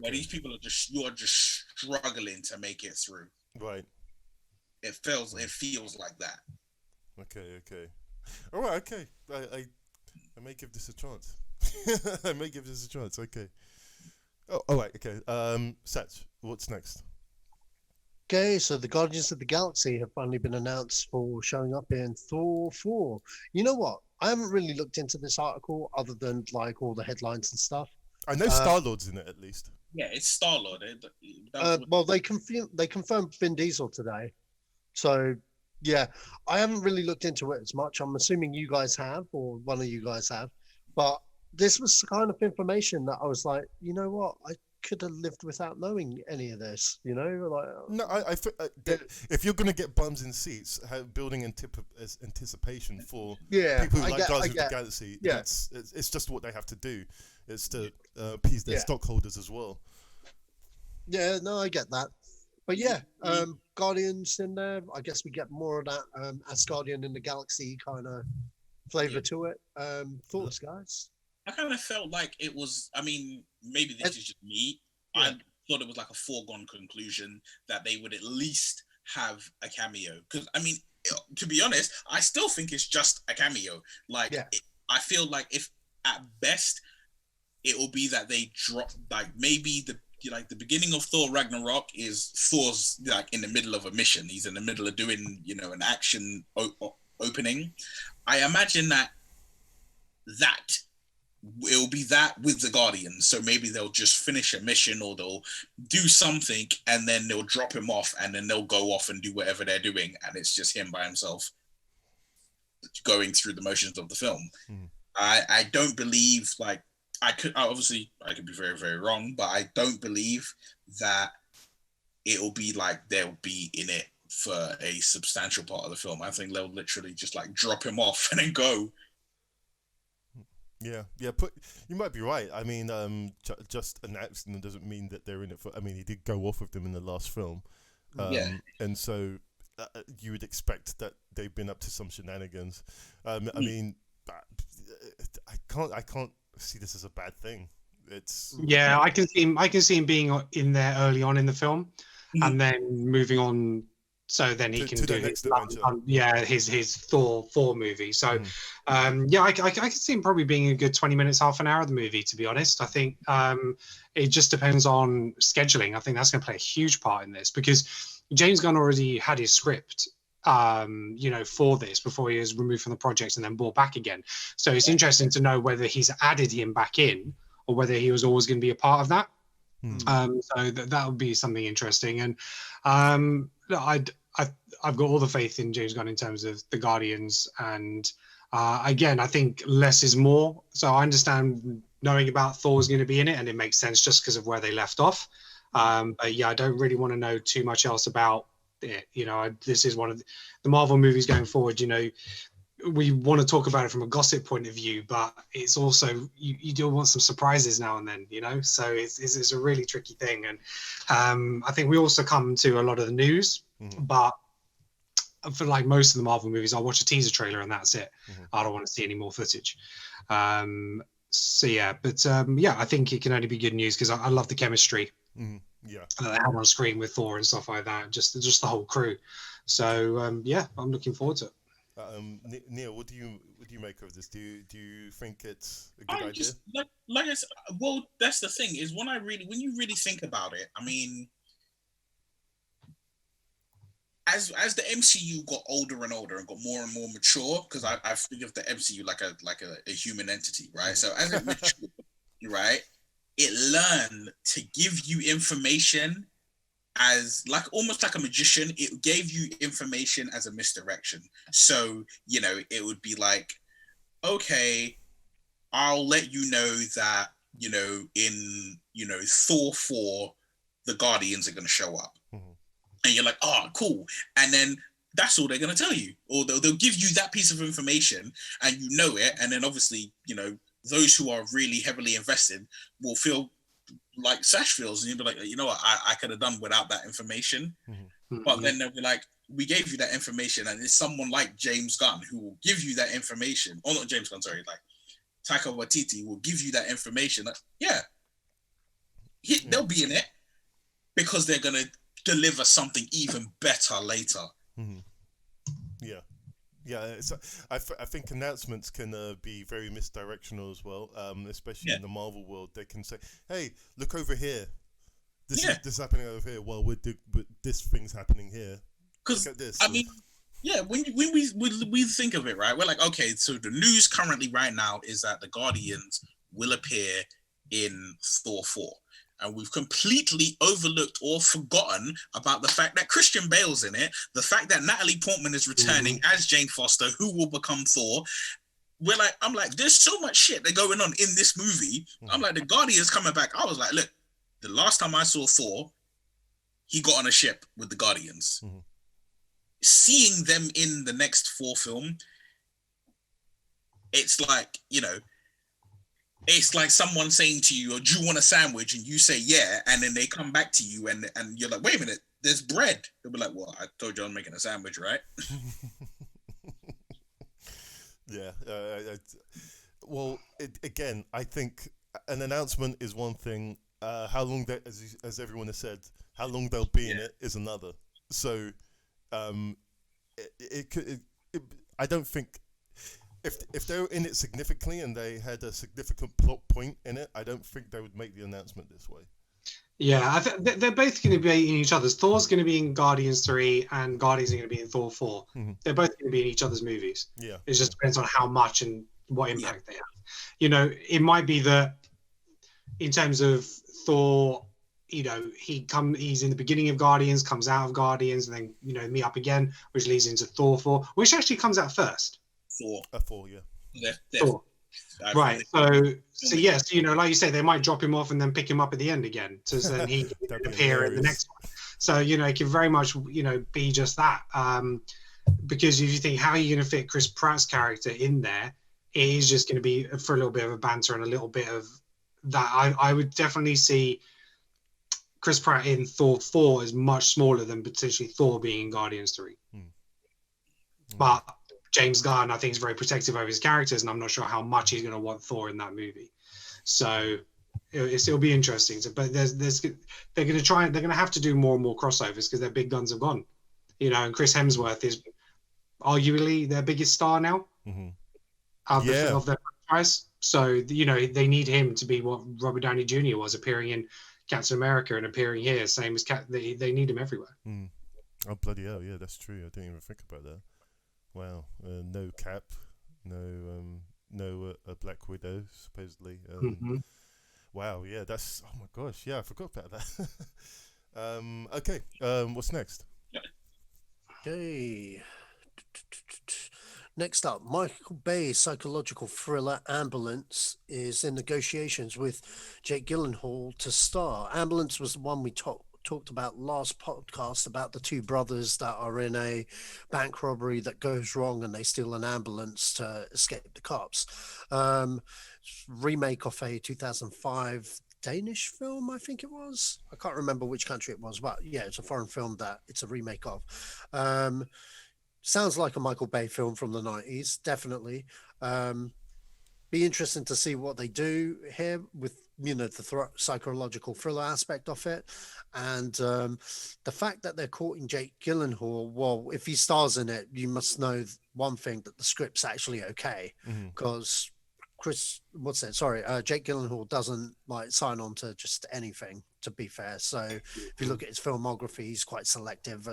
Where these people you're just struggling to make it through. Right. It feels like that. Okay. All right. Okay. I may give this a chance. Okay. Oh, all right. Okay. Sach, what's next? Okay, so the Guardians of the Galaxy have finally been announced for showing up in Thor 4. You know what? I haven't really looked into this article other than like all the headlines and stuff. I know Star-Lord's in it at least. Yeah, it's Star-Lord. Well, they confirmed Vin Diesel today. So, yeah, I haven't really looked into it as much. I'm assuming you guys have, or one of you guys have. But this was the kind of information that I was like, you know what? I could have lived without knowing any of this, you know. Like, no, I if you're gonna get bums in seats, building anticipation for people who like Guardians of the Galaxy, it's just what they have to do. It's to appease their stockholders as well. Yeah, no, I get that, but yeah, Guardians in there. I guess we get more of that Asgardian in the Galaxy kind of flavor to it. Thoughts, guys? I kind of felt like it was, I mean, maybe this is just me. I thought it was like a foregone conclusion that they would at least have a cameo. Because, I mean, to be honest, I still think it's just a cameo. Like, I feel like if at best it will be that they drop, like maybe the beginning of Thor Ragnarok is Thor's like in the middle of a mission. He's in the middle of doing, you know, an action opening. I imagine that it'll be that with the Guardians. So maybe they'll just finish a mission or they'll do something and then they'll drop him off and then they'll go off and do whatever they're doing. And it's just him by himself going through the motions of the film. I don't believe, like, I could be very, very wrong, but I don't believe that it'll be like they'll be in it for a substantial part of the film. I think they'll literally just like drop him off and then go. Yeah, you might be right. I mean, just announcing them doesn't mean that they're in it for. I mean, he did go off with them in the last film, and so you would expect that they've been up to some shenanigans. I mean, I can't see this as a bad thing. It's I can see him being in there early on in the film, and then moving on. So then he can do his Thor 4 movie. So, I can see him probably being a good 20 minutes, half an hour of the movie, to be honest. I think it just depends on scheduling. I think that's going to play a huge part in this because James Gunn already had his script, for this before he was removed from the project and then brought back again. So it's interesting to know whether he's added him back in or whether he was always going to be a part of that. So that would be something interesting. And I've got all the faith in James Gunn in terms of the Guardians, and again, I think less is more. So I understand knowing about Thor's going to be in it, and it makes sense just because of where they left off. But yeah, I don't really want to know too much else about it. This is one of the Marvel movies going forward. We want to talk about it from a gossip point of view, but it's also you do want some surprises now and then, So it's a really tricky thing, and I think we also come to a lot of the news, but for like most of the Marvel movies, I'll watch a teaser trailer and that's it. I don't want to see any more footage. I think it can only be good news because I love the chemistry that they have on screen with Thor and stuff like that. Just the whole crew. So I'm looking forward to it. Neil, what do you make of this? Do you think it's a good idea? Just like I said, well, that's the thing is when you really think about it. I mean, as the MCU got older and older and got more and more mature, because I think of the MCU like a human entity, right? So as it matured, right, it learned to give you information as almost like a magician. It gave you information as a misdirection. So it would be like, okay, I'll let you know that in Thor 4 the Guardians are going to show up, and you're like, oh, cool, and then that's all they're going to tell you, or they'll give you that piece of information and it, and then obviously those who are really heavily invested will feel like Sash feels, and you'll be like, you know what, I could have done without that information. But then they'll be like, we gave you that information, and it's someone like James Gunn who will give you that information, or not James Gunn, sorry, like Taika Waititi will give you that information. They'll be in it because they're gonna deliver something even better later. I think announcements can be very misdirectional as well, especially in the Marvel world. They can say, hey, look over here, this is happening over here, while this thing's happening here. Because I mean, when we think of it, right, we're like, okay, so the news currently right now is that the Guardians will appear in Thor 4. And we've completely overlooked or forgotten about the fact that Christian Bale's in it, the fact that Natalie Portman is returning as Jane Foster, who will become Thor. I'm like, there's so much shit that's going on in this movie. I'm like, the Guardians coming back. I was like, look, the last time I saw Thor, he got on a ship with the Guardians. Seeing them in the next Thor film, it's like, it's like someone saying to you, do you want a sandwich? And you say, yeah. And then they come back to you and you're like, wait a minute, there's bread. They'll be like, well, I told you I'm making a sandwich, right? Again, I think an announcement is one thing. How long, as everyone has said, how long they'll be in it is another. So I don't think... If they were in it significantly and they had a significant plot point in it, I don't think they would make the announcement this way. Yeah, they're both going to be in each other's. Thor's going to be in Guardians 3 and Guardians are going to be in Thor 4. They're both going to be in each other's movies. Yeah. It just depends on how much and what impact they have. It might be that in terms of Thor, he's in the beginning of Guardians, comes out of Guardians, and then, meet up again, which leads into Thor 4, which actually comes out first. Thor, yeah. Thor. Right. So yes, like you say, they might drop him off and then pick him up at the end again, so then he can appear in the next one. So it can very much be just that. Because if you think, how are you going to fit Chris Pratt's character in there it is just going to be for a little bit of a banter and a little bit of that. I would definitely see Chris Pratt in Thor 4 is much smaller than potentially Thor being in Guardians 3. But James Gunn, I think, is very protective of his characters, and I'm not sure how much he's going to want Thor in that movie. So it'll be interesting. But they're going to try. They're going to have to do more and more crossovers because their big guns have gone. And Chris Hemsworth is arguably their biggest star now of their franchise. So they need him to be what Robert Downey Jr. was, appearing in Captain America and appearing here. Same as they need him everywhere. Oh bloody hell! Yeah, that's true. I didn't even think about that. Wow, no Cap, no Black Widow supposedly. Wow, yeah, that's oh my gosh, yeah, I forgot about that. Okay, what's next? Okay. Next up, Michael Bay's psychological thriller Ambulance is in negotiations with Jake Gyllenhaal to star. Ambulance was the one we talked about last podcast about the two brothers that are in a bank robbery that goes wrong and they steal an ambulance to escape the cops. Remake of a 2005 Danish film, I think it was. I can't remember which country it was, but yeah, it's a foreign film that it's a remake of. Sounds like a Michael Bay film from the 90s, definitely. Be interesting to see what they do here with the psychological thriller aspect of it, and the fact that they're courting Jake Gyllenhaal. Well, if he stars in it, you must know one thing, that the script's actually okay, because Jake Gyllenhaal doesn't sign on to just anything, to be fair. So if you look at his filmography, he's quite selective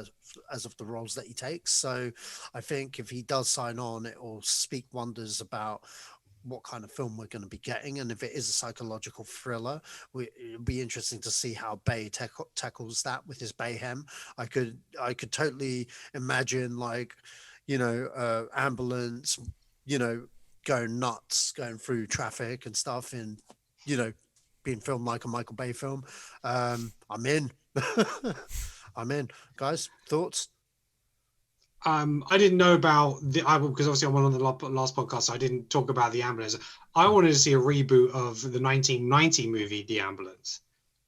as of the roles that he takes. So I think if he does sign on, it will speak wonders about what kind of film we're going to be getting, and if it is a psychological thriller, it'll be interesting to see how Bay tackles that with his Bayhem. I could totally imagine ambulance, going nuts, going through traffic and stuff, and being filmed like a Michael Bay film. I'm in. I'm in, guys. Thoughts? I didn't know about because obviously I went on the last podcast, so I didn't talk about The Ambulance. I wanted to see a reboot of the 1990 movie The Ambulance.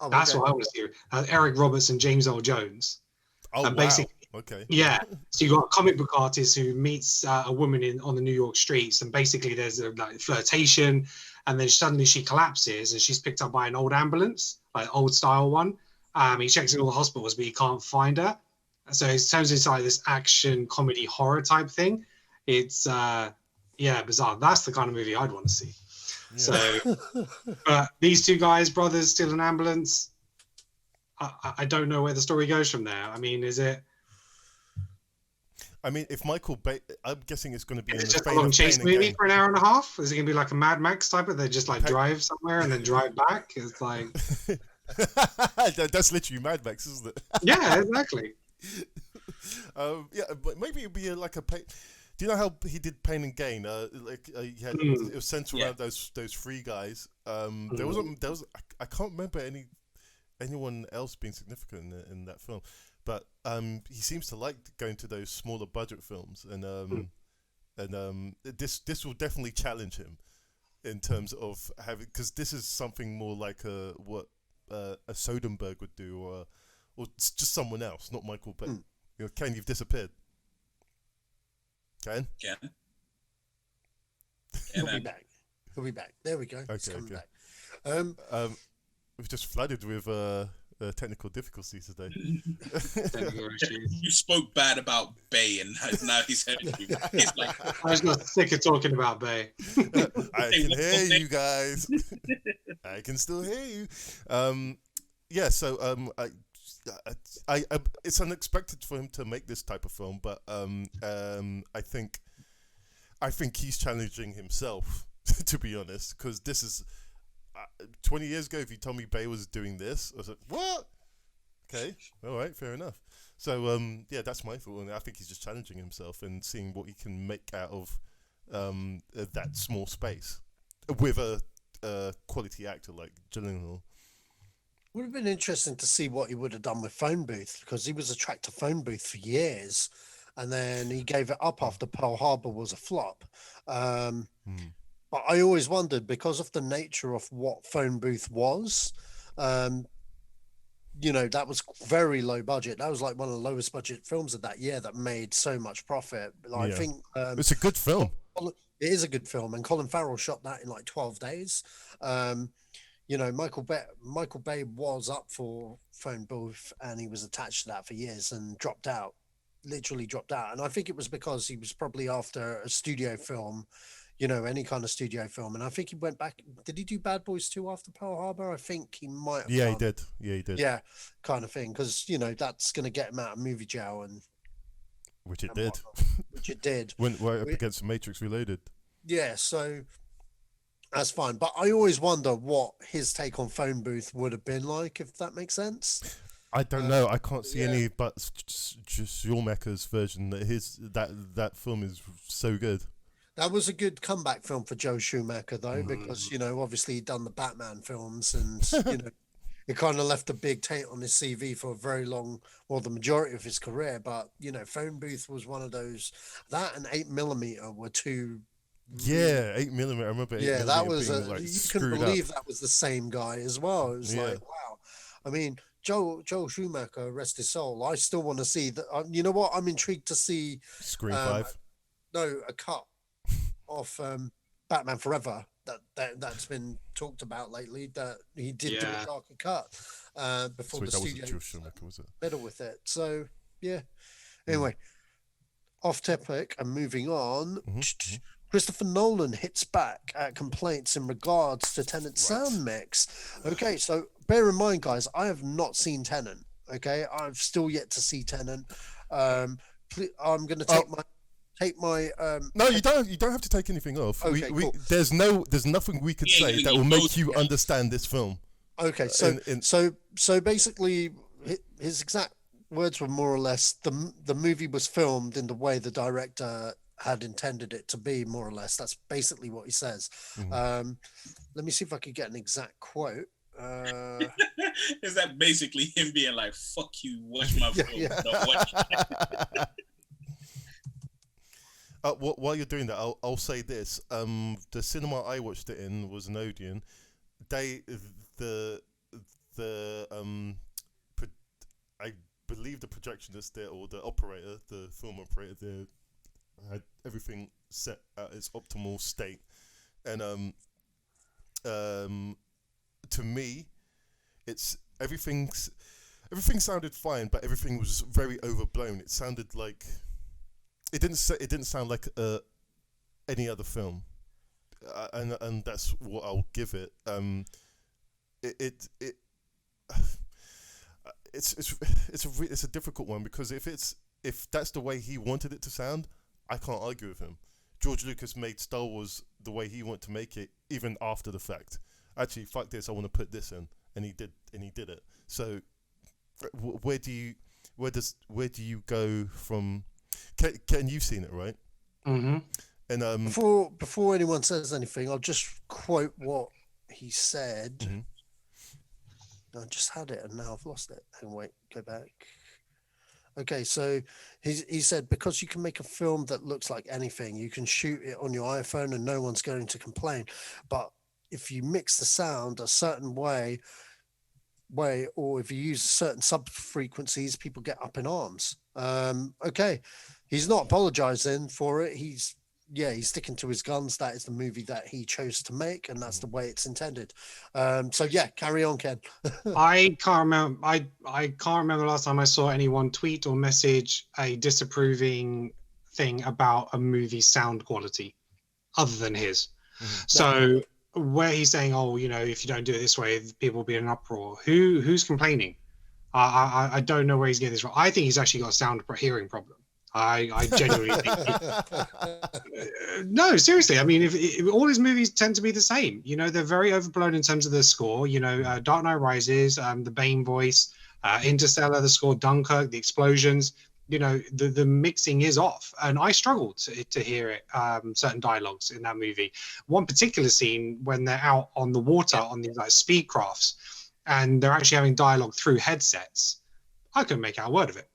That's what I want to see. Eric Roberts and James Earl Jones. Oh, wow. Okay. Yeah. So you got a comic book artist who meets a woman on the New York streets, and basically there's a flirtation, and then suddenly she collapses and she's picked up by an old ambulance, old style one. He checks in all the hospitals, but he can't find her. So it turns into this action comedy horror type thing. It's bizarre. That's the kind of movie I'd want to see. Yeah. So but these two guys, brothers, steal an ambulance. I don't know where the story goes from there. I mean, is it? I mean, if Michael Bay, I'm guessing it's going to be just a long chase movie for an hour and a half. Is it going to be like a Mad Max type of? They just drive somewhere and then drive back. It's like that's literally Mad Max, isn't it? Yeah, exactly. But maybe it'd be like a. Do you know how he did Pain and Gain? It was centered around those three guys. There was I can't remember anyone else being significant in that film, but he seems to like going to those smaller budget films, and this will definitely challenge him in terms of having, because this is something more like what a Soderbergh would do, or just someone else, not Michael Bay. Ken, you've disappeared. Ken? He'll be back. He'll be back. There we go. He's coming back. We've just flooded with technical difficulties today. You spoke bad about Bay, and now he's like, I was not sick of talking about Bay. I can hear you guys. I can still hear you. I it's unexpected for him to make this type of film, but I think he's challenging himself, to be honest, because this is 20 years ago. If you told me Bay was doing this, I was like, what? Okay, all right, fair enough. So that's my thought, and I think he's just challenging himself and seeing what he can make out of that small space with a quality actor like Gyllenhaal. Would have been interesting to see what he would have done with Phone Booth, because he was a track to Phone Booth for years, and then he gave it up after Pearl Harbor was a flop. But I always wondered, because of the nature of what Phone Booth was, you know, that was very low budget. That was like one of the lowest budget films of that year that made so much profit. Like, I think it's a good film. It is a good film, and Colin Farrell shot that in like 12 days. You know, Michael Bay was up for Phone Booth, and he was attached to that for years and dropped out, literally dropped out. And I think it was because he was probably after a studio film, you know, any kind of studio film. And I think he went back. Did he do Bad Boys 2 after Pearl Harbor? I think he might have. Yeah, he did. Yeah, he did. Yeah, kind of thing. Because, you know, that's going to get him out of movie jail. Which it did. Which it did. Went right up against Matrix Reloaded. Yeah, so that's fine. But I always wonder what his take on Phone Booth would have been like, if that makes sense. I don't know. I can't see any but just Jormaker's version. That film is so good. That was a good comeback film for Joe Schumacher, though, because, you know, obviously he'd done the Batman films, and, you know, it kind of left a big taint on his CV for a very long, well, the majority of his career. But, you know, Phone Booth was one of those, that and 8mm were two. Yeah, 8mm. I remember 8mm. Yeah, that was, like, you couldn't believe that was the same guy as well. It was like, wow. I mean, Joe Schumacher, rest his soul. I still want to see that. You know what? I'm intrigued to see Scream 5. No, a cut of Batman Forever that's been talked about lately, that he did do a darker cut before the studio meddled with it. So yeah. Anyway, off topic and moving on. Christopher Nolan hits back at complaints in regards to Tenant's sound mix. Okay, so bear in mind, guys, I have not seen Tenet. Okay, I've still yet to see Tenet. I'm going to take my No, you don't have to take anything off. Okay, cool. There's nothing we could say that will make you understand this film. Okay, so basically his exact words were more or less, the movie was filmed in the way the director had intended it to be, more or less. That's basically what he says. Let me see if I could get an exact quote. Is that basically him being like, fuck you, watch my film, don't watch it? While you're doing that, I'll say this. The cinema I watched it in was an Odeon. I believe the projectionist there, or the operator, the film operator there, had everything set at its optimal state. And to me, everything sounded fine, but everything was very overblown. It sounded like it didn't sound like any other film, and that's what I'll give it. It's a difficult one, because if that's the way he wanted it to sound, I can't argue with him. George Lucas made Star Wars the way he wanted to make it, even after the fact. Actually, fuck this, I want to put this in, and he did it. So, where do you go from? Ken, you've seen it, right? Mm-hmm. And before anyone says anything, I'll just quote what he said. I just had it and now I've lost it. And wait, go back. Okay, so he said, because you can make a film that looks like anything, you can shoot it on your iPhone and no one's going to complain. But if you mix the sound a certain way, or if you use certain sub frequencies, people get up in arms. Okay, he's not apologizing for it. He's sticking to his guns. That is the movie that he chose to make, and that's the way it's intended. So yeah, carry on, Ken. I can't remember. I can't remember the last time I saw anyone tweet or message a disapproving thing about a movie's sound quality, other than his. So where he's saying, "Oh, you know, if you don't do it this way, people will be in an uproar." Who's complaining? I don't know where he's getting this from. I think he's actually got a sound hearing problem. I genuinely think no, seriously. I mean, if all his movies tend to be the same, you know, they're very overblown in terms of the score. You know, Dark Knight Rises, the Bane voice, Interstellar, the score, Dunkirk, the explosions. You know, the mixing is off, and I struggled to hear it. Certain dialogues in that movie. One particular scene when they're out on the water on these like speed crafts, and they're actually having dialogue through headsets. I couldn't make out a word of it.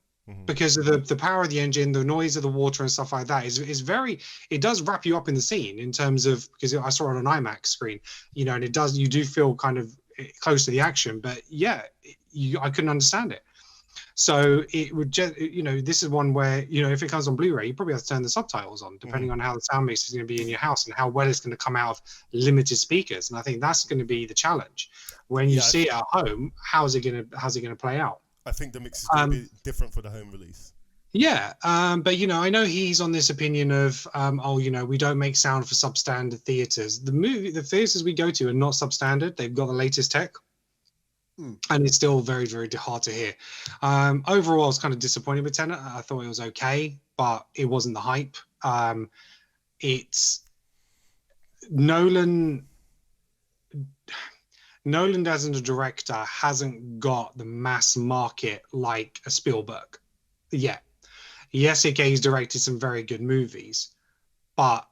because of the power of the engine, the noise of the water and stuff like that is very, it does wrap you up in the scene in terms of, because I saw it on an IMAX screen, you know, and you do feel kind of close to the action, but yeah, I couldn't understand it. So it would just, you know, this is one where, you know, if it comes on Blu-ray, you probably have to turn the subtitles on, depending on how the sound mix is going to be in your house and how well it's going to come out of limited speakers. And I think that's going to be the challenge. When you see it at home, how's it going to play out? I think the mix is going to be different for the home release. Yeah, but you know, I know he's on this opinion of, oh, you know, we don't make sound for substandard theaters. The theaters we go to are not substandard. They've got the latest tech, and it's still very, very hard to hear. Overall, I was kind of disappointed with Tenet. I thought it was okay, but it wasn't the hype. It's Nolan as a director hasn't got the mass market like a Spielberg yet. Yes, okay, he's directed some very good movies, but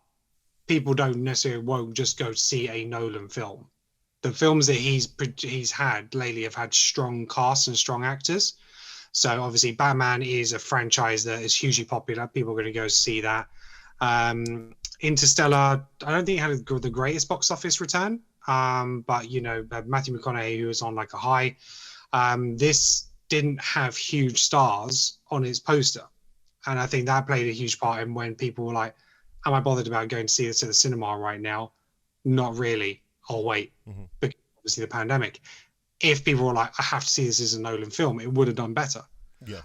people don't necessarily won't just go see a Nolan film. The films that he's had lately have had strong casts and strong actors. So obviously Batman is a franchise that is hugely popular. People are going to go see that. Interstellar, I don't think it had the greatest box office return. But you know, Matthew McConaughey, who was on like a high, this didn't have huge stars on its poster, and I think that played a huge part in when people were like, am I bothered about going to see this at the cinema right now? Not really. I'll wait, because obviously the pandemic. If people were like, I have to see this as a Nolan film, it would have done better. Yeah.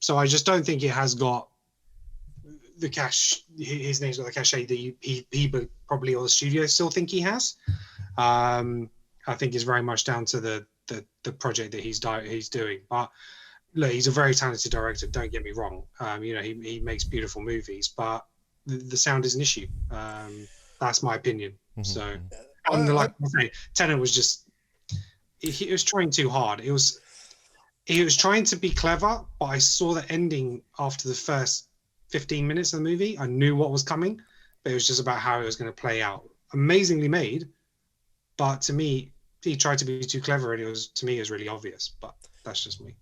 So I just don't think it has got the cash. His name's got the cachet that he probably, or the studio still think he has. I think it's very much down to the project that he's doing. But look, he's a very talented director. Don't get me wrong. You know, he makes beautiful movies, but the sound is an issue. That's my opinion. So, like I say, Tenet was just he was trying too hard. He was trying to be clever, but I saw the ending after the first 15 minutes of the movie. I knew what was coming, but it was just about how it was going to play out. Amazingly made, but to me, he tried to be too clever, and it was really obvious. But that's just me.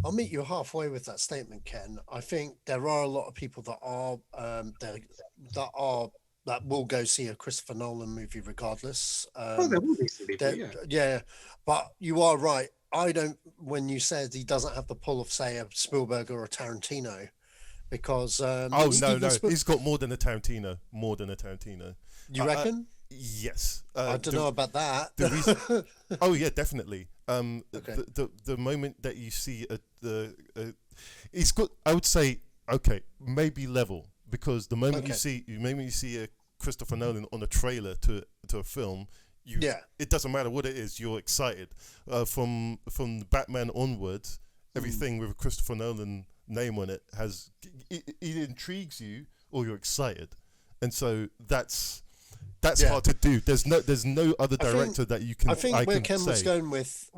I'll meet you halfway with that statement, Ken. I think there are a lot of people that will go see a Christopher Nolan movie regardless. There will be some people, yeah, but you are right. I don't. When you said he doesn't have the pull of, say, a Spielberg or a Tarantino, because no, he's got more than a Tarantino. You reckon? Yes. I don't know about that. Oh yeah, definitely. Okay. The moment that you see it's good. I would say maybe level, because the moment you see a Christopher Nolan on a trailer to a film, it doesn't matter what it is, you're excited. From Batman onwards, everything with a Christopher Nolan name on it it intrigues you, or you're excited, and so that's hard to do. There's no other director that you can. I think where Ken was going with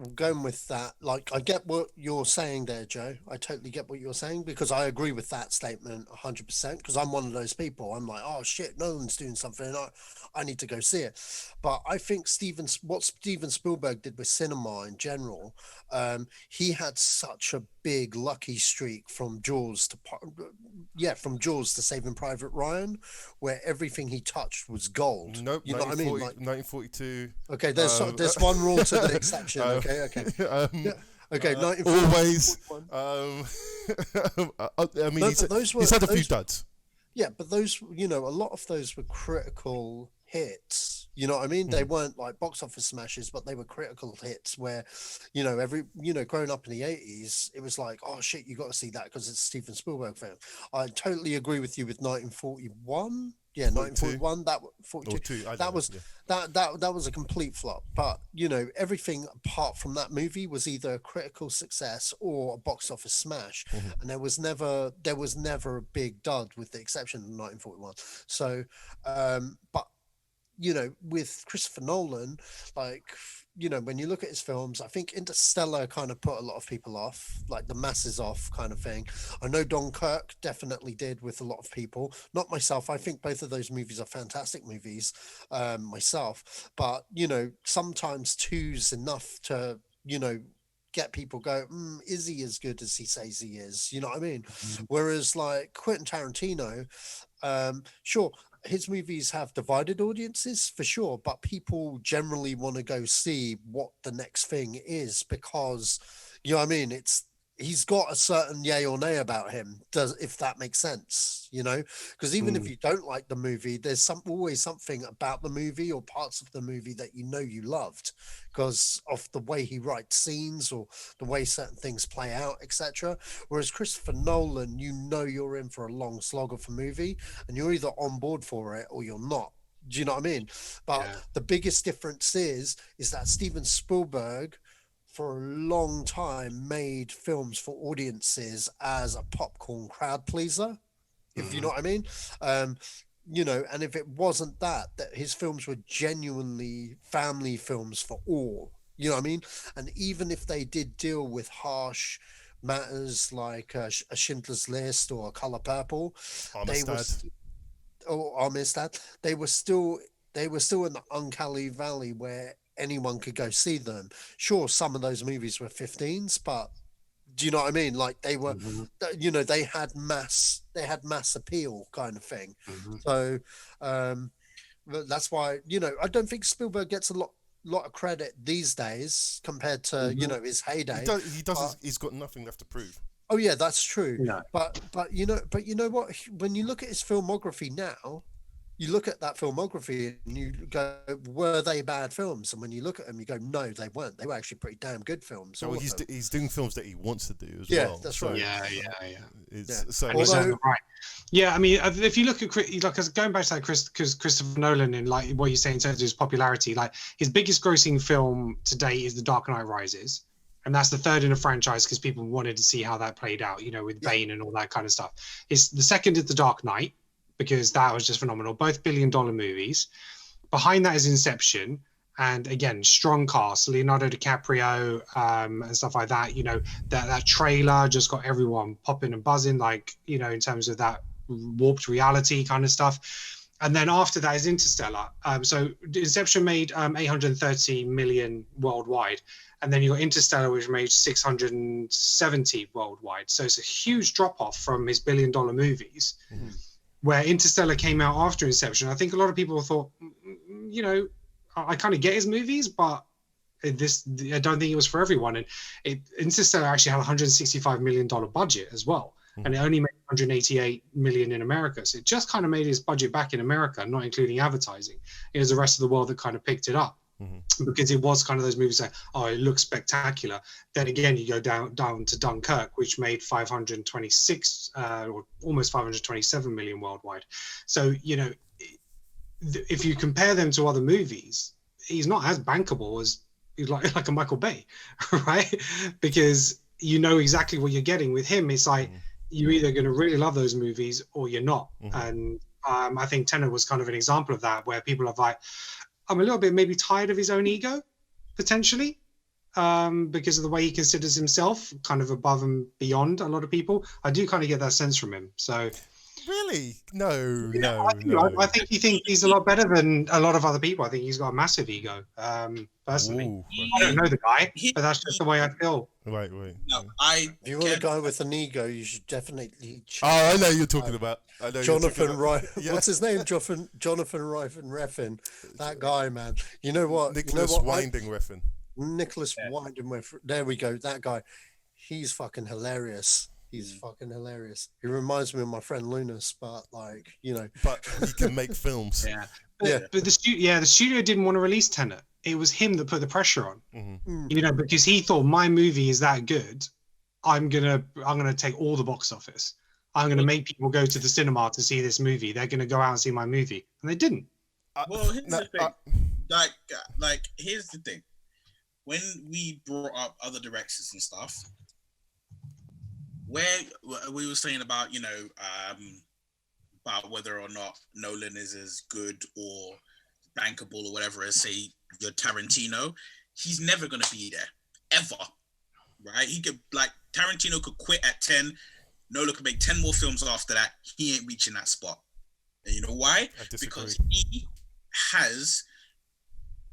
that, like, I get what you're saying there, Joe. I totally get what you're saying, because I agree with that statement 100%. Because I'm one of those people. I'm like, oh shit, Nolan's doing something, and I need to go see it. But I think what Steven Spielberg did with cinema in general, he had such a big lucky streak from Jaws to Saving Private Ryan, where everything he touched was gold. Nope, you know what I mean? Like 1942. Okay, there's one rule to the exception. Okay. Okay, 1941. Always. I mean, he's had a few duds. Yeah, but those, a lot of those were critical hits. You know what I mean? They weren't like box office smashes, but they were critical hits where, growing up in the 80s, it was like, oh shit, you got to see that because it's a Steven Spielberg film. I totally agree with you with 1941. Yeah, 1941. That 42. That was a complete flop. But everything apart from that movie was either a critical success or a box office smash, and there was never a big dud, with the exception of 1941. So, but with Christopher Nolan, when you look at his films, I think Interstellar kind of put a lot of people off, like the masses off kind of thing. I know Dunkirk definitely did with a lot of people, not myself. I think both of those movies are fantastic movies myself, but sometimes two's enough to get people go, is he as good as he says he is? You know what I mean? Whereas like Quentin Tarantino, sure, his movies have divided audiences for sure, but people generally want to go see what the next thing is because, you know what I mean? He's got a certain yay or nay about him, if that makes sense, you know? Because even if you don't like the movie, there's always something about the movie or parts of the movie that you loved because of the way he writes scenes or the way certain things play out, etc. Whereas Christopher Nolan, you're in for a long slog of a movie and you're either on board for it or you're not. Do you know what I mean? But the biggest difference is that Steven Spielberg, for a long time, made films for audiences as a popcorn crowd pleaser, if you know what I mean. You know, and if it wasn't that his films were genuinely family films for all, you know what I mean. And even if they did deal with harsh matters like a Schindler's List or A Color Purple, Amistad, they were still in the uncanny valley where anyone could go see them. Sure, some of those movies were 15s, but do you know what I mean? Like they were, you know, they had mass appeal kind of thing. So that's why, you know, I don't think Spielberg gets a lot of credit these days compared to you know, his heyday. He's got nothing left to prove. Oh yeah, that's true. No. But you know what? When you look at his filmography now, you look at that filmography and you go, were they bad films? And when you look at them, you go, no, they weren't. They were actually pretty damn good films. So he's doing films that he wants to do as well. Yeah, that's right. So right. Yeah, I mean, if you look at going back to that, Christopher Nolan and like what you're saying in terms of his popularity, like his biggest grossing film to date is The Dark Knight Rises. And that's the third in a franchise because people wanted to see how that played out, you know, with Bane and all that kind of stuff. The second is The Dark Knight, because that was just phenomenal. Both billion-dollar movies. Behind that is Inception, and again, strong cast, Leonardo DiCaprio and stuff like that. You know, that trailer just got everyone popping and buzzing, like, you know, in terms of that warped reality kind of stuff. And then after that is Interstellar. So Inception made 830 million worldwide, and then you got Interstellar, which made 670 worldwide. So it's a huge drop-off from his billion-dollar movies. Where Interstellar came out after Inception. I think a lot of people thought, you know, I kind of get his movies, but I don't think it was for everyone. And Interstellar actually had a $165 million budget as well. And it only made 188 million in America. So it just kind of made his budget back in America, not including advertising. It was the rest of the world that kind of picked it up. Because it was kind of those movies that, oh, it looks spectacular. Then again, you go down to Dunkirk, which made 526 or almost 527 million worldwide. So, you know, if you compare them to other movies, he's not as bankable as like a Michael Bay, right? Because you know exactly what you're getting with him. It's like you're either going to really love those movies or you're not. And I think Tenet was kind of an example of that, where people are like, I'm a little bit maybe tired of his own ego, potentially, because of the way he considers himself kind of above and beyond a lot of people. I do kind of get that sense from him. So, really, no. I think he thinks he's a lot better than a lot of other people. I think he's got a massive ego. Personally, I don't know the guy, but that's just the way I feel. Right. No, if you want a guy with an ego, you should definitely. I know you're talking about. I know Jonathan Wright. Yeah. What's his name? Jonathan Refn. That guy, man. You know what? Nicholas Winding Refn. Nicholas Winding Refn. There we go. That guy. He's fucking hilarious. He's fucking hilarious. He reminds me of my friend Lunas, but like, you know. But he can make films. But the studio didn't want to release Tenet. It was him that put the pressure on. You know, because he thought my movie is that good. I'm gonna take all the box office. I'm gonna make people go to the cinema to see this movie. They're gonna go out and see my movie, and they didn't. Well, here's the thing. Like here's the thing. When we brought up other directors and stuff, where we were saying about, you know, about whether or not Nolan is as good or bankable or whatever as, say, your Tarantino, he's never going to be there, ever, right? He could, like, Tarantino could quit at 10, Nolan could make 10 more films after that, he ain't reaching that spot. And you know why? Because he has,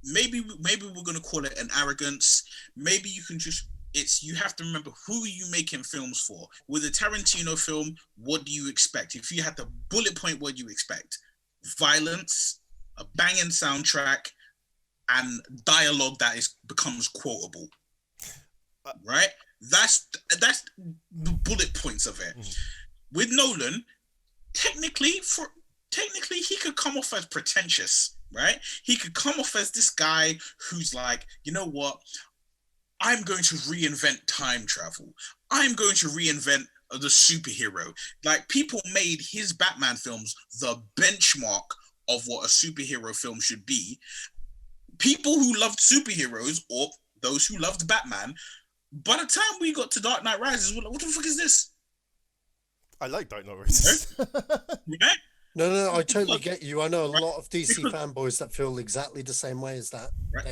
maybe we're going to call it an arrogance, maybe you can just it's you have to remember, who are you making films for? With a Tarantino film, what do you expect? If you had to bullet point, what do you expect? Violence, a banging soundtrack, and dialogue that becomes quotable. Right? That's the bullet points of it. With Nolan, technically he could come off as pretentious, right? He could come off as this guy who's like, you know what? I'm going to reinvent time travel. I'm going to reinvent the superhero. Like, people made his Batman films the benchmark of what a superhero film should be. People who loved superheroes, or those who loved Batman, by the time we got to Dark Knight Rises, what the fuck is this? I like Dark Knight Rises. Right? No, I totally get you. I know a lot of DC fanboys that feel exactly the same way as that. Right.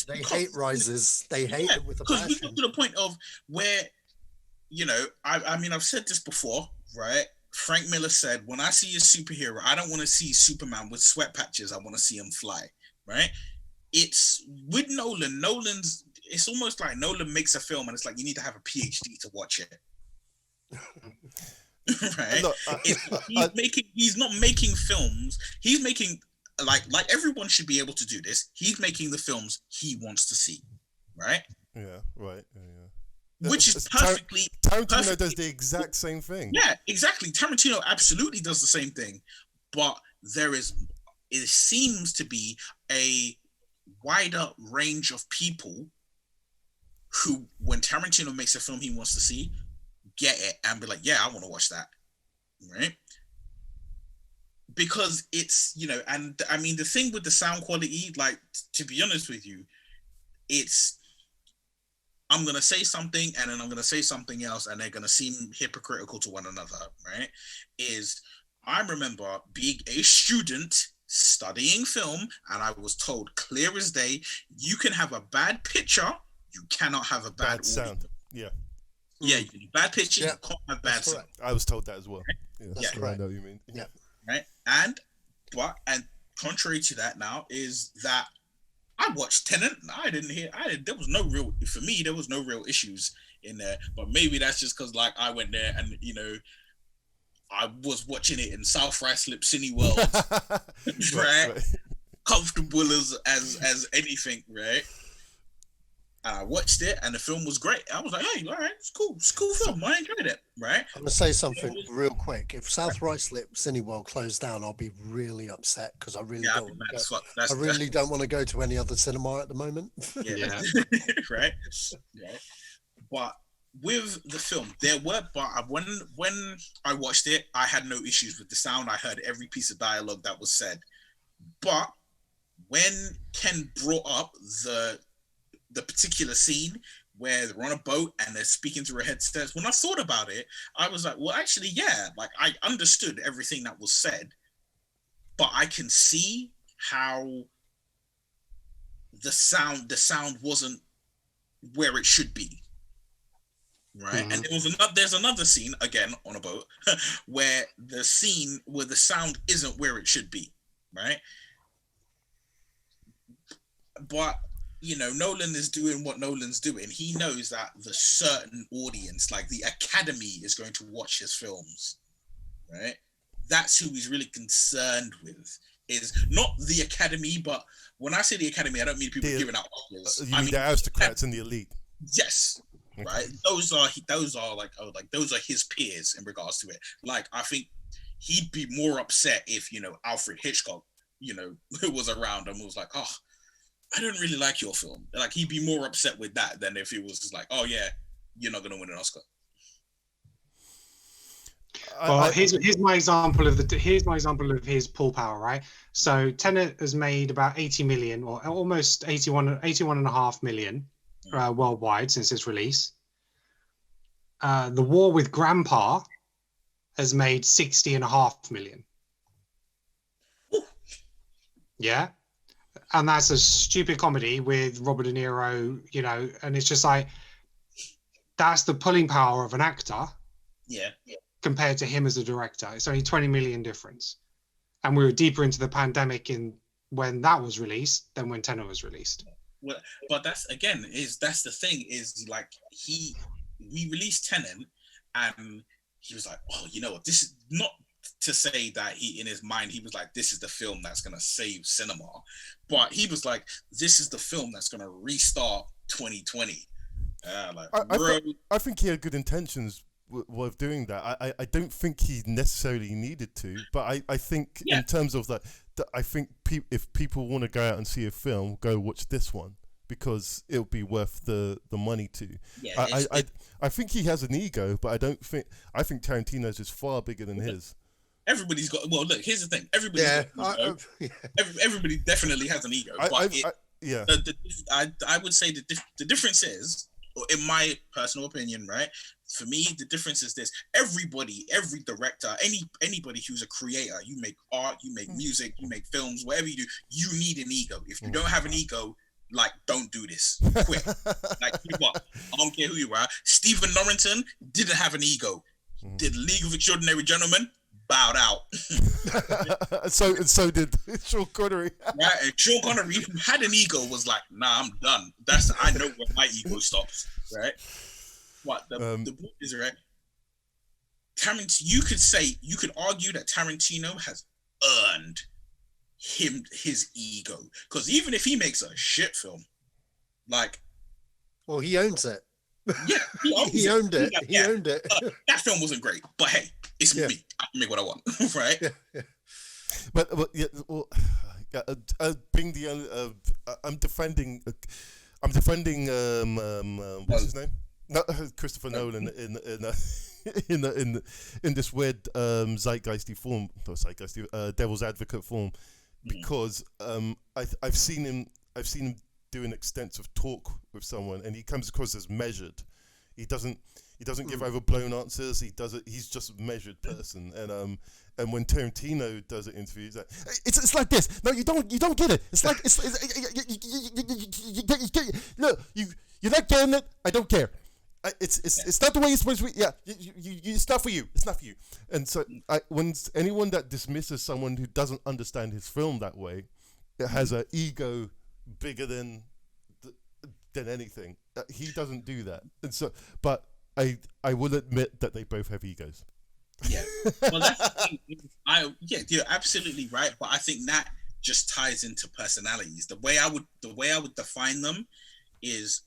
They hate Rises. They hate it with a passion. Because we got to the point of where, you know, I mean, I've said this before, right? Frank Miller said, when I see a superhero, I don't want to see Superman with sweat patches. I want to see him fly, right? It's with Nolan's, it's almost like Nolan makes a film and it's like you need to have a PhD to watch it. Right? Look, he's not making films. He's making, like everyone should be able to do this. He's making the films he wants to see, right? Yeah, right. Yeah. Which is perfectly. Tarantino does the exact same thing. Yeah, exactly. Tarantino absolutely does the same thing, but it seems to be a wider range of people who, when Tarantino makes a film he wants to see, get it and be like, yeah, I want to watch that, right? Because it's, you know, and I mean, the thing with the sound quality, like, to be honest with you, it's, I'm going to say something and then I'm going to say something else and they're going to seem hypocritical to one another, right? Is, I remember being a student studying film and I was told clear as day, you can have a bad picture, you cannot have a bad sound. Yeah. Yeah, you need bad picture, you can't have bad sound. I was told that as well. Right? Yeah, that's I know what you mean. Yeah. Right? And contrary to that now is that I watched Tenet and there was no real, for me, there was no real issues in there. But maybe that's just because, like, I went there and, you know, I was watching it in South Ruislip Cineworld, right? Comfortable as anything, right? And I watched it, and the film was great. I was like, "Hey, all right, it's a cool film. I enjoyed it." Right? I'm gonna say something real quick. If South Ruislip Cineworld closed down, I'll be really upset because I really don't want to go to any other cinema at the moment. Yeah, right. Yeah, but with the film, when I watched it, I had no issues with the sound. I heard every piece of dialogue that was said. But when Ken brought up the particular scene where they're on a boat and they're speaking through a headset, when I thought about it, I was like, well, actually, yeah, like, I understood everything that was said, but I can see how the sound sound where it should be. Right. Mm-hmm. And there's another scene again on a boat where the sound isn't where it should be. Right. But, you know, Nolan is doing what Nolan's doing. He knows that the certain audience, like the Academy, is going to watch his films. Right. That's who he's really concerned with. Is not the Academy, but when I say the Academy, I don't mean people giving out Oscars. You mean the aristocrats and the elite. Yes. Right, those are his peers in regards to it. Like, I think he'd be more upset if, you know, Alfred Hitchcock, you know, was around and was like, oh, I don't really like your film. Like, he'd be more upset with that than if he was just like, oh yeah, you're not gonna win an Oscar. Well, here's my example of his pull power, right? So Tenet has made about 80 million, or almost 81.5 million. Worldwide since its release. The War with Grandpa has made 60.5 million. Yeah. And that's a stupid comedy with Robert De Niro, you know, and it's just like, that's the pulling power of an actor. Yeah. Compared to him as a director. It's only 20 million difference. And we were deeper into the pandemic when that was released than when Tenet was released. Well, but that's the thing is like we released Tenet and he was like, oh, you know what, this is not to say that he in his mind he was like, this is the film that's gonna save cinema, but he was like, this is the film that's gonna restart 2020. I think he had good intentions with doing that. I don't think he necessarily needed to, but I think in terms of that I think if people want to go out and see a film, go watch this one because it'll be worth the money to. I think he has an ego, but I think Tarantino's is far bigger than his. Everybody's got. Well, look. Here's the thing. Everybody definitely has an ego. But I would say the difference is, in my personal opinion, right? For me, the difference is this: every director, anybody who's a creator, you make art, you make music, you make films, whatever you do, you need an ego. If you don't have an ego, like, don't do this. Quit. Like, what? I don't care who you are. Stephen Norrington didn't have an ego. Did League of Extraordinary Gentlemen? Bowed out. so did Sean Connery. Right, and Sean Connery, who had an ego, was like, "Nah, I'm done. I know where my ego stops." Right. What the point is, right? You could argue that Tarantino has earned his ego, because even if he makes a shit film, like, well, he owns it. Yeah, he owned it. He owned it. That film wasn't great, but hey, it's me. I can make what I want, right? Yeah. But being the I'm defending what's his name? Not Christopher Nolan in this weird zeitgeisty form, devil's advocate form, because I've seen him do an extensive talk with someone, and he comes across as measured. He doesn't give overblown answers. He's just a measured person. And when Tarantino does an interview, he's like, it's like this. No, you don't get it. It's like look, you're not getting it. I don't care. It's not the way it's supposed to be. Yeah, it's not for you. It's not for you. And so when anyone that dismisses someone who doesn't understand his film that way, it has an ego bigger than anything. He doesn't do that. And so, but I will admit that they both have egos. Yeah. Well, that's the thing. You're absolutely right. But I think that just ties into personalities. The way I would define them is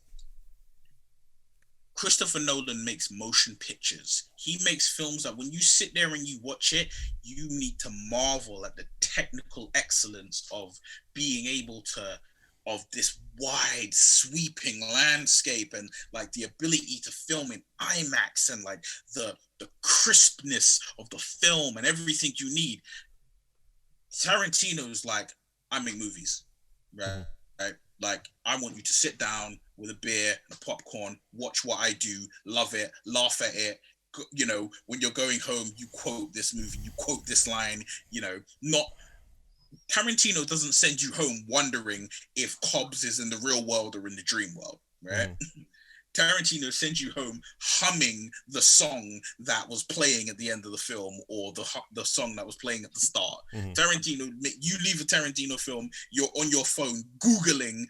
Christopher Nolan makes motion pictures. He makes films that when you sit there and you watch it, you need to marvel at the technical excellence of being able to, of this wide sweeping landscape, and like the ability to film in IMAX, and like the crispness of the film and everything you need. Tarantino's like, I make movies, right? Right? Like, I want you to sit down with a beer and a popcorn, watch what I do, love it, laugh at it. You know, when you're going home, you quote this movie, you quote this line, you know, not... Tarantino doesn't send you home wondering if Cobbs is in the real world or in the dream world, right? Tarantino sends you home humming the song that was playing at the end of the film, or the song that was playing at the start. Tarantino, you leave a Tarantino film, you're on your phone Googling,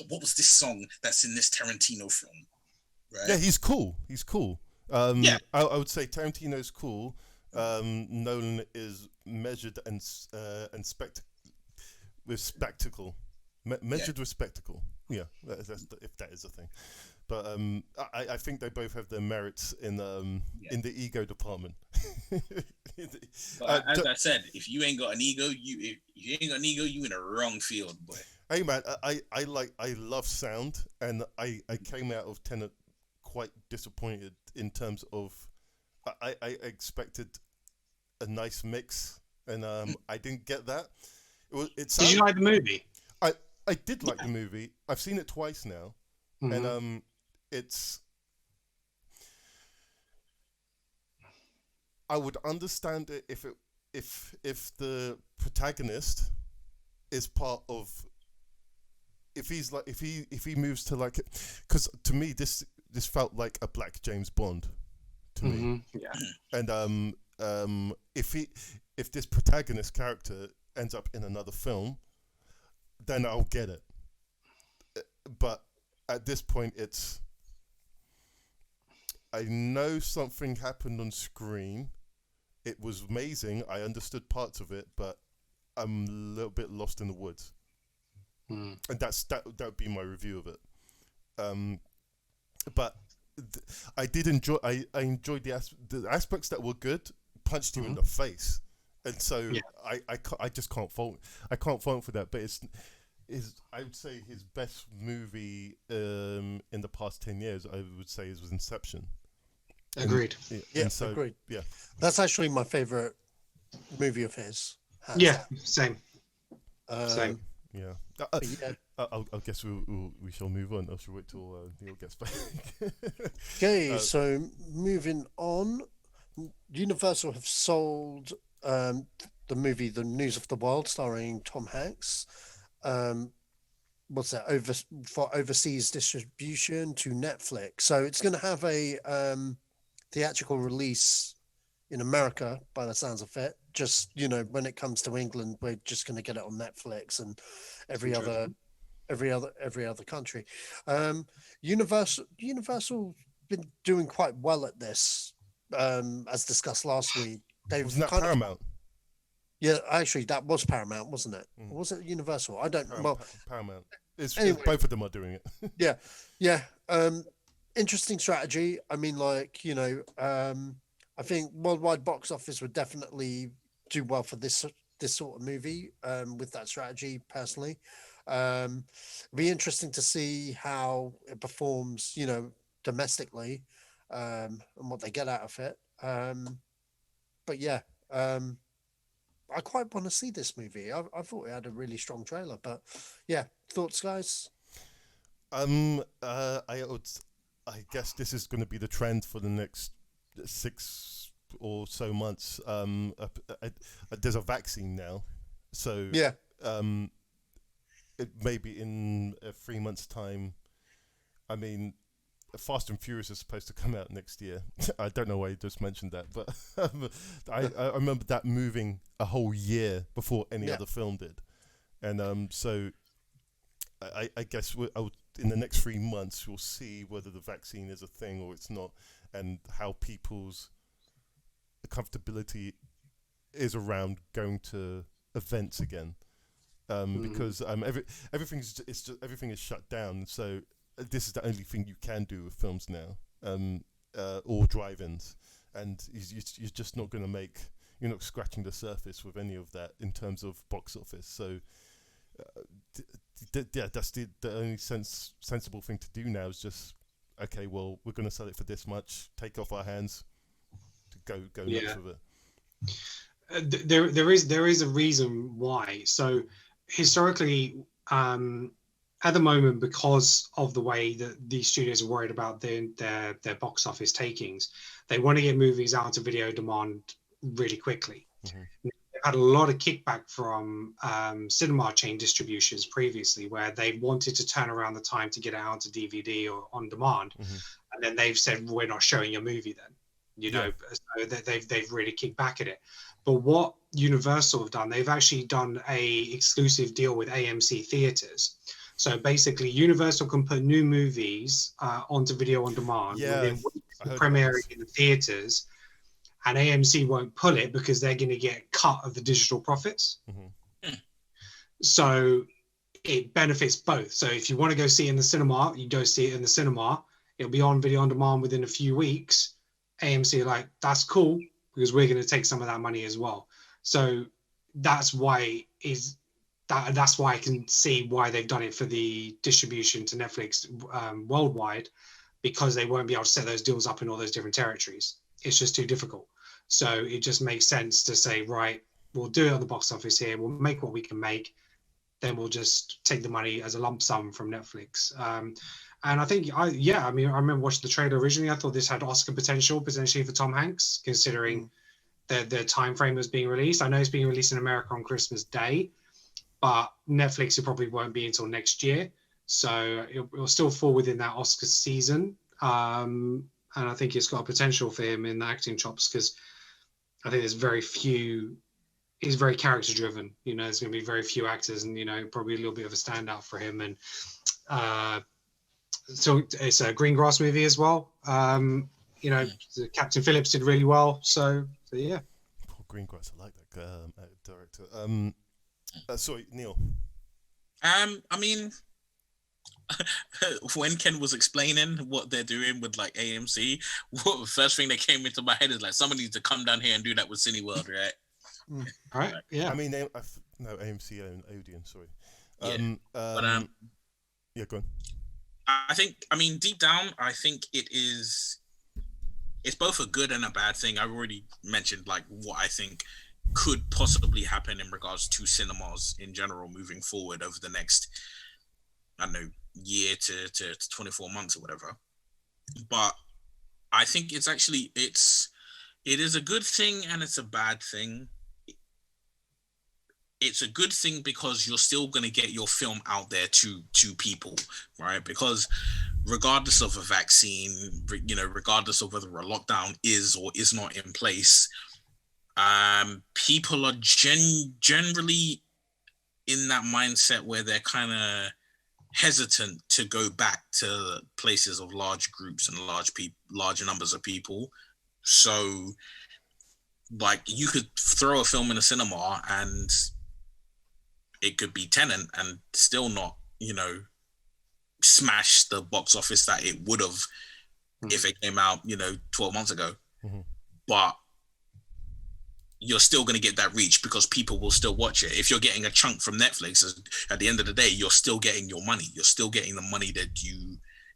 what was this song that's in this Tarantino film, right? Yeah, he's cool. I would say Tarantino's cool. Nolan is measured and with spectacle. Measured with spectacle. Yeah, that's if that is a thing. But I think they both have their merits in the ego department. As I said, if you ain't got an ego, you in the wrong field, boy. Hey man, I love sound, and I came out of Tenet quite disappointed in terms of I expected a nice mix, and I didn't get that. Did you like the movie? I did like the movie. I've seen it twice now, and it's. I would understand it if the protagonist is part of. If he moves to like, because to me this felt like a black James Bond, to me. Yeah. And if this protagonist character ends up in another film, then I'll get it. at this point, I know something happened on screen. It was amazing. I understood parts of it, but I'm a little bit lost in the woods. And that would be my review of it. But I did enjoy. I enjoyed the aspects that were good. Punched you in the face, and so I just can't fault. I can't fault for that. But I would say his best movie in the past 10 years. I would say was Inception. Agreed. Agreed. Yeah, that's actually my favorite movie of his. Yeah, same. Same. Yeah. I guess we shall move on. I shall wait till Neil gets back. Okay, so moving on. Universal have sold the movie The News of the World, starring Tom Hanks. What's that? For overseas distribution to Netflix. So it's going to have a theatrical release in America, by the sounds of it. Just, when it comes to England, we're just going to get it on Netflix and every other country. Universal been doing quite well at this, as discussed last week. Wasn't that Paramount? Yeah, actually, that was Paramount, wasn't it? Or was it Universal? I don't know. Paramount. Anyway, both of them are doing it. Yeah. Interesting strategy. I mean, I think worldwide box office would definitely do well for this sort of movie with that strategy, personally. It'd be interesting to see how it performs, domestically, and what they get out of it. But yeah, I quite want to see this movie. I thought it had a really strong trailer, but yeah, thoughts, guys? I guess this is going to be the trend for the next 6 or so months. There's a vaccine now, so yeah. It may be in 3 months' time. I mean, Fast and Furious is supposed to come out next year. I don't know why you just mentioned that, but I remember that moving a whole year before any other film did, and so I guess in the next 3 months we'll see whether the vaccine is a thing or it's not, and how people's comfortability is around going to events again. Because everything is shut down, so this is the only thing you can do with films now, or drive-ins, and you're just not going to you're not scratching the surface with any of that in terms of box office. So that's the only sensible thing to do now is just, okay, well, we're going to sell it for this much, take off our hands, to go nuts with it. There is a reason why. So historically, at the moment, because of the way that these studios are worried about their box office takings, they want to get movies out to video demand really quickly. Mm-hmm. They've had a lot of kickback from cinema chain distributions previously, where they wanted to turn around the time to get it out to DVD or on demand, and then they've said, we're not showing your movie then. So they've really kicked back at it. But what Universal have done, they've actually done a exclusive deal with AMC theaters. So basically, Universal can put new movies onto video on demand within premiering in the theaters, and AMC won't pull it because they're going to get a cut of the digital profits. Mm-hmm. So it benefits both. So if you want to go see it in the cinema, you go see it in the cinema. It'll be on video on demand within a few weeks. AMC are like, that's cool, because we're going to take some of that money as well. So that's why that's why I can see why they've done it for the distribution to Netflix worldwide, because they won't be able to set those deals up in all those different territories. It's just too difficult. So it just makes sense to say, right, we'll do it on the box office here. We'll make what we can make. Then we'll just take the money as a lump sum from Netflix. And I think, I remember watching the trailer originally. I thought this had Oscar potentially for Tom Hanks, considering the time frame that's being released. I know it's being released in America on Christmas Day, but Netflix, it probably won't be until next year. So it'll still fall within that Oscar season. And I think it's got a potential for him in the acting chops, because I think there's very few, he's very character driven. There's going to be very few actors, and, probably a little bit of a standout for him. And So it's a Greengrass movie as well. Captain Phillips did really well. So yeah. Paul Greengrass, I like that director. Sorry, Neil. I mean, when Ken was explaining what they're doing with like AMC, the first thing that came into my head is like, someone needs to come down here and do that with Cineworld, right? Right. Yeah. I mean, AMC and Odeon. Sorry. Yeah, go on. I think, deep down, I think it's both a good and a bad thing. I've already mentioned like what I think could possibly happen in regards to cinemas in general moving forward over the next, I don't know, year to 24 months or whatever. But I think it is a good thing and it's a bad thing. It's a good thing because you're still going to get your film out there to people, right? Because regardless of a vaccine, regardless of whether a lockdown is or is not in place, people are generally in that mindset where they're kind of hesitant to go back to places of large groups and large numbers of people. So, like, you could throw a film in a cinema and it could be Tenet and still not, smash the box office that it would have if it came out, 12 months ago. Mm-hmm. But you're still going to get that reach because people will still watch it. If you're getting a chunk from Netflix, at the end of the day, you're still getting your money. You're still getting the money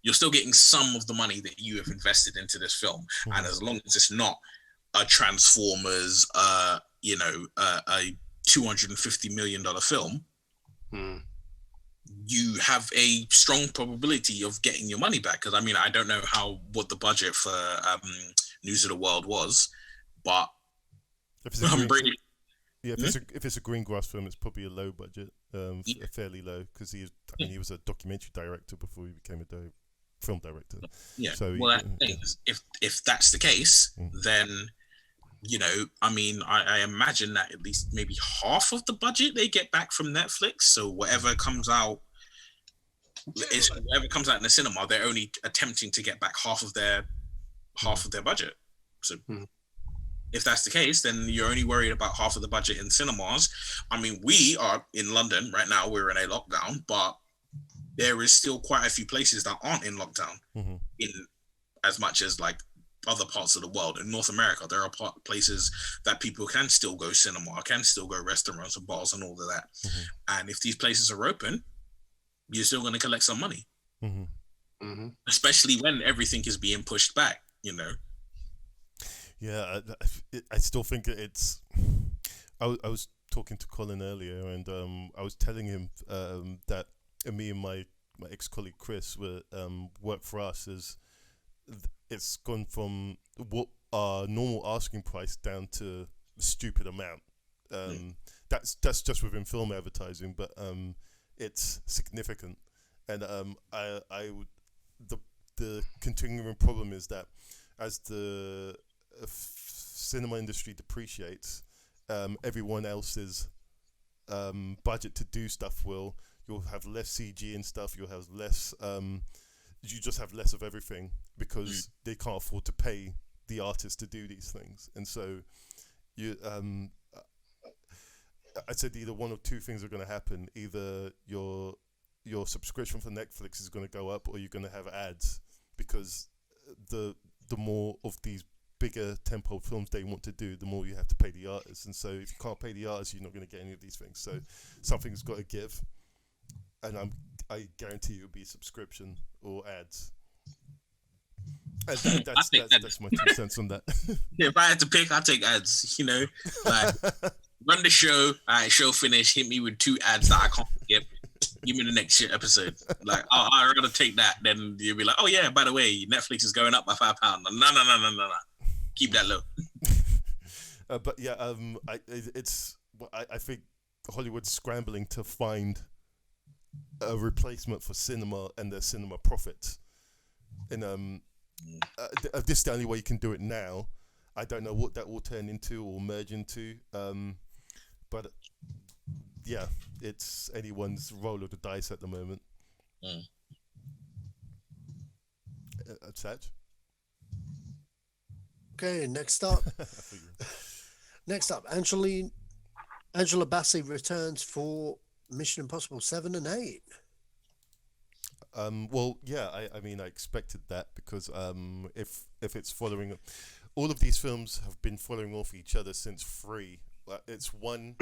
you're still getting some of the money that you have invested into this film. Mm-hmm. And as long as it's not a Transformers, a $250 million film, you have a strong probability of getting your money back. Because I don't know what the budget for News of the World was, but if it's a Greengrass film, it's probably a low budget, fairly low, because he was a documentary director before he became a film director. Yeah. So if that's the case, then I imagine that at least maybe half of the budget they get back from Netflix. So whatever comes out in the cinema, they're only attempting to get back half of their budget. So if that's the case, then you're only worried about half of the budget in cinemas. We are in London right now. We're in a lockdown, but there is still quite a few places that aren't in lockdown in as much as like other parts of the world. In North America, there are places that people can still go cinema, can still go restaurants and bars and all of that. And if these places are open, you're still going to collect some money, especially when everything is being pushed back, Yeah, I still think it's. I was talking to Colin earlier, and I was telling him that me and my ex-colleague Chris work for us is. It's gone from what our normal asking price down to a stupid amount. That's just within film advertising, but it's significant. And the continuing problem is that as the cinema industry depreciates, everyone else's budget to do stuff you'll have less CG and stuff. You'll have less. You just have less of everything because they can't afford to pay the artists to do these things. And so I said either one or two things are going to happen. Either your subscription for Netflix is going to go up, or you're going to have ads, because the more of these bigger tempo films they want to do, the more you have to pay the artists. And so if you can't pay the artists, you're not going to get any of these things. So something's got to give. And I guarantee it'll be a subscription or ads. That's my 2 cents on that. If I had to pick, I'd take ads. Like run the show, show finish, hit me with 2 ads that I can't skip. Give me the next episode. Like I'd rather take that than you'll be like, oh yeah, by the way, Netflix is going up by £5. No. Keep that low. But yeah, I think Hollywood's scrambling to find a replacement for cinema and their cinema profits. And this is the only way you can do it now. I don't know what that will turn into or merge into. But yeah, it's anyone's roll of the dice at the moment. Sach. Okay, next up. Angela Bassett returns for Mission Impossible 7 and 8. Well, yeah, I mean, I expected that because if it's following, all of these films have been following off each other since 3. It's 1,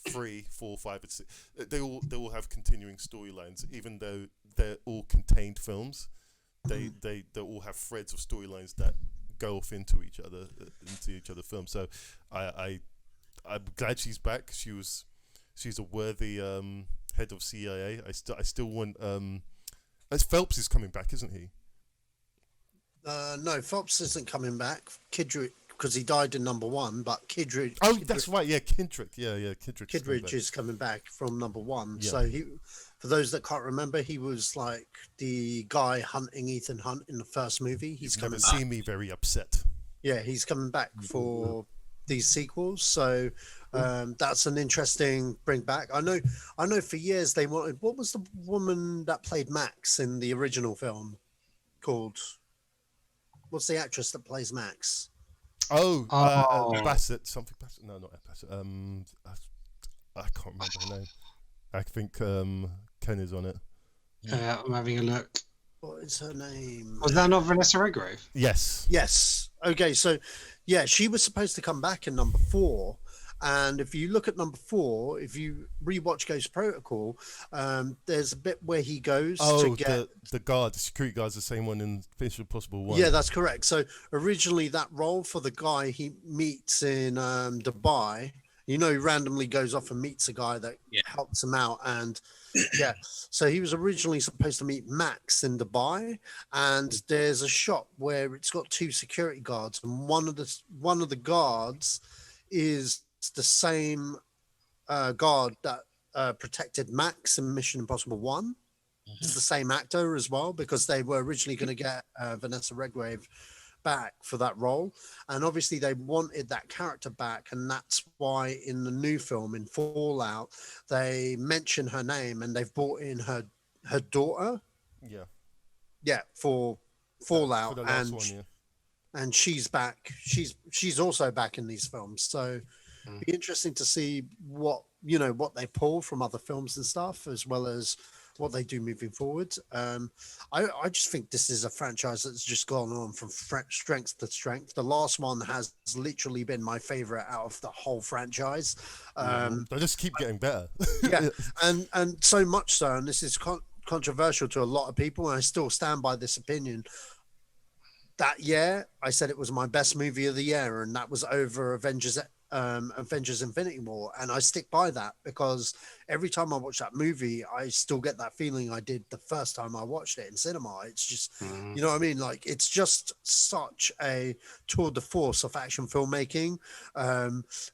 3, 4, 5, and 6. They all have continuing storylines, even though they're all contained films. They all have threads of storylines that go off into each other films. So I'm glad she's back. She's a worthy head of CIA. I still want as Phelps is coming back, isn't he? No, Phelps isn't coming back. Kidridge, because he died in number 1, but Kidridge. Oh, that's right. Yeah, Kindred. Yeah, Kidridge is coming back from number 1. Yeah. So he, for those that can't remember, he was like the guy hunting Ethan Hunt in the first movie. He's never coming seen back. me very upset. Yeah, he's coming back for these sequels. So that's an interesting bring back. I know for years they wanted. What was the woman that played Max in the original film called? What's the actress that plays Max? Bassett, something Bassett. No, not Bassett. I can't remember her name. I think Ken is on it. I'm having a look. What is her name? Was that not Vanessa Redgrave? Yes. Okay, so yeah, she was supposed to come back in number 4. And if you look at number 4, if you rewatch Ghost Protocol, there's a bit where he goes to get the security guard's the same one in Mission Impossible 1. Yeah, that's correct. So originally that role for the guy he meets in Dubai, he randomly goes off and meets a guy that helps him out. And yeah, so he was originally supposed to meet Max in Dubai, and there's a shot where it's got 2 security guards, and one of the guards is the same guard that protected Max in Mission Impossible 1. It's the same actor as well, because they were originally going to get Vanessa Redgrave back for that role, and obviously they wanted that character back, and that's why in the new film in Fallout they mention her name, and they've brought in her daughter for Fallout, for the last one, and she's back. She's also back in these films, so it'd be interesting to see what they pull from other films and stuff, as well as what they do moving forward. I just think this is a franchise that's just gone on from strength to strength. The last one has literally been my favorite out of the whole franchise. They just keep getting better. Yeah, and so much so, and this is controversial to a lot of people, and I still stand by this opinion. That year, I said it was my best movie of the year, and that was over Avengers Infinity War, and I stick by that, because every time I watch that movie I still get that feeling I did the first time I watched it in cinema. It's just you know what I mean, like, it's just such a tour de force of action filmmaking.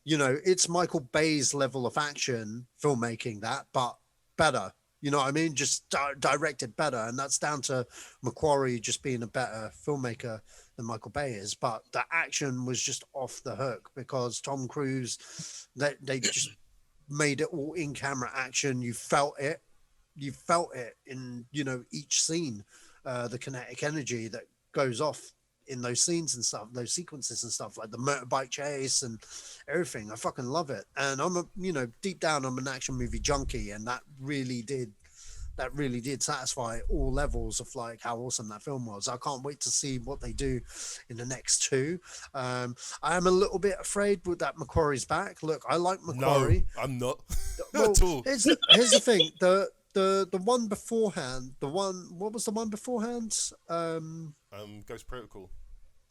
It's Michael Bay's level of action filmmaking, that, but better. You know what I mean? Just directed better. And that's down to Macquarie just being a better filmmaker than Michael Bay is. But the action was just off the hook, because Tom Cruise, they just made it all in-camera action. You felt it. You felt it in, each scene, the kinetic energy that goes off in those scenes and stuff, those sequences and stuff, like the motorbike chase and everything. I fucking love it. And I'm deep down, I'm an action movie junkie, and that really did satisfy all levels of like how awesome that film was. I can't wait to see what they do in the next 2. I am a little bit afraid with that Macquarie's back. Look, I like Macquarie. No, I'm not. Well, at all. Here's the thing. The one beforehand, what was the one beforehand? Ghost Protocol.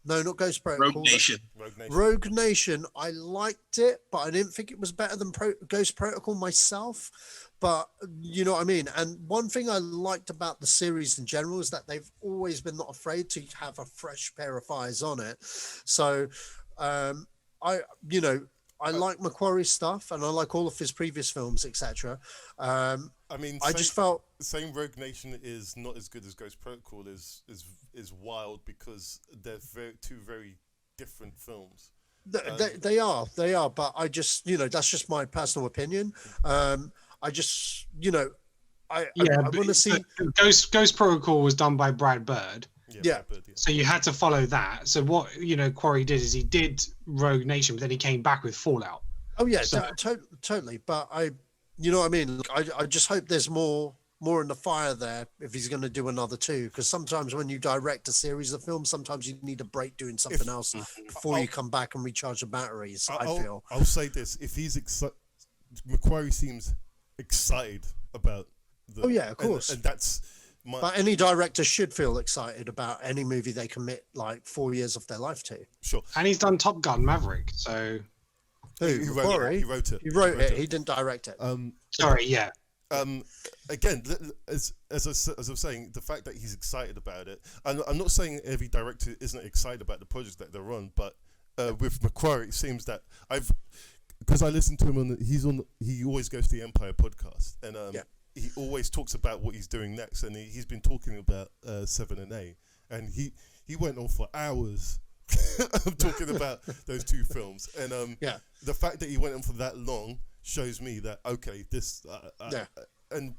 No, not Ghost Protocol. Rogue Nation. I liked it, but I didn't think it was better than Ghost Protocol myself. But you know what I mean? And one thing I liked about the series in general is that they've always been not afraid to have a fresh pair of eyes on it. So I like Macquarie's stuff, and I like all of his previous films, etc. I just felt same Rogue Nation is not as good as Ghost Protocol is wild, because they're two very different films. They are, but I just that's just my personal opinion. I just I want to see Ghost Protocol was done by Brad Bird. Yeah. So you had to follow that. So what Quarry did is he did Rogue Nation, but then he came back with Fallout. Oh yeah, So- totally. But you know what I mean. Look, I just hope there's more in the fire there if he's going to do another 2. Because sometimes when you direct a series of films, sometimes you need a break doing something else before you come back and recharge the batteries. I feel. I'll say this: if he's Macquarie seems excited about. Oh yeah, of course. And that's. But any director should feel excited about any movie they commit like 4 years of their life to. Sure. And he's done Top Gun Maverick, so. He wrote it. He wrote it. He didn't direct it. Sorry, yeah. Again, as I was saying, the fact that he's excited about it, and I'm not saying every director isn't excited about the projects that they're on, but with Macquarie, it seems that because I listen to him he always goes to the Empire podcast, and he always talks about what he's doing next, and he's been talking about 7 and 8, and he went on for hours talking about those 2 films, and the fact that he went on for that long shows me that this and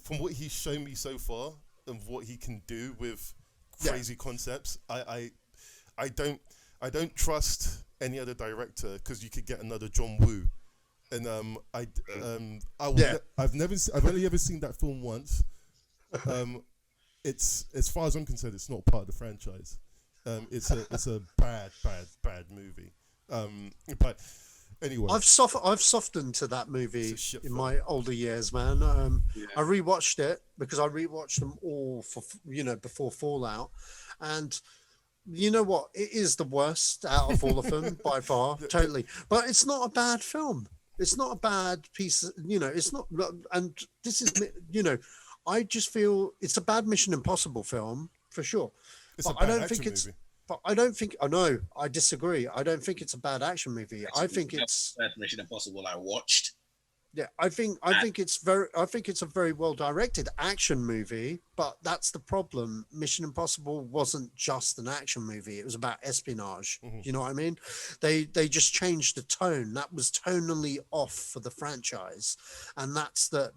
from what he's shown me so far and what he can do with crazy concepts, I don't trust any other director, because you could get another John Woo, and I've only ever seen that film once. It's, as far as I'm concerned, it's not part of the franchise. It's a bad movie. But anyway, I've softened to that movie in my older years, man. I rewatched it because I rewatched them all for before Fallout, and you know what? It is the worst out of all of them by far, totally. But it's not a bad film. It's not a bad piece. It's not. And this is, I just feel it's a bad Mission Impossible film for sure. But I don't think it's. But I don't think. Oh no, I disagree. I don't think it's a bad action movie. I think it's best Mission Impossible I watched. Yeah, I think it's a very well directed action movie, but that's the problem. Mission Impossible wasn't just an action movie; it was about espionage. You know what I mean? They just changed the tone. That was tonally off for the franchise, and that's the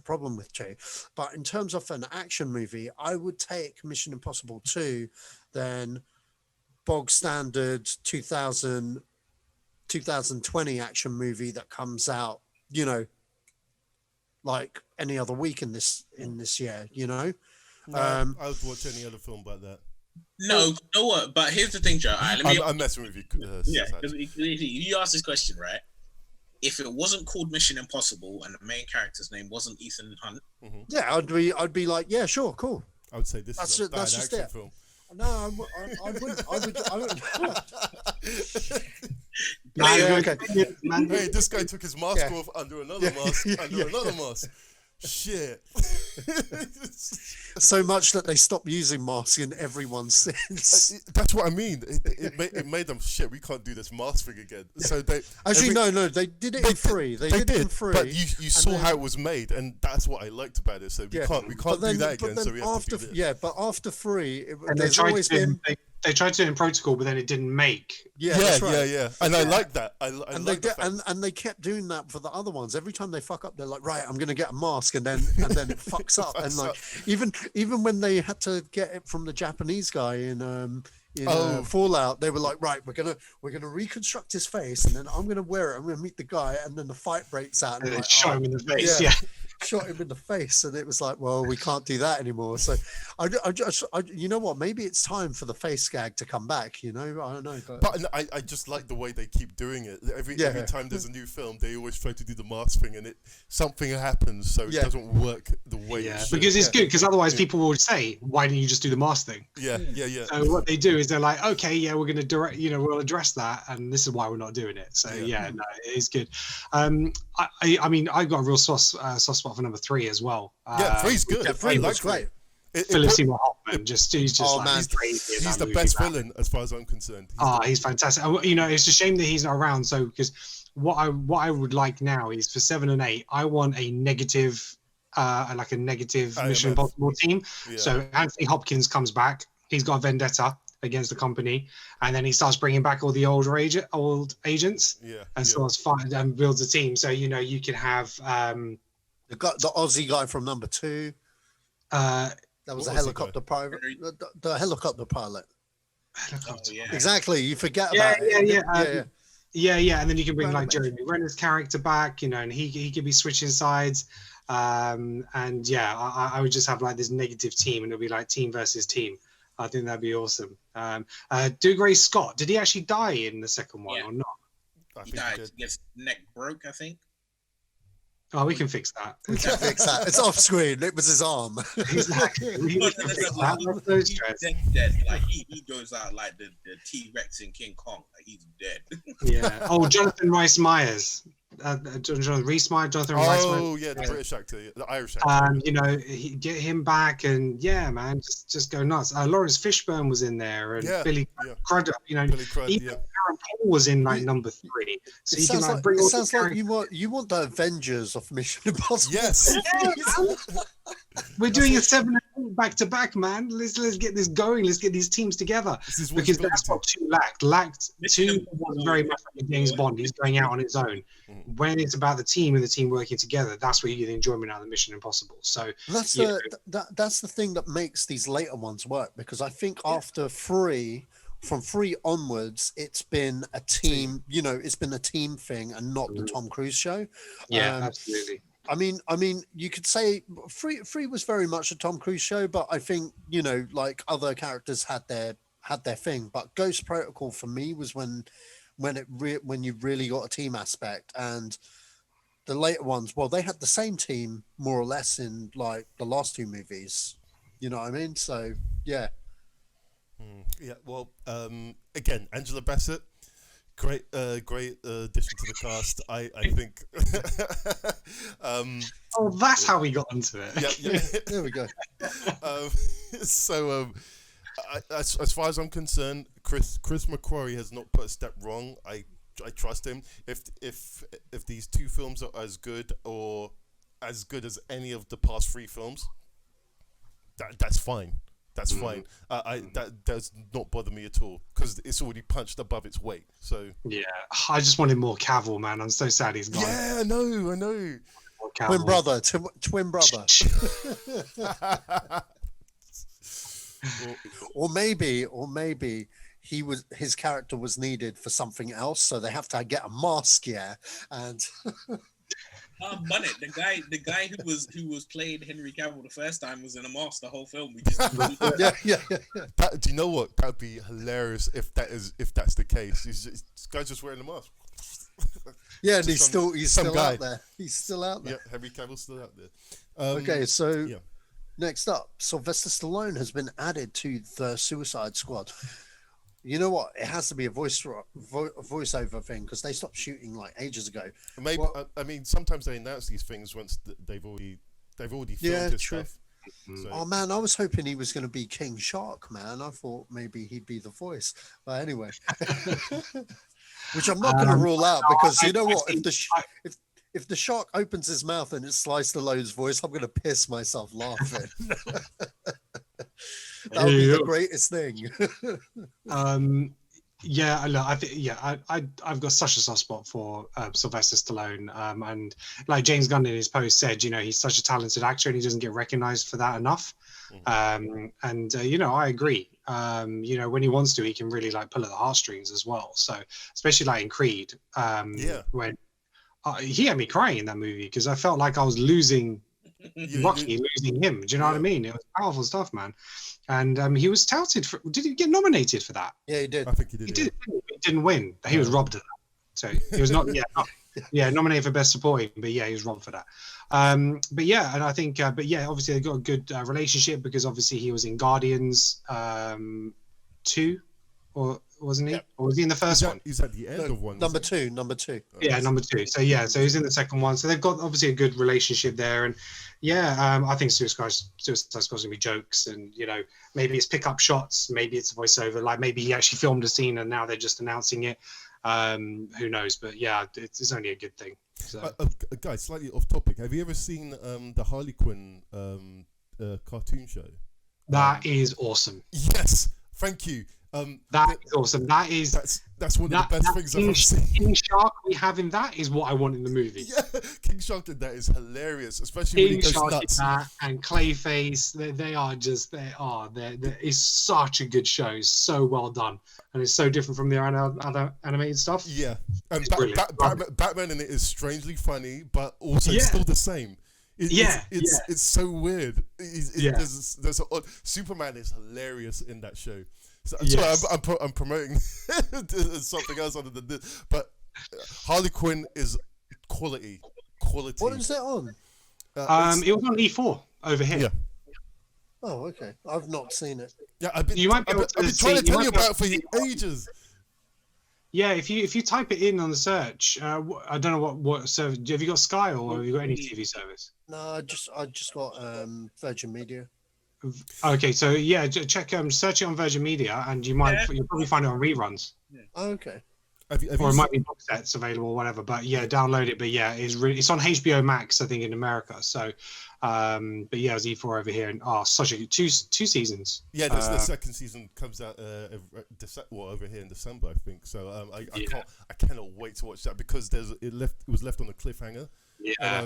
problem with 2. But in terms of an action movie, I would take Mission Impossible 2 than bog standard 2020 action movie that comes out, like any other week in this year, No, I would watch any other film like that. No, you know what? But here's the thing, Joe. All right, I'm messing with you. Because you asked this question, right? If it wasn't called Mission Impossible and the main character's name wasn't Ethan Hunt, yeah, I'd be like, yeah, sure, cool. I would say this is a bad action film. No, I wouldn't. I would. Hey, this guy took his mask off under another mask, another mask. Shit. So much that they stopped using masks in everyone since. That's what I mean. It made them shit. We can't do this mask thing again. So they no. They did it in 3. They did it in 3. But you saw how it was made, and that's what I liked about it. So we can't do that again. So we have to do this. Yeah, but after 3, there's always been. They tried to do it in Protocol, but then it didn't make. Yeah, and I like that. And they kept doing that for the other ones. Every time they fuck up, they're like, right, I'm gonna get a mask, and then it fucks up. And like even when they had to get it from the Japanese guy in Fallout, they were like, right, we're gonna reconstruct his face, and then I'm gonna wear it. I'm gonna meet the guy, and then the fight breaks out, and like, shot him in the face. Yeah. Shot him in the face, and it was like, well, we can't do that anymore. So I you know what, maybe it's time for the face gag to come back, I don't know, but I just like the way they keep doing it. Every time there's a new film, they always try to do the mask thing, and something happens, so it doesn't work the way it should. Because it's good, because otherwise people would say, why didn't you just do the mask thing? Yeah. So what they do is they're like, okay, we're gonna direct, we'll address that, and this is why we're not doing it. So no, it is good. I mean, I've got a real soft spot for number 3 as well. 3's good. Yeah, 3 was great. Philip Seymour Hoffman, he's crazy. He's the best villain as far as I'm concerned. He's fantastic. It's a shame that he's not around. So because what I would like now is for 7 and 8, I want a negative, Mission Impossible team. Yeah. So Anthony Hopkins comes back. He's got a vendetta against the company, and then he starts bringing back all the old agents. And starts fighting and builds a team. So you can have the Aussie guy from number 2. That was What a was he, helicopter pilot. The helicopter pilot. Oh, yeah. Exactly. You forget Yeah, about it. Yeah. And then you can bring Random like Jeremy Renner's character back, and he could be switching sides. And yeah, I would just have like this negative team, and it'll be like team versus team. I think that'd be awesome. Dougray Scott, did he actually die in the second one or not? He died. His neck broke, I think. Oh, we can fix that. We can fix that. It's off screen. It was his arm. Exactly. We can fix that. He's dead. Like he goes out like the T-Rex in King Kong. Like he's dead. Yeah. Oh, Jonathan Rhys Meyers. Jonathan Rhys Meyers. Oh yeah, the British actor, the Irish actor. Get him back, and yeah, man, just go nuts. Lawrence Fishburne was in there, and Billy Crudup. Billy Crudup, even Aaron Paul was in like number 3. So it sounds like you want the Avengers of Mission Impossible. Yes. We're doing a 7 and 8 back to back, man. Let's get this going. Let's get these teams together, because that's what 2 lacked. 2 was very much like James Bond. He's going out on his own. When it's about the team and the team working together, that's where you get the enjoyment out of the Mission Impossible. So that's the thing that makes these later ones work, because I think after 3, from 3 onwards, it's been a team. It's been a team thing and not the Tom Cruise show. Yeah, absolutely. I mean, you could say 3 was very much a Tom Cruise show, but I think like other characters had their thing. But Ghost Protocol for me was when you really got a team aspect, and the later ones, well, they had the same team more or less in like the last 2 movies. You know what I mean? So yeah. Yeah. Well, again, Angela Bassett. Great addition to the cast. I think. That's how we got into it. Yeah. There we go. As far as I'm concerned, Chris McQuarrie has not put a step wrong. I trust him. If these 2 films are as good or as good as any of the past 3 films, that's fine. That's fine. That does not bother me at all, because it's already punched above its weight. So yeah, I just wanted more Cavill, man. I'm so sad he's gone. Yeah, I know. Twin brother. or maybe his character was needed for something else, so they have to get a mask, and. Bunnet, the guy who was playing Henry Cavill the first time was in a mask the whole film. We just yeah. Do you know what? That'd be hilarious if that's the case. This guy's just wearing a mask. Yeah, and he's still out there. He's still out there. Yeah, Henry Cavill's still out there. Okay, so next up, Sylvester Stallone has been added to the Suicide Squad. You know what? It has to be a voiceover thing, because they stopped shooting like ages ago. Maybe I mean, sometimes they announce these things once they've already filmed this stuff. So. Oh man, I was hoping he was going to be King Shark, man. I thought maybe he'd be the voice, but anyway, which I'm not going to rule out, because you know what? If the shark opens his mouth and it's Sly Stallone's voice, I'm going to piss myself laughing. That would be the greatest thing. Yeah, look, I think I've got such a soft spot for Sylvester Stallone, and like James Gunn in his post said, he's such a talented actor and he doesn't get recognized for that enough. I agree. When he wants to, he can really like pull at the heartstrings as well. So especially like in Creed, when he had me crying in that movie, because I felt like I was losing Rocky, losing him. Do you know what I mean? It was powerful stuff, man. And he was touted for. Did he get nominated for that? Yeah, he did. I think he did. He did. He didn't win. He was robbed of that. So he was not. Nominated for best supporting, but he was robbed for that. And I think. Obviously they got a good relationship, because obviously he was in Guardians 2, or wasn't he? Yep. Or was he in the first one? He's at the end of one. Number two. Yeah, number 2. So he's in the second one. So they've got obviously a good relationship there, and I think Suicide Squad's gonna be jokes, and maybe it's pick up shots, maybe it's a voiceover, like maybe he actually filmed a scene and now they're just announcing it. Who knows? But it's only a good thing. So. Guys, slightly off topic. Have you ever seen the Harley Quinn cartoon show? That is awesome. Yes, thank you. That is awesome. That's one of the best things I've ever seen. King Shark we have in that is what I want in the movie. Yeah, King Shark in that is hilarious, especially when he goes Shark nuts. in that and Clayface, it's such a good show. It's so well done, and it's so different from the other animated stuff. Yeah, and Batman in it is strangely funny, but also still the same. It's so weird. There's Superman is hilarious in that show. So, I'm promoting something else other than this, but Harley Quinn is quality. What is that on? It was on E4 over here. Yeah. Oh, okay. I've not seen it. Yeah, I've been trying to tell you about it for ages. Yeah, if you type it in on the search, I don't know what service. Have you got Sky or have you got any TV service? No, I just got Virgin Media. Okay, so yeah, check search it on Virgin Media, and you'll probably find it on reruns. Yeah. Oh, okay. Or it might be box sets available, or whatever. But yeah, download it. But yeah, it's on HBO Max, I think, in America. So, but yeah, it was E4 over here, and such a two seasons. Yeah, the second season comes out over here in December, I think. So I cannot wait to watch that because it was left on a cliffhanger. Yeah.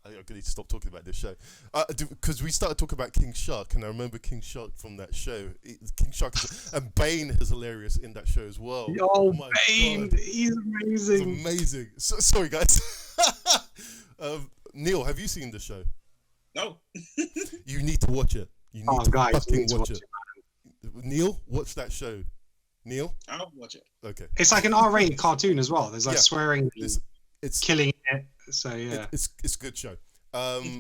I'm going to stop talking about this show because we started talking about King Shark, and I remember King Shark from that show. King Shark and Bane is hilarious in that show as well. Oh my Bane, God. He's amazing. It's amazing. Sorry, guys. Neil, have you seen the show? No. You need to watch it. You need to fucking watch it. Neil, watch that show. Neil? I'll watch it. Okay. It's like an R-rated cartoon as well. There's like swearing. It's killing it. So yeah, it's a good show.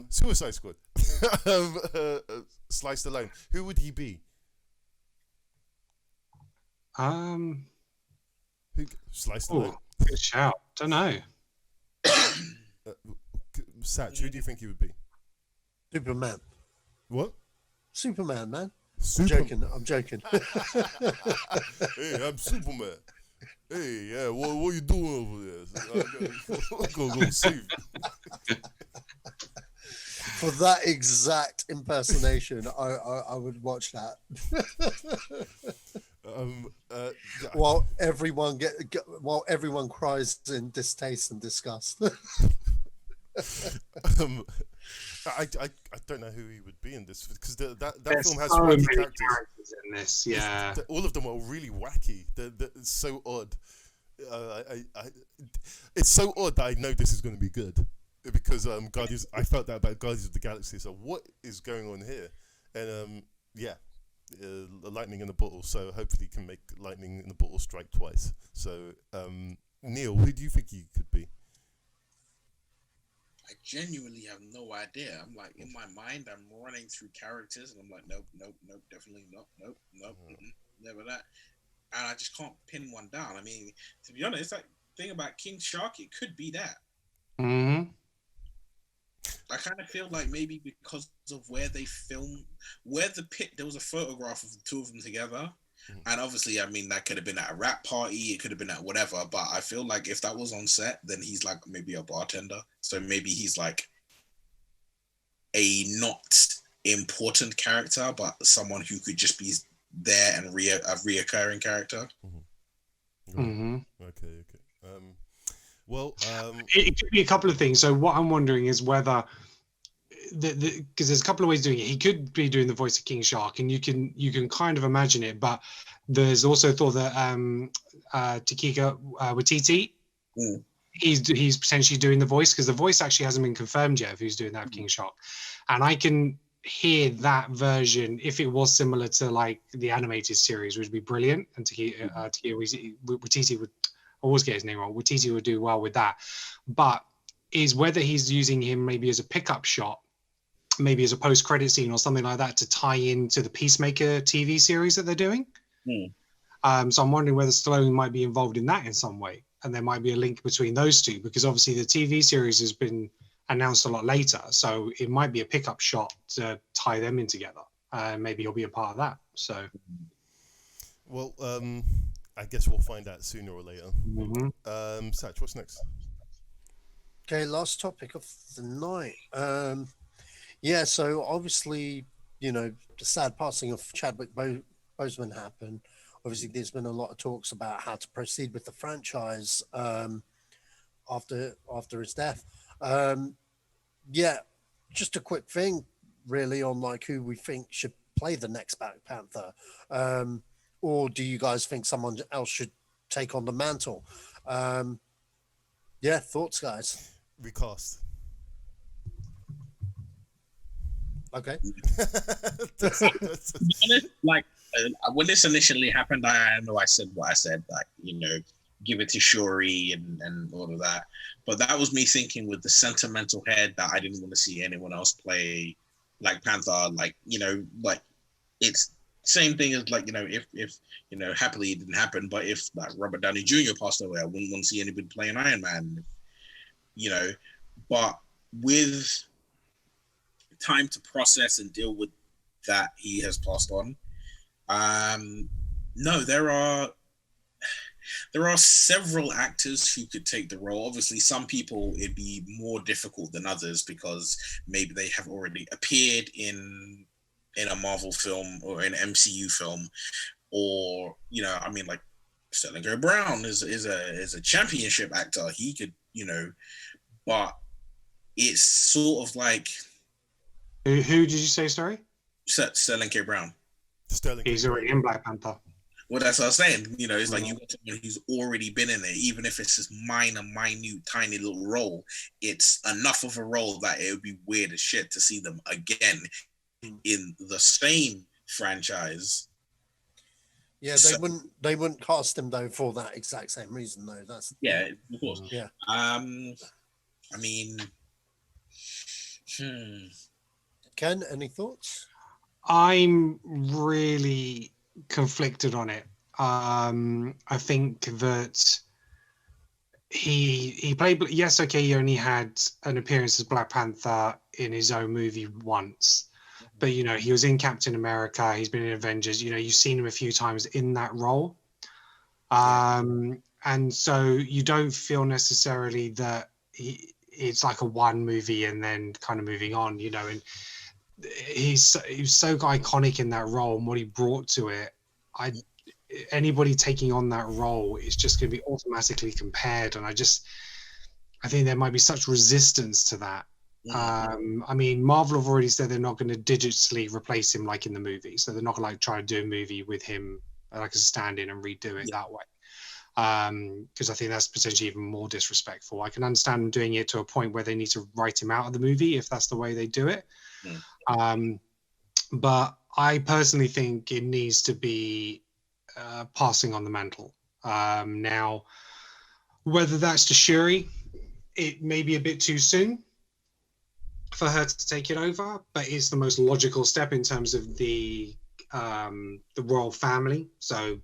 Suicide Squad. Sliced Alone. Who would he be? Who Sliced Alone. Good shout. Don't know. Satch, who do you think he would be? Superman. What? Superman, man. I'm joking. Hey, I'm Superman. Hey, yeah, what are you doing over there? I'm gonna go save you. For that exact impersonation, I would watch that. While everyone cries in distaste and disgust. I don't know who he would be in this because that film has so wacky many characters in this. Yeah, all of them are really wacky. It's so odd. It's so odd that I know this is going to be good because Guardians. I felt that about Guardians of the Galaxy. So what is going on here? And lightning in a bottle. So hopefully, he can make lightning in a bottle strike twice. So Neil, who do you think he could be? I genuinely have no idea. I'm like, in my mind, I'm running through characters, and I'm like, nope, definitely nope, never that. And I just can't pin one down. I mean, to be honest, like thing about King Shark, it could be that. Mm-hmm. I kind of feel like maybe because of where they filmed, there was a photograph of the two of them together. And obviously, I mean, that could have been at a rap party, it could have been at whatever, but I feel like if that was on set, then he's like maybe a bartender. So maybe he's like a not important character, but someone who could just be there and a reoccurring character. Mm-hmm. Okay. Well, it could be a couple of things. So what I'm wondering is whether because there's a couple of ways of doing it. He could be doing the voice of King Shark, and you can kind of imagine it. But there's also thought that Taika Waititi, he's potentially doing the voice because the voice actually hasn't been confirmed yet of who's doing that of King Shark, and I can hear that version if it was similar to like the animated series, which would be brilliant. And Taika Waititi would always get his name wrong. Waititi would do well with that, but is whether he's using him maybe as a pickup shot, maybe as a post-credit scene or something like that to tie into the Peacemaker TV series that they're doing. So I'm wondering whether Stallone might be involved in that in some way, and there might be a link between those two because obviously the TV series has been announced a lot later, so it might be a pickup shot to tie them in together. Maybe he'll be a part of that. So, well, I guess we'll find out sooner or later. Satch, what's next? Okay, last topic of the night. So obviously, the sad passing of Chadwick postman happen. Obviously, there's been a lot of talks about how to proceed with the franchise after his death. Yeah, just a quick thing, really, on like who we think should play the next Black Panther, or do you guys think someone else should take on the mantle? Yeah, thoughts, guys? Recast. Okay. Like when this initially happened, I know I said what I said, like, you know, give it to Shuri and all of that. But that was me thinking with the sentimental head that I didn't want to see anyone else play like Panther. Like, you know, like it's same thing as like, you know, if you know, happily it didn't happen, but if like Robert Downey Jr. passed away, I wouldn't want to see anybody playing Iron Man, you know. But with time to process and deal with that he has passed on, no, there are several actors who could take the role. Obviously, some people it'd be more difficult than others because maybe they have already appeared in a Marvel film or an MCU film, or, you know, I mean, like Sterling K. Brown is a championship actor. He could, you know, but it's sort of like, who did you say? Sorry, Sterling K. Brown. He's already in Black Panther. Well, that's what I was saying. You know, it's like you got someone who's already been in there, even if it's this minute, tiny little role. It's enough of a role that it would be weird as shit to see them again in the same franchise. Yeah, they wouldn't cast him though for that exact same reason though. That's yeah, of course. Yeah. I mean, Ken, any thoughts? I'm really conflicted on it. I think that he played. Yes, okay, he only had an appearance as Black Panther in his own movie once, but you know, he was in Captain America. He's been in Avengers. You know, you've seen him a few times in that role, and so you don't feel necessarily that it's like a one movie and then kind of moving on. You know, and he was so iconic in that role and what he brought to it. Anybody taking on that role is just going to be automatically compared, and I think there might be such resistance to that. I mean, Marvel have already said they're not going to digitally replace him like in the movie, so they're not going to like try to do a movie with him like a stand-in and redo it that way, because I think that's potentially even more disrespectful. I can understand them doing it to a point where they need to write him out of the movie if that's the way they do it. But I personally think it needs to be passing on the mantle. Now, whether that's to Shuri, it may be a bit too soon for her to take it over, but it's the most logical step in terms of the royal family. So,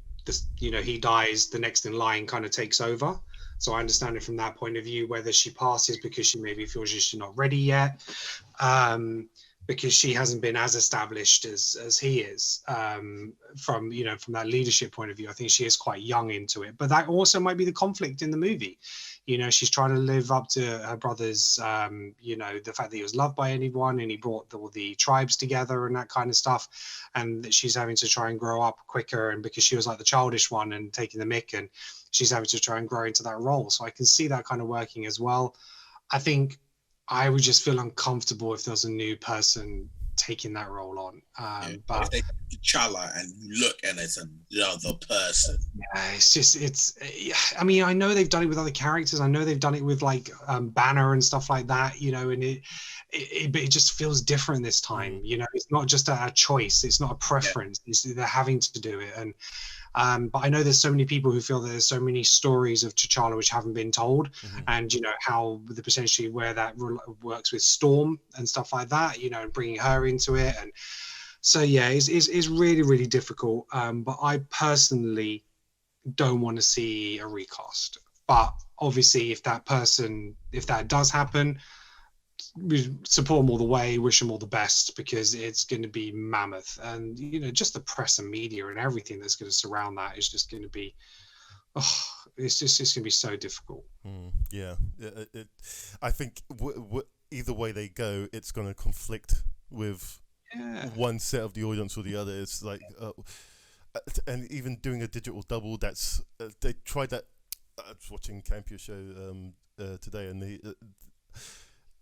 you know, he dies, the next in line kind of takes over. So I understand it from that point of view, whether she passes because she maybe feels she's not ready yet, because she hasn't been as established as he is, from that leadership point of view. I think she is quite young into it, but that also might be the conflict in the movie. You know, she's trying to live up to her brother's, you know, the fact that he was loved by anyone and he brought all the tribes together and that kind of stuff. And that she's having to try and grow up quicker, and because she was like the childish one and taking the mick, and she's having to try and grow into that role. So I can see that kind of working as well. I think I would just feel uncomfortable if there was a new person taking that role on. But if they T'Challa and you look and it's another person. Yeah, I mean, I know they've done it with other characters. I know they've done it with like Banner and stuff like that, you know, and it just feels different this time. You know, it's not just a choice. It's not a preference. Yeah. They're having to do it. And but I know there's so many people who feel that there's so many stories of T'Challa which haven't been told, and you know how the potentially where that works with Storm and stuff like that, you know, and bringing her into it, and so yeah, it's really, really difficult. But I personally don't want to see a recast. But obviously, if that does happen, we support them all the way, wish them all the best, because it's going to be mammoth. And you know, just the press and media and everything that's going to surround that is just going to be, it's going to be so difficult. Yeah, I think either way they go, it's going to conflict with one set of the audience or the other. It's like and even doing a digital double. That's they tried that. I was watching Campio's show today, and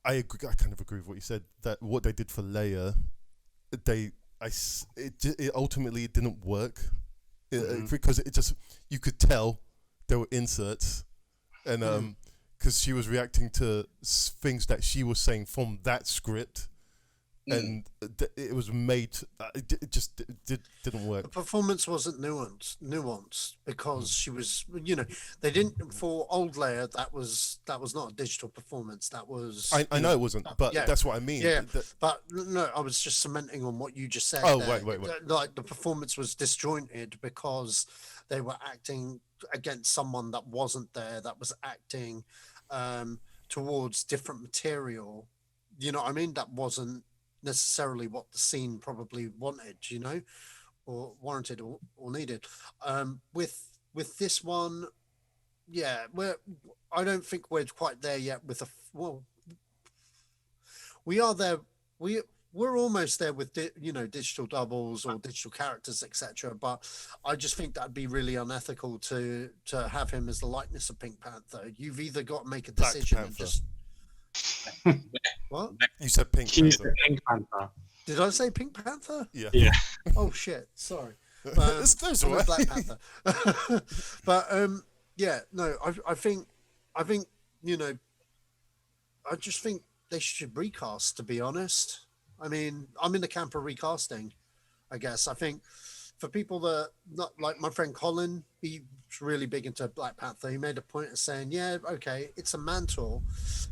I agree, I kind of agree with what you said. That what they did for Leia, it ultimately it didn't work because it just you could tell there were inserts, and because she was reacting to things that she was saying from that script. And it was made. It just didn't work. The performance wasn't nuanced because she was. They didn't for old Leia. That was not a digital performance. That was. I know it wasn't, but that's what I mean. Yeah, but no, I was just cementing on what you just said. Oh, there. wait. Like the performance was disjointed because they were acting against someone that wasn't there. That was acting towards different material. You know what I mean? That wasn't necessarily what the scene probably wanted, or warranted or needed. With this one, I don't think we're quite there yet with we are there. We're almost there with digital doubles or digital characters, etc. But I just think that'd be really unethical to have him as the likeness of Pink Panther. You've either got to make a decision and just what? You said Pink Panther. Pink Panther. Did I say Pink Panther? Yeah. Oh shit! Sorry. That's all right. Black Panther. But I think I just think they should recast. To be honest, I mean, I'm in the camp of recasting. I guess I think for people that not like my friend Colin, he's really big into Black Panther. He made a point of saying, "Yeah, okay, it's a mantle,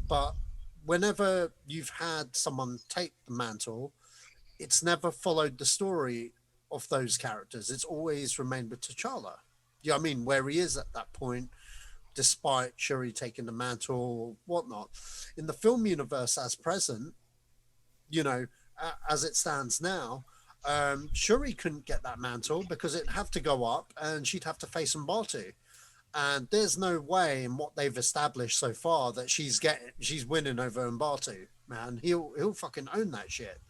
but." Whenever you've had someone take the mantle, it's never followed the story of those characters. It's always remained with T'Challa. I mean, where he is at that point, despite Shuri taking the mantle or whatnot. In the film universe as present, as it stands now, Shuri couldn't get that mantle because it'd have to go up and she'd have to face M'Baku. And there's no way in what they've established so far that she's winning over M'Baku, man. He'll fucking own that shit.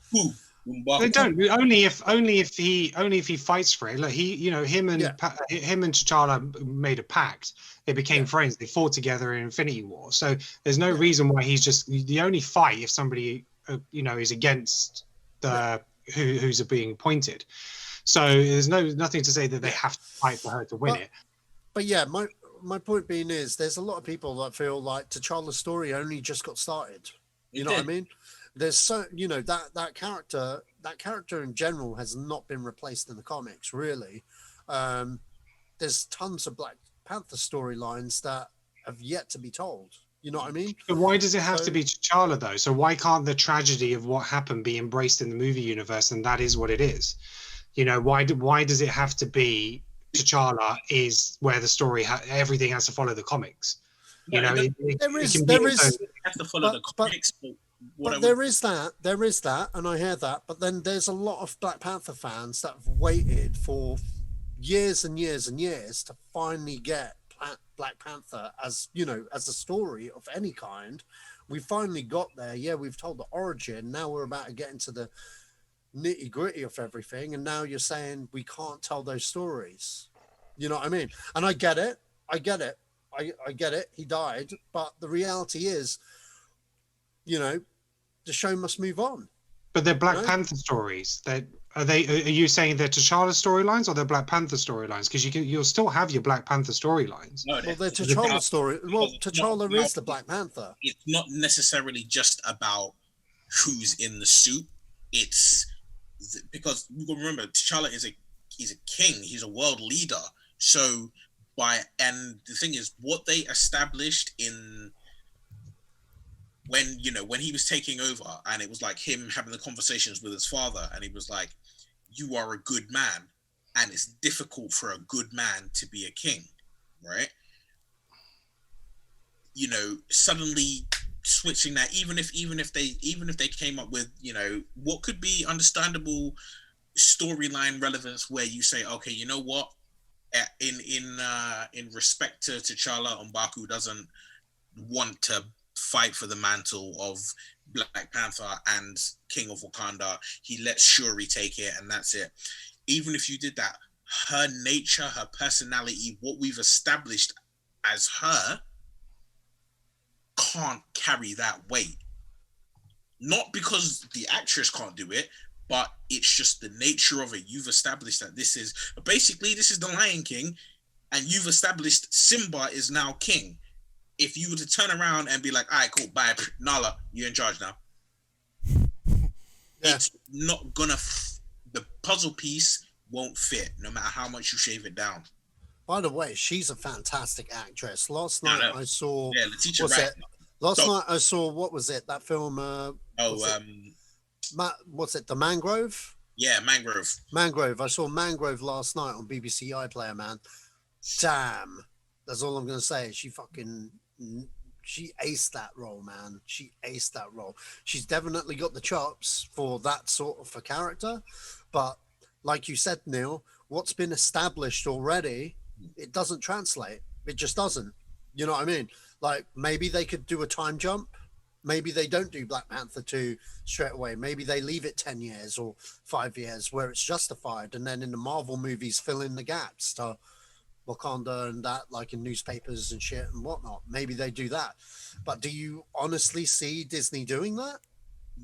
They don't only if he fights for it. Like him and T'Challa made a pact. They became friends. They fought together in Infinity War. So there's no reason why he's just the only fight if somebody is against the who's being appointed. So there's nothing to say that they have to fight for her to win it. But yeah, my point being is there's a lot of people that feel like T'Challa's story only just got started. You know what I mean? There's that character in general has not been replaced in the comics, really. There's tons of Black Panther storylines that have yet to be told. You know what I mean? But why does it have to be T'Challa though? So why can't the tragedy of what happened be embraced in the movie universe, and that is what it is? Why does it have to be T'Challa is where the story everything has to follow the comics. There is that, and I hear that. But then there's a lot of Black Panther fans that have waited for years and years and years to finally get Black Panther as a story of any kind. We finally got there. Yeah, we've told the origin. Now we're about to get into the nitty gritty of everything, and now you're saying we can't tell those stories. You know what I mean? And I get it. I get it. He died, but the reality is, the show must move on. But they're Black Panther stories. Are you saying they're T'Challa storylines or they're Black Panther storylines? Because you'll still have your Black Panther storylines. No, they're T'Challa story. Well, T'Challa is the Black Panther. It's not necessarily just about who's in the suit. It's because you got to remember T'Challa he's a king, he's a world leader. So and the thing is, what they established in when he was taking over, and it was like him having the conversations with his father, and he was like, "You are a good man, and it's difficult for a good man to be a king," right? Suddenly switching that, even if they came up with what could be understandable storyline relevance, where you say, okay, you know what, in respect to T'Challa, M'Baku doesn't want to fight for the mantle of Black Panther and King of Wakanda. He lets Shuri take it, and that's it. Even if you did that, her nature, her personality, what we've established as her, can't carry that weight. Not because the actress can't do it, but it's just the nature of it. You've established that this is the Lion King, and you've established Simba is now king. If you were to turn around and be like, all right, cool, bye, Nala, you're in charge now. It's not gonna, the puzzle piece won't fit, no matter how much you shave it down. By the way, she's a fantastic actress. Last night I saw. Yeah, Letitia Wright. Last night I saw, what was it? That film. What's it? The Mangrove. Yeah, Mangrove. Mangrove. I saw Mangrove last night on BBC iPlayer. Man, damn. That's all I'm gonna say. She aced that role, man. She aced that role. She's definitely got the chops for that sort of a character, but like you said, Neil, what's been established already, it doesn't translate. It just doesn't. You know what I mean? Like, maybe they could do a time jump. Maybe they don't do Black Panther 2 straight away. Maybe they leave it 10 years or 5 years where it's justified. And then in the Marvel movies, fill in the gaps to Wakanda and that, like in newspapers and shit and whatnot. Maybe they do that. But do you honestly see Disney doing that?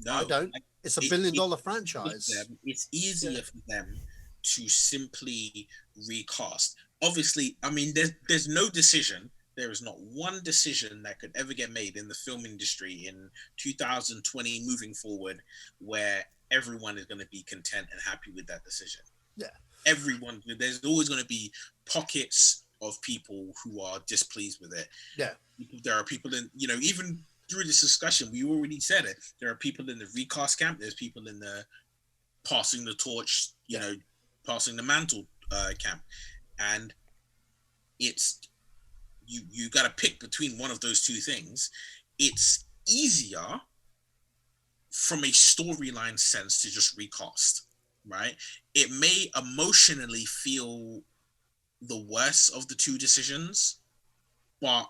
No. I don't. It's a $1 billion franchise. It's easier for them to simply recast. Obviously, I mean, there's no decision. There is not one decision that could ever get made in the film industry in 2020 moving forward where everyone is going to be content and happy with that decision. Yeah. Everyone, there's always going to be pockets of people who are displeased with it. Yeah. There are people in, even through this discussion, we already said it. There are people in the recast camp. There's people in the passing the torch, passing the mantle camp. And it's, you got to pick between one of those two things. It's easier from a storyline sense to just recast, right? It may emotionally feel the worst of the two decisions, but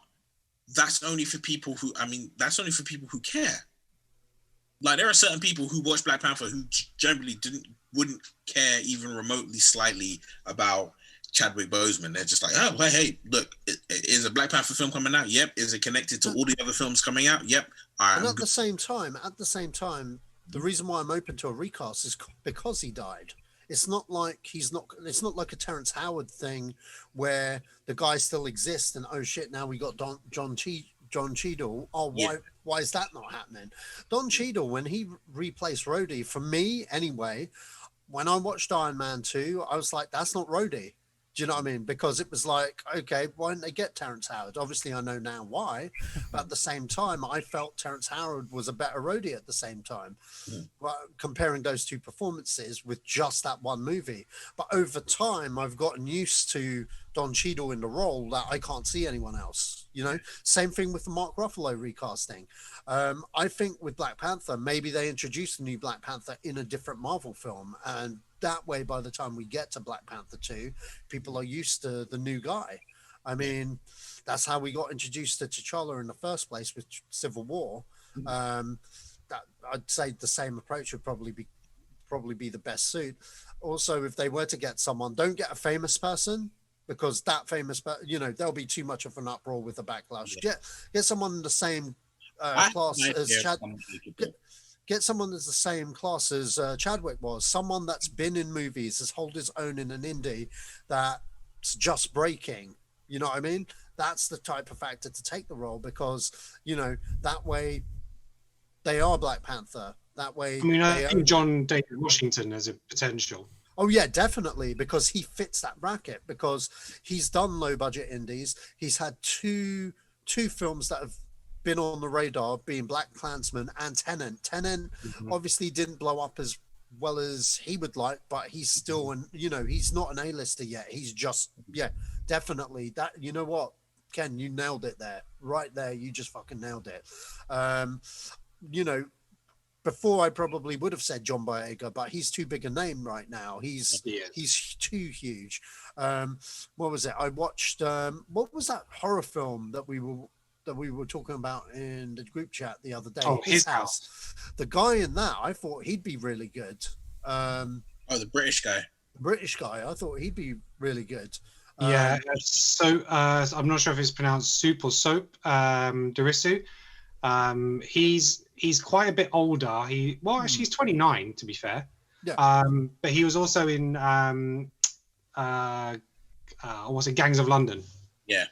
that's only for people who care. Like, there are certain people who watch Black Panther who generally wouldn't care even remotely slightly about Chadwick Boseman. They're just like, oh, well, hey, look, is a Black Panther film coming out? Yep. Is it connected to all the other films coming out? Yep. All right. And at the same time, the reason why I'm open to a recast is because he died. It's not like it's not like a Terrence Howard thing where the guy still exists and, oh shit, now we got John Cheadle. Oh, why is that not happening? Don Cheadle, when he replaced Rhodey, for me anyway, when I watched Iron Man 2, I was like, that's not Rhodey. Do you know what I mean? Because it was like, okay, why didn't they get Terrence Howard? Obviously, I know now why. But at the same time, I felt Terrence Howard was a better Rhodey at the same time. Well, comparing those two performances with just that one movie. But over time, I've gotten used to Don Cheadle in the role that I can't see anyone else. Same thing with the Mark Ruffalo recasting. I think with Black Panther, maybe they introduced a new Black Panther in a different Marvel film, and that way, by the time we get to Black Panther 2, people are used to the new guy. I mean, that's how we got introduced to T'Challa in the first place with Civil War. That I'd say the same approach would probably be the best suit. Also, if they were to get someone, don't get a famous person, because that famous, there'll be too much of an uproar with the backlash. Get someone in the same class as Chadwick. Get someone that's the same class as Chadwick was, someone that's been in movies, has held his own in an indie that's just breaking. You know what I mean? That's the type of actor to take the role, because, that way they are Black Panther. That way. I mean, I think John David Washington has a potential. Oh yeah, definitely, because he fits that bracket, because he's done low budget indies. He's had two films that have been on the radar, being Black Klansman and Tenet. Obviously didn't blow up as well as he would like, but he's still he's not an A-lister yet. He's just, definitely that. You know what, Ken, you nailed it there. Right there, you just fucking nailed it. Before I probably would have said John Boyega, but he's too big a name right now. He's too huge. What was it? I watched what was that horror film that we were talking about in the group chat the other day? Oh, His House. The guy in that, I thought he'd be really good. The British guy. British guy. I thought he'd be really good. Yeah, so I'm not sure if it's pronounced Soup or Soap, Darisu. He's quite a bit older. Actually he's 29 to be fair. Yeah. But he was also in what's it, Gangs of London. Yeah.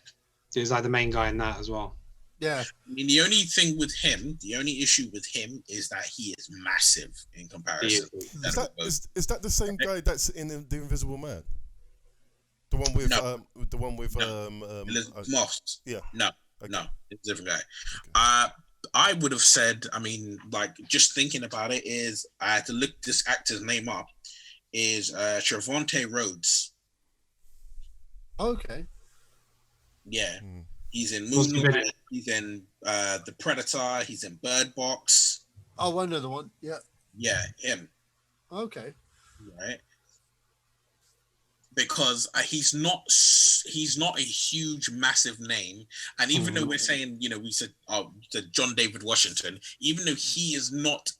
So he's like the main guy in that as well. Yeah. I mean, the only issue with him is that he is massive in comparison. Is that the same guy that's in The Invisible Man? The one with Elizabeth Moss. Yeah. No, it's a different guy. I would have said, I mean, like, just thinking about it, is I had to look this actor's name up, is Trevante Rhodes. Okay. Yeah. He's in Moonlight, he's in The Predator, he's in Bird Box. Oh, another one. Yeah. Yeah, him. Okay. Right. Because he's not a huge, massive name, and even though we're saying, we said John David Washington, even though he is not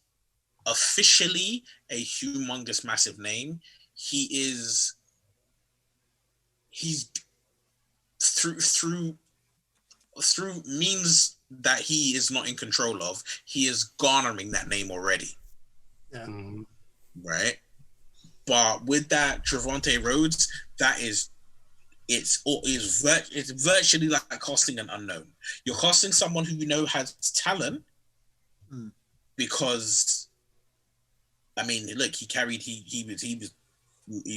officially a humongous, massive name, he's through means that he is not in control of, he is garnering that name already. Yeah. Right. But with that Trevante Rhodes, it's virtually like casting an unknown. You're casting someone who has talent, because, I mean, look, he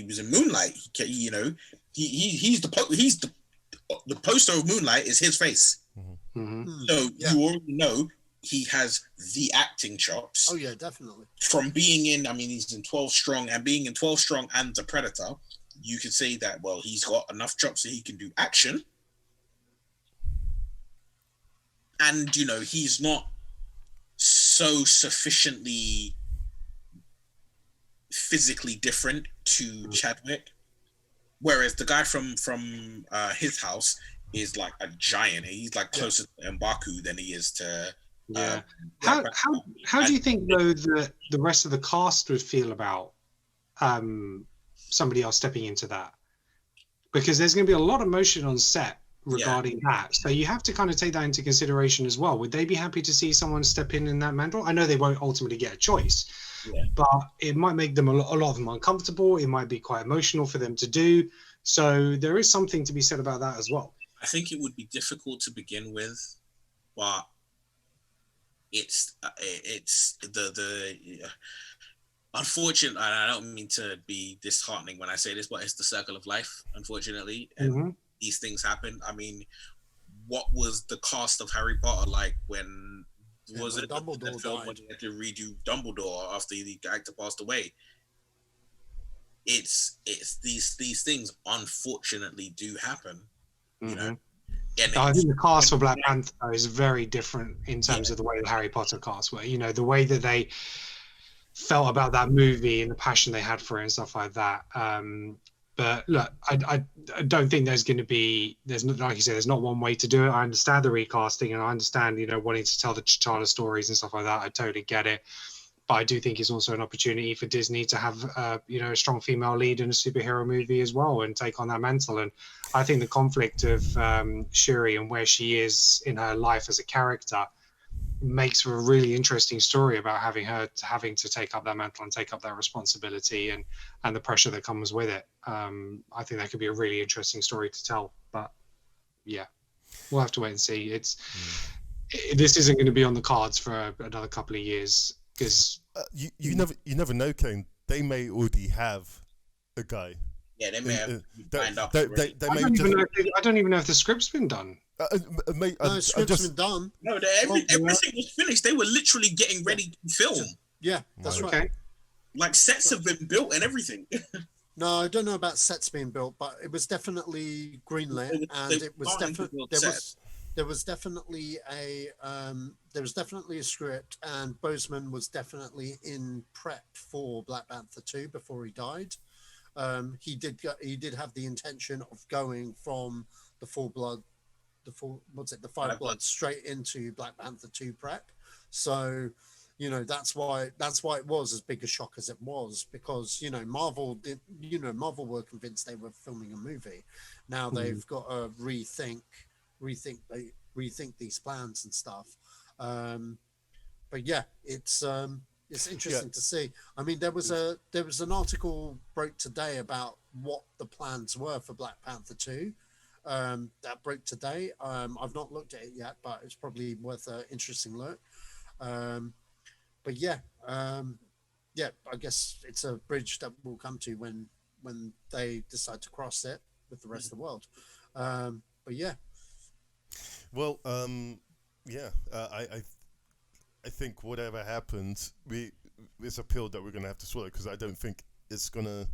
was in Moonlight. He's the poster of Moonlight is his face. So you already know he has the acting chops. Oh yeah, definitely. From being in, I mean, he's in 12 Strong, and being in 12 Strong and The Predator, you could say that, well, he's got enough chops so he can do action. And, he's not so sufficiently physically different to Chadwick. Whereas the guy from his house is like a giant. He's like closer to M'Baku than he is to... Yeah. How do you think though the rest of the cast would feel about somebody else stepping into that? Because there's going to be a lot of motion on set regarding that, so you have to kind of take that into consideration as well. Would they be happy to see someone step in that mantle? I know they won't ultimately get a choice, but it might make them a lot of them uncomfortable. It might be quite emotional for them to do. So there is something to be said about that as well. I think it would be difficult to begin with, but it's the unfortunate, and I don't mean to be disheartening when I say this, but it's the circle of life, unfortunately, and these things happen. I mean, what was the cast of Harry Potter like when Dumbledore film when they had to redo Dumbledore after the actor passed away? It's these things unfortunately do happen, And I think the cast for Black Panther is very different in terms of the way the Harry Potter cast were. The way that they felt about that movie and the passion they had for it and stuff like that. But look, I don't think there's going to be, like you said, there's not one way to do it. I understand the recasting, and I understand, wanting to tell the T'Challa stories and stuff like that. I totally get it. But I do think it's also an opportunity for Disney to have, a strong female lead in a superhero movie as well and take on that mantle. And I think the conflict of Shuri and where she is in her life as a character makes for a really interesting story about having to take up that mantle and take up that responsibility and the pressure that comes with it. I think that could be a really interesting story to tell. But yeah, we'll have to wait and see. This isn't going to be on the cards for another couple of years. Because you never know, Kane. They may already have a guy. Yeah, they may have lined up. I don't even know if the script's been done. No, the script's been done. No, everything was finished. They were literally getting ready to film. Yeah, that's right. Okay. Like, sets have been built and everything. No, I don't know about sets being built, but it was definitely greenlit, and it was definitely there was definitely a script, and Boseman was definitely in prep for Black Panther 2 before he died. He did have the intention of going from the Five Blood straight into Black Panther 2 prep. So, You know, that's why it was as big a shock as it was, because Marvel were convinced they were filming a movie. Now they've got to rethink these plans and stuff. But yeah, it's interesting to see. I mean, there was an article broke today about what the plans were for Black Panther 2. That broke today. I've not looked at it yet, but it's probably worth an interesting look. But yeah, I guess it's a bridge that we'll come to when they decide to cross it with the rest of the world. But yeah. Well, I think whatever happens, it's a pill that we're gonna have to swallow, because I don't think it's gonna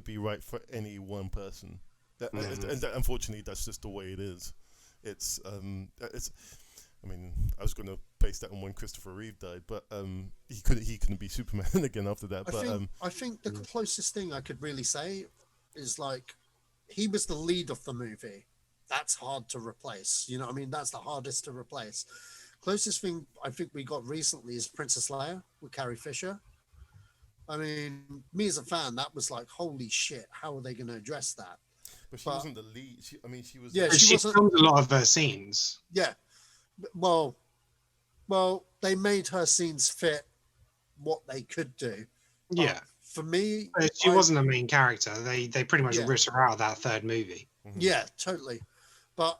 be right for any one person. And unfortunately, that's just the way it is. It's. I mean, I was going to base that on when Christopher Reeve died, but he couldn't be Superman again after that. I think the closest thing I could really say is, like, he was the lead of the movie. That's hard to replace. You know what I mean? That's the hardest to replace. Closest thing I think we got recently is Princess Leia with Carrie Fisher. I mean, me as a fan, that was like, holy shit, how are they going to address that? But she wasn't the lead. She was. Yeah, she filmed a lot of her scenes. Yeah. Well, they made her scenes fit what they could do. Yeah. For me, she wasn't a main character. They pretty much ripped her out of that third movie. Yeah, totally. But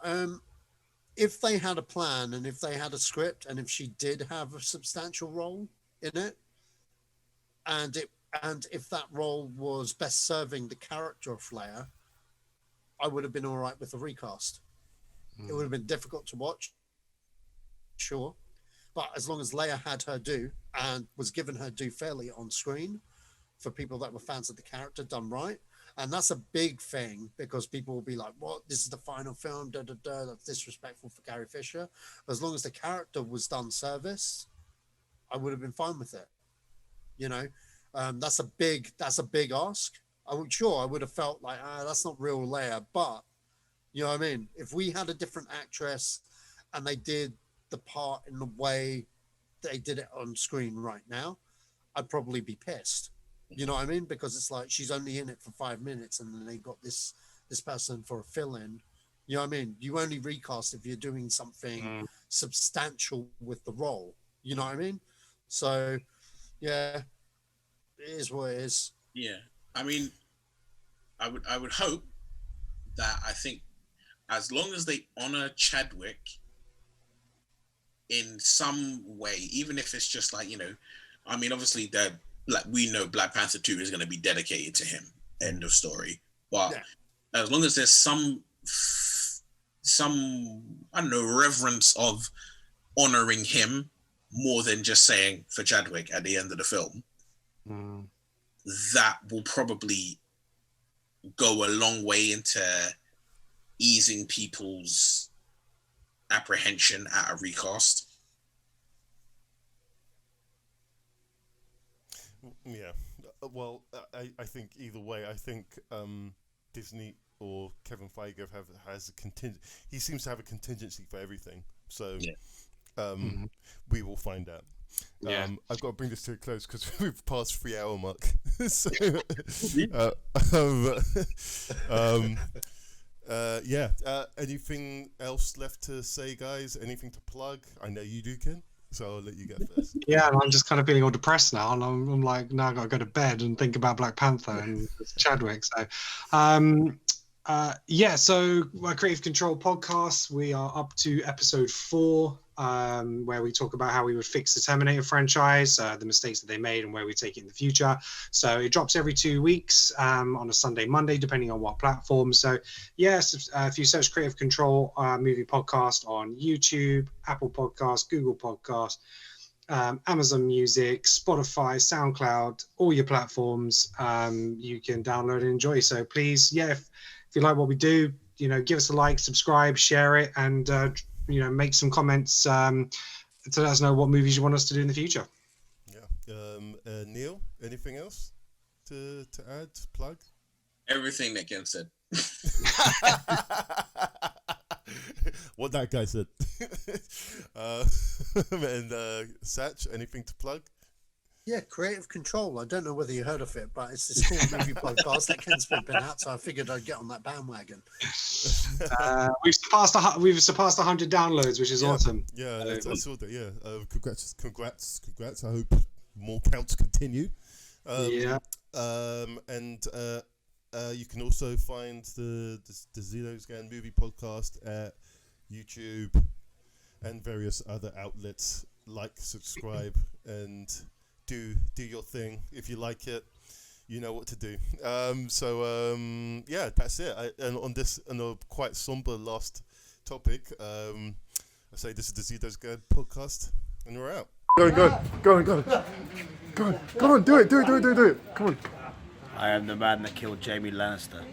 if they had a plan and if they had a script and if she did have a substantial role in it, and if that role was best serving the character of Leia, I would have been all right with the recast. It would have been difficult to watch, sure, but as long as Leia had her due and was given her due fairly on screen, for people that were fans of the character, done right. And that's a big thing, because people will be like, what, this is the final film, that's disrespectful for Carrie Fisher. As long as the character was done service, I would have been fine with it. You know, that's a big ask. I would have felt like, that's not real Leia, but you know what I mean? If we had a different actress and they did the part in the way they did it on screen right now, I'd probably be pissed. You know what I mean? Because it's like, she's only in it for 5 minutes and then they got this person for a fill-in. You know what I mean? You only recast if you're doing something substantial with the role. You know what I mean? So, yeah, it is what it is. Yeah. I mean, I would hope that, I think, as long as they honor Chadwick in some way, even if it's just like, I mean, obviously we know Black Panther 2 is going to be dedicated to him. End of story. But as long as there's some I don't know, reverence of honoring him more than just saying for Chadwick at the end of the film, that will probably go a long way into easing people's apprehension at a recast. Yeah, well, I think either way, I think Disney or Kevin Feige has a he seems to have a contingency for everything. So we will find out. I've got to bring this to a close because we've passed 3 hour mark. So, anything else left to say, guys? Anything to plug? I know you do, Ken, so I'll let you go first. Yeah, and I'm just kind of feeling all depressed now, and I'm like, now I've got to go to bed and think about Black Panther and Chadwick. So, so my Creative Control podcast, we are up to episode 4, where we talk about how we would fix the Terminator franchise, the mistakes that they made and where we take it in the future. So it drops every 2 weeks on a Sunday, Monday, depending on what platform. So yes, if you search Creative Control movie podcast on YouTube, Apple Podcasts, Google Podcasts, Amazon Music, Spotify, SoundCloud, all your platforms, you can download and enjoy. So please, if you like what we do, give us a like, subscribe, share it, and make some comments to let us know what movies you want us to do in the future. Neil, anything else to add, plug? Everything that Ken said. what that guy said. And Sach, anything to plug? Yeah, Creative Control. I don't know whether you heard of it, but it's this cool movie podcast that Ken's been out, so I figured I'd get on that bandwagon. We've surpassed 100 downloads, which is awesome. Yeah, I saw that. Yeah, congrats. I hope more counts continue. And you can also find the Zedos Gang movie podcast at YouTube and various other outlets. Like, subscribe, and do your thing. If you like it, you know what to do. Yeah, that's it. And on a quite somber last topic, I say this is the Zedos Gang podcast, and we're out. Go on, do it. Come on. I am the man that killed Jamie Lannister.